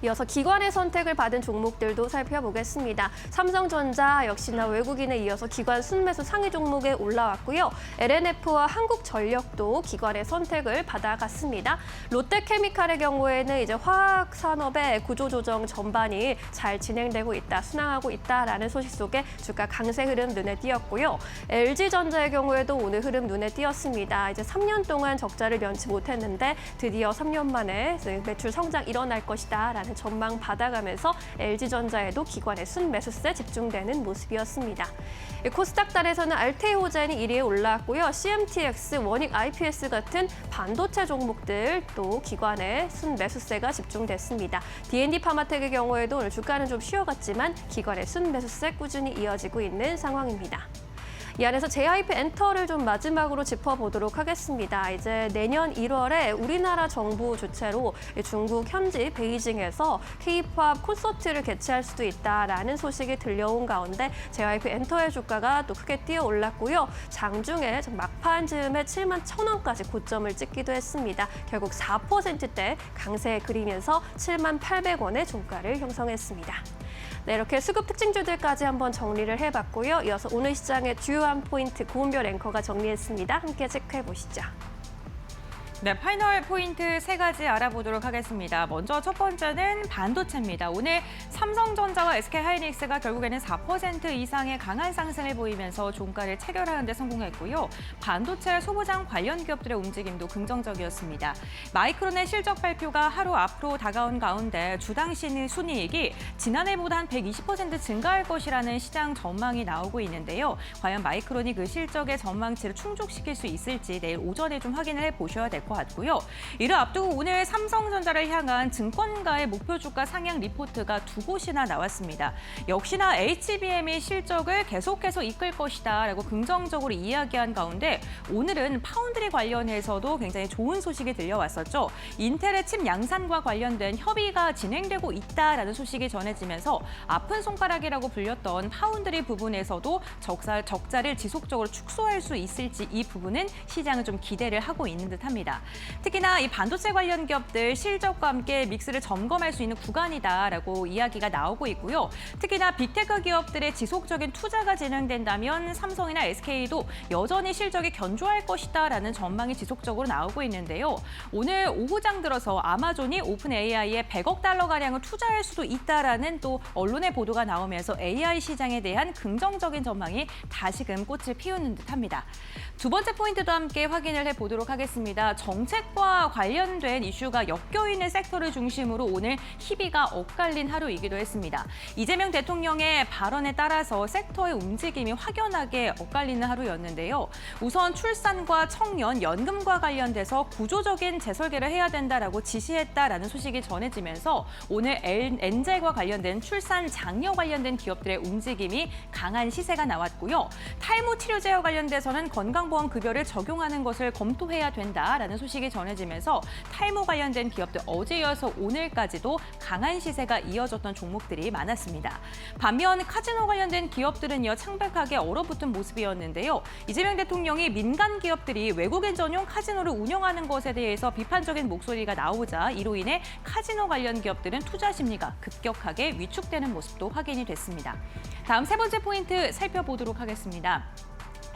이어서 기관의 선택을 받은 종목들도 살펴보겠습니다. 삼성전자 역시나 외국인에 이어서 기관 순매수 상위 종목에 올라왔고요. LNF와 한국전력도 기관의 선택을 받아갔습니다. 롯데케미칼의 경우에는 이제 화학 산업의 구조조정 전반이 잘 진행되고 있다, 순항하고 있다라는 소식 속에 주가 강세 흐름 눈에 띄었고요. LG전자의 경우에도 오늘 흐름 눈에 띄었습니다. 이제 3년 동안 적자를 면치 못했는데 드디어 3년 만에 매출 성장 일어날 것이다라는 전망 받아가면서 LG전자에도 기관의 순매수세 집중되는 모습이었습니다. 코스닥단에서는 알테오젠이 1위에 올라왔고요. CMTX, 원익 IPS 같은 반도체 종목들 또 기관의 순매수세가 집중됐습니다. D&D 파마텍의 경우에도 오늘 주가는 좀 쉬어갔지만 기관의 순매수세 꾸준히 이어지고 있는 상황입니다. 이 안에서 JYP 엔터를 좀 마지막으로 짚어보도록 하겠습니다. 이제 내년 1월에 우리나라 정부 주최로 중국 현지 베이징에서 K-팝 콘서트를 개최할 수도 있다라는 소식이 들려온 가운데 JYP 엔터의 주가가 또 크게 뛰어 올랐고요. 장중에 막판 즈음에 71,000원까지 고점을 찍기도 했습니다. 결국 4%대 강세 그리면서 78,800원의 종가를 형성했습니다. 네, 이렇게 수급 특징주들까지 한번 정리를 해봤고요. 이어서 오늘 시장의 주요한 포인트 고은별 앵커가 정리했습니다. 함께 체크해 보시죠. 네, 파이널 포인트 3가지 알아보도록 하겠습니다. 먼저 첫 번째는 반도체입니다. 오늘 삼성전자와 SK하이닉스가 결국에는 4% 이상의 강한 상승을 보이면서 종가를 체결하는 데 성공했고요. 반도체 소부장 관련 기업들의 움직임도 긍정적이었습니다. 마이크론의 실적 발표가 하루 앞으로 다가온 가운데 주당 순이익이 지난해보다 한 120% 증가할 것이라는 시장 전망이 나오고 있는데요. 과연 마이크론이 그 실적의 전망치를 충족시킬 수 있을지 내일 오전에 좀 확인을 해보셔야 될 것 같고요. 이를 앞두고 오늘 삼성전자를 향한 증권가의 목표 주가 상향 리포트가 2곳이나 나왔습니다. 역시나 HBM이 실적을 계속해서 이끌 것이다라고 긍정적으로 이야기한 가운데 오늘은 파운드리 관련해서도 굉장히 좋은 소식이 들려왔었죠. 인텔의 칩 양산과 관련된 협의가 진행되고 있다라는 소식이 전해지면서 아픈 손가락이라고 불렸던 파운드리 부분에서도 적자를 지속적으로 축소할 수 있을지 이 부분은 시장은 좀 기대를 하고 있는 듯합니다. 특히나 이 반도체 관련 기업들 실적과 함께 믹스를 점검할 수 있는 구간이다라고 이야기가 나오고 있고요. 특히나 빅테크 기업들의 지속적인 투자가 진행된다면 삼성이나 SK도 여전히 실적이 견조할 것이다라는 전망이 지속적으로 나오고 있는데요. 오늘 오후장 들어서 아마존이 오픈 AI에 100억 달러 가량을 투자할 수도 있다라는 또 언론의 보도가 나오면서 AI 시장에 대한 긍정적인 전망이 다시금 꽃을 피우는 듯합니다. 두 번째 포인트도 함께 확인을 해보도록 하겠습니다. 정책과 관련된 이슈가 엮여 있는 섹터를 중심으로 오늘 희비가 엇갈린 하루이기도 했습니다. 이재명 대통령의 발언에 따라서 섹터의 움직임이 확연하게 엇갈리는 하루였는데요. 우선 출산과 청년, 연금과 관련돼서 구조적인 재설계를 해야 된다라고 지시했다라는 소식이 전해지면서 오늘 엔젤과 관련된 출산 장려 관련된 기업들의 움직임이 강한 시세가 나왔고요. 탈모 치료제와 관련돼서는 건강보험 급여를 적용하는 것을 검토해야 된다라는 소식이 전해지면서 탈모 관련된 기업들 어제 이어서 오늘까지도 강한 시세가 이어졌던 종목들이 많았습니다. 반면 카지노 관련된 기업들은요 창백하게 얼어붙은 모습이었는데요. 이재명 대통령이 민간 기업들이 외국인 전용 카지노를 운영하는 것에 대해서 비판적인 목소리가 나오자 이로 인해 카지노 관련 기업들은 투자 심리가 급격하게 위축되는 모습도 확인이 됐습니다. 다음 세 번째 포인트 살펴보도록 하겠습니다.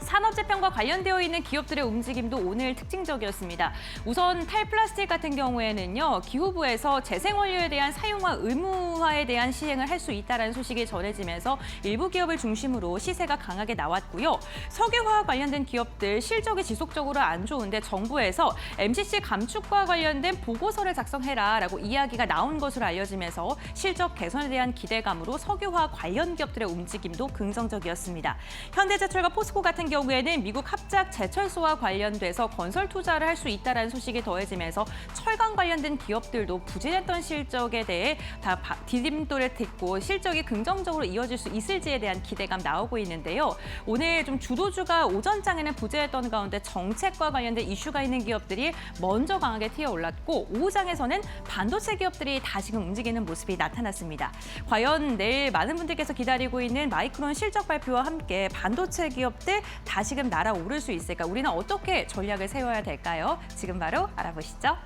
산업재편과 관련되어 있는 기업들의 움직임도 오늘 특징적이었습니다. 우선 탈플라스틱 같은 경우에는요, 기후부에서 재생원료에 대한 사용화 의무화에 대한 시행을 할 수 있다는 소식이 전해지면서 일부 기업을 중심으로 시세가 강하게 나왔고요. 석유화학 관련된 기업들 실적이 지속적으로 안 좋은데 정부에서 MCC 감축과 관련된 보고서를 작성해라라고 이야기가 나온 것으로 알려지면서 실적 개선에 대한 기대감으로 석유화학 관련 기업들의 움직임도 긍정적이었습니다. 현대제철과 포스코 같은 경우에는 미국 합작 제철소와 관련돼서 건설 투자를 할 수 있다는 소식이 더해지면서 철강 관련된 기업들도 부진했던 실적에 대해 다 디딤돌을 딛고 실적이 긍정적으로 이어질 수 있을지에 대한 기대감 나오고 있는데요. 오늘 좀 주도주가 오전장에는 부재했던 가운데 정책과 관련된 이슈가 있는 기업들이 먼저 강하게 튀어올랐고 오후장에서는 반도체 기업들이 다시금 움직이는 모습이 나타났습니다. 과연 내일 많은 분들께서 기다리고 있는 마이크론 실적 발표와 함께 반도체 기업들 다시금 날아오를 수 있을까? 우리는 어떻게 전략을 세워야 될까요? 지금 바로 알아보시죠.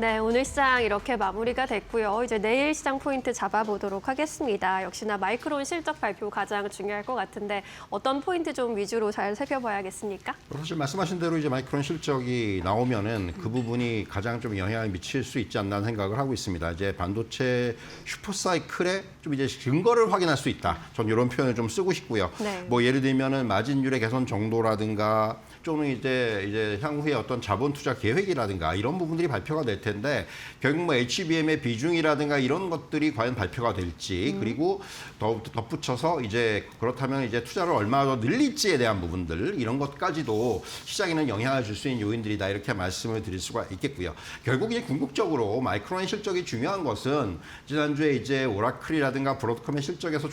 네, 오늘 시장 이렇게 마무리가 됐고요. 이제 내일 시장 포인트 잡아보도록 하겠습니다. 역시나 마이크론 실적 발표 가장 중요할 것 같은데 어떤 포인트 좀 위주로 잘 살펴봐야겠습니까? 사실 말씀하신 대로 이제 마이크론 실적이 나오면은 그 부분이 가장 좀 영향을 미칠 수 있지 않나 생각을 하고 있습니다. 이제 반도체 슈퍼사이클에 좀 이제 증거를 확인할 수 있다. 전 이런 표현을 좀 쓰고 싶고요. 네. 뭐 예를 들면은 마진율의 개선 정도라든가 또는 이제 향후에 어떤 자본 투자 계획이라든가 이런 부분들이 발표가 될 텐데 결국 뭐 HBM의 비중이라든가 이런 것들이 과연 발표가 될지 그리고 덧붙여서 이제 그렇다면 이제 투자를 얼마나 더 늘릴지에 대한 부분들 이런 것까지도 시장에는 영향을 줄 수 있는 요인들이다 이렇게 말씀을 드릴 수가 있겠고요. 결국 이제 궁극적으로 마이크론의 실적이 중요한 것은 지난주에 이제 오라클이라든가 브로드컴의 실적에서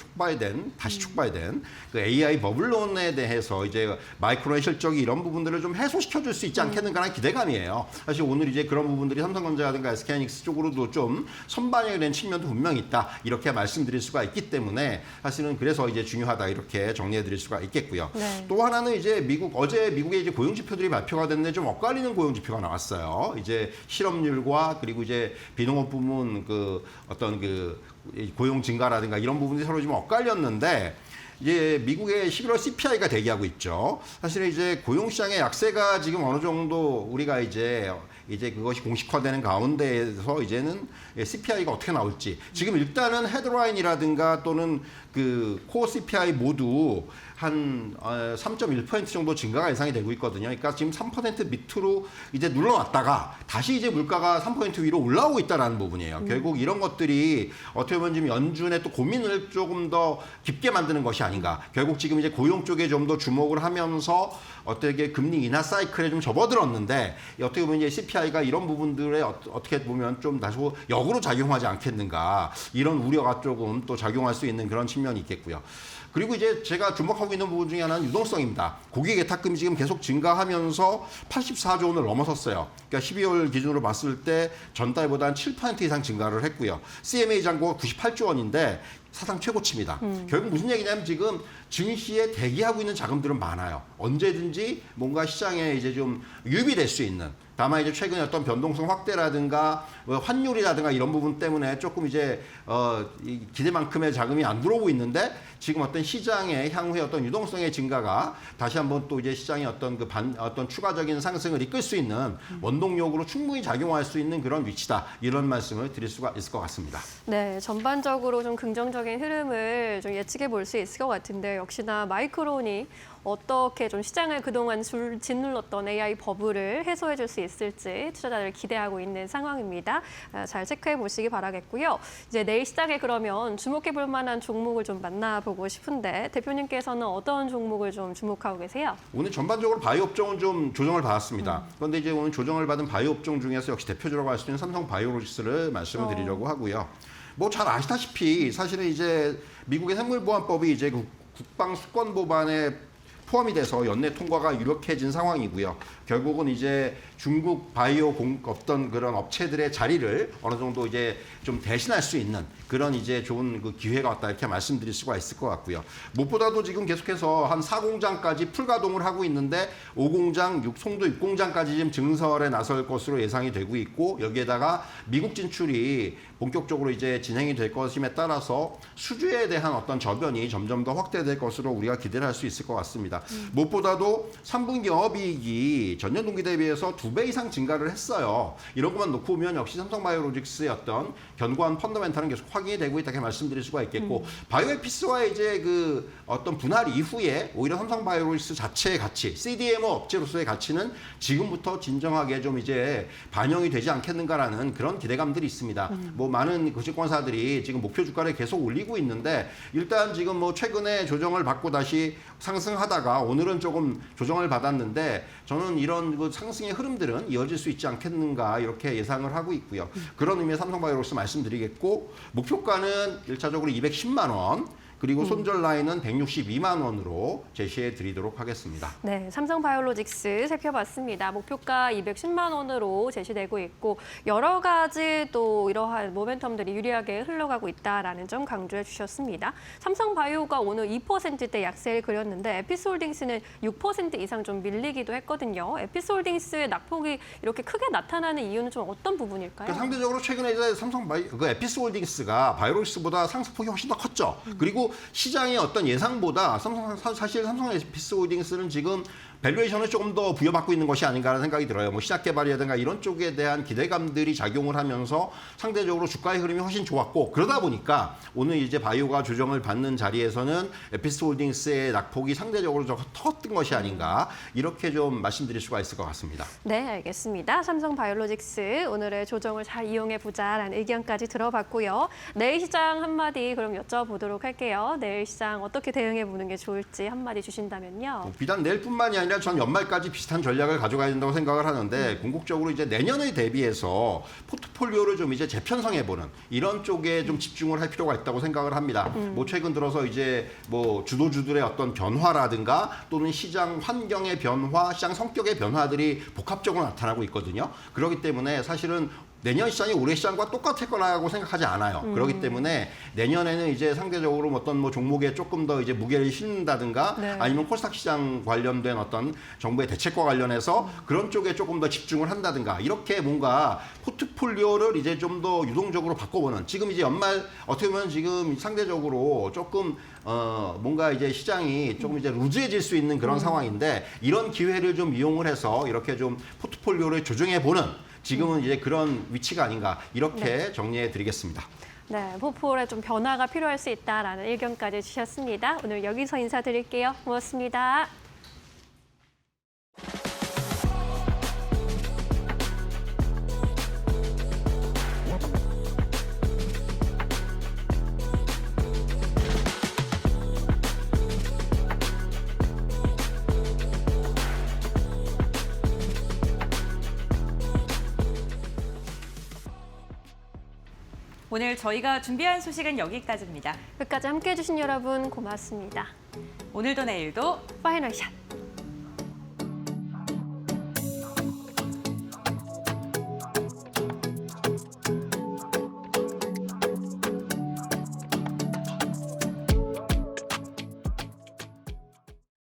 다시 촉발된 그 AI 버블론에 대해서 이제 마이크론의 실적이 이런 부분들을 좀 해소시켜 줄 수 있지 않겠는가라는 기대감이에요. 사실 오늘 이제 그런 부분들이 삼성전자라든가 SK하이닉스 쪽으로도 좀 선반영이 된 측면도 분명히 있다. 이렇게 말씀드릴 수가 있기 때문에 사실은 그래서 이제 중요하다. 이렇게 정리해 드릴 수가 있겠고요. 네. 또 하나는 이제 어제 미국의 이제 고용 지표들이 발표가 됐는데 좀 엇갈리는 고용 지표가 나왔어요. 이제 실업률과 그리고 이제 비농업 부문 어떤 고용 증가라든가 이런 부분들이 서로 좀 엇갈렸는데 이제 미국의 11월 CPI가 대기하고 있죠. 사실은 이제 고용시장의 약세가 지금 어느 정도 우리가 이제 그것이 공식화되는 가운데에서 이제는 CPI가 어떻게 나올지 지금 일단은 헤드라인이라든가 또는 그 코어 CPI 모두 한 3.1% 정도 증가가 예상이 되고 있거든요. 그러니까 지금 3% 밑으로 이제 눌러놨다가 다시 이제 물가가 3% 위로 올라오고 있다는 부분이에요. 결국 이런 것들이 어떻게 보면 지금 연준의 또 고민을 조금 더 깊게 만드는 것이 아닌가. 결국 지금 이제 고용 쪽에 좀 더 주목을 하면서 어떻게 금리 인하 사이클에 좀 접어들었는데 어떻게 보면 이제 CPI가 이런 부분들에 어떻게 보면 좀 다시 역으로 작용하지 않겠는가. 이런 우려가 조금 또 작용할 수 있는 그런 측면이 있겠고요. 그리고 이제 제가 주목하고 있는 부분 중에 하나는 유동성입니다. 고객 예탁금이 지금 계속 증가하면서 84조 원을 넘어섰어요. 그러니까 12월 기준으로 봤을 때 전달보다 한 7% 이상 증가를 했고요. CMA 잔고가 98조 원인데 사상 최고치입니다. 결국 무슨 얘기냐면 지금 증시에 대기하고 있는 자금들은 많아요. 언제든지 뭔가 시장에 이제 좀 유입이 수 있는. 다만 이제 최근에 어떤 변동성 확대라든가 환율이라든가 이런 부분 때문에 조금 이제 기대만큼의 자금이 안 들어오고 있는데 지금 어떤 시장의 향후의 어떤 유동성의 증가가 다시 한번 또 이제 시장의 어떤 추가적인 상승을 이끌 수 있는 원동력으로 충분히 작용할 수 있는 그런 위치다. 이런 말씀을 드릴 수가 있을 것 같습니다. 네, 전반적으로 좀 긍정적인 흐름을 좀 예측해 볼 수 있을 것 같은데 역시나 마이크론이 어떻게 좀 시장을 그동안 짓눌렀던 AI 버블을 해소해 줄 수 있을지 투자자들 기대하고 있는 상황입니다. 잘 체크해 보시기 바라겠고요. 이제 내일 시장에 그러면 주목해 볼 만한 종목을 좀 만나보고 싶은데 대표님께서는 어떤 종목을 좀 주목하고 계세요? 오늘 전반적으로 바이오 업종은 좀 조정을 받았습니다. 그런데 이제 오늘 조정을 받은 바이오 업종 중에서 역시 대표적으로 할 수 있는 삼성 바이오로직스를 말씀을 드리려고 하고요. 뭐 잘 아시다시피 사실은 이제 미국의 생물보안법이 이제 국방수권법안에 포함이 돼서 연내 통과가 유력해진 상황이고요. 결국은 이제 중국 바이오 어떤 그런 업체들의 자리를 어느 정도 이제 좀 대신할 수 있는 그런 이제 좋은 그 기회가 왔다 이렇게 말씀드릴 수가 있을 것 같고요. 무엇보다도 지금 계속해서 한 4공장까지 풀가동을 하고 있는데 5공장, 송도 6공장까지 지금 증설에 나설 것으로 예상이 되고 있고 여기에다가 미국 진출이 본격적으로 이제 진행이 될 것임에 따라서 수주에 대한 어떤 저변이 점점 더 확대될 것으로 우리가 기대를 할 수 있을 것 같습니다. 무엇보다도 3분기 영업이익이 전년 동기 대비해서 2배 이상 증가를 했어요. 이런 것만 놓고 보면 역시 삼성바이오로직스의 어떤 견고한 펀더멘탈은 계속 확인이 되고 있다고 말씀드릴 수가 있겠고 바이오에피스와의 이제 그 어떤 분할 이후에 오히려 삼성바이오로직스 자체의 가치, CDMO 업체로서의 가치는 지금부터 진정하게 좀 이제 반영이 되지 않겠는가라는 그런 기대감들이 있습니다. 뭐 많은 증권사들이 지금 목표 주가를 계속 올리고 있는데 일단 지금 뭐 최근에 조정을 받고 다시 상승하다가 오늘은 조금 조정을 받았는데 저는 이런 그 상승의 흐름들은 이어질 수 있지 않겠는가 이렇게 예상을 하고 있고요. 그런 의미에 삼성바이오로직스 말씀드리겠고 목표가는 1차적으로 210만 원 그리고 손절 라인은 162만 원으로 제시해 드리도록 하겠습니다. 네, 삼성바이오로직스 살펴봤습니다. 목표가 210만 원으로 제시되고 있고 여러 가지 또 이러한 모멘텀들이 유리하게 흘러가고 있다라는 점 강조해 주셨습니다. 삼성바이오가 오늘 2%대 약세를 그렸는데 에피스홀딩스는 6% 이상 좀 밀리기도 했거든요. 에피스홀딩스의 낙폭이 이렇게 크게 나타나는 이유는 좀 어떤 부분일까요? 그러니까 상대적으로 최근에 이제 그 에피스홀딩스가 바이오로직스보다 상승폭이 훨씬 더 컸죠. 그리고 시장의 어떤 예상보다 사실 삼성 에피스홀딩스는 지금 밸류에이션을 조금 더 부여받고 있는 것이 아닌가라는 생각이 들어요. 뭐 시작 개발이라든가 이런 쪽에 대한 기대감들이 작용을 하면서 상대적으로 주가의 흐름이 훨씬 좋았고 그러다 보니까 오늘 이제 바이오가 조정을 받는 자리에서는 에피스홀딩스의 낙폭이 상대적으로 더 컸던 것이 아닌가 이렇게 좀 말씀드릴 수가 있을 것 같습니다. 네, 알겠습니다. 삼성바이오로직스 오늘의 조정을 잘 이용해 보자라는 의견까지 들어봤고요. 내일 시장 한마디 그럼 여쭤보도록 할게요. 내일 시장 어떻게 대응해 보는 게 좋을지 한마디 주신다면요. 비단 내일뿐만이 아니라 전 연말까지 비슷한 전략을 가져가야 된다고 생각을 하는데 궁극적으로 이제 내년에 대비해서 포트폴리오를 좀 이제 재편성해보는 이런 쪽에 좀 집중을 할 필요가 있다고 생각을 합니다. 뭐 최근 들어서 이제 뭐 주도주들의 어떤 변화라든가 또는 시장 환경의 변화, 시장 성격의 변화들이 복합적으로 나타나고 있거든요. 그렇기 때문에 사실은 내년 시장이 올해 시장과 똑같을 거라고 생각하지 않아요. 그렇기 때문에 내년에는 이제 상대적으로 어떤 뭐 종목에 조금 더 이제 무게를 실는다든가 네. 아니면 코스닥 시장 관련된 어떤 정부의 대책과 관련해서 그런 쪽에 조금 더 집중을 한다든가 이렇게 뭔가 포트폴리오를 이제 좀 더 유동적으로 바꿔보는 지금 이제 연말 어떻게 보면 지금 상대적으로 조금 뭔가 이제 시장이 조금 이제 루즈해질 수 있는 그런 상황인데 이런 기회를 좀 이용을 해서 이렇게 좀 포트폴리오를 조정해 보는 지금은 이제 그런 위치가 아닌가 이렇게 정리해 드리겠습니다. 네, 포폴에 좀 변화가 필요할 수 있다라는 의견까지 주셨습니다. 오늘 여기서 인사드릴게요. 고맙습니다. 오늘 저희가 준비한 소식은 여기까지입니다. 끝까지 함께해 주신 여러분 고맙습니다. 오늘도 내일도 파이널 샷.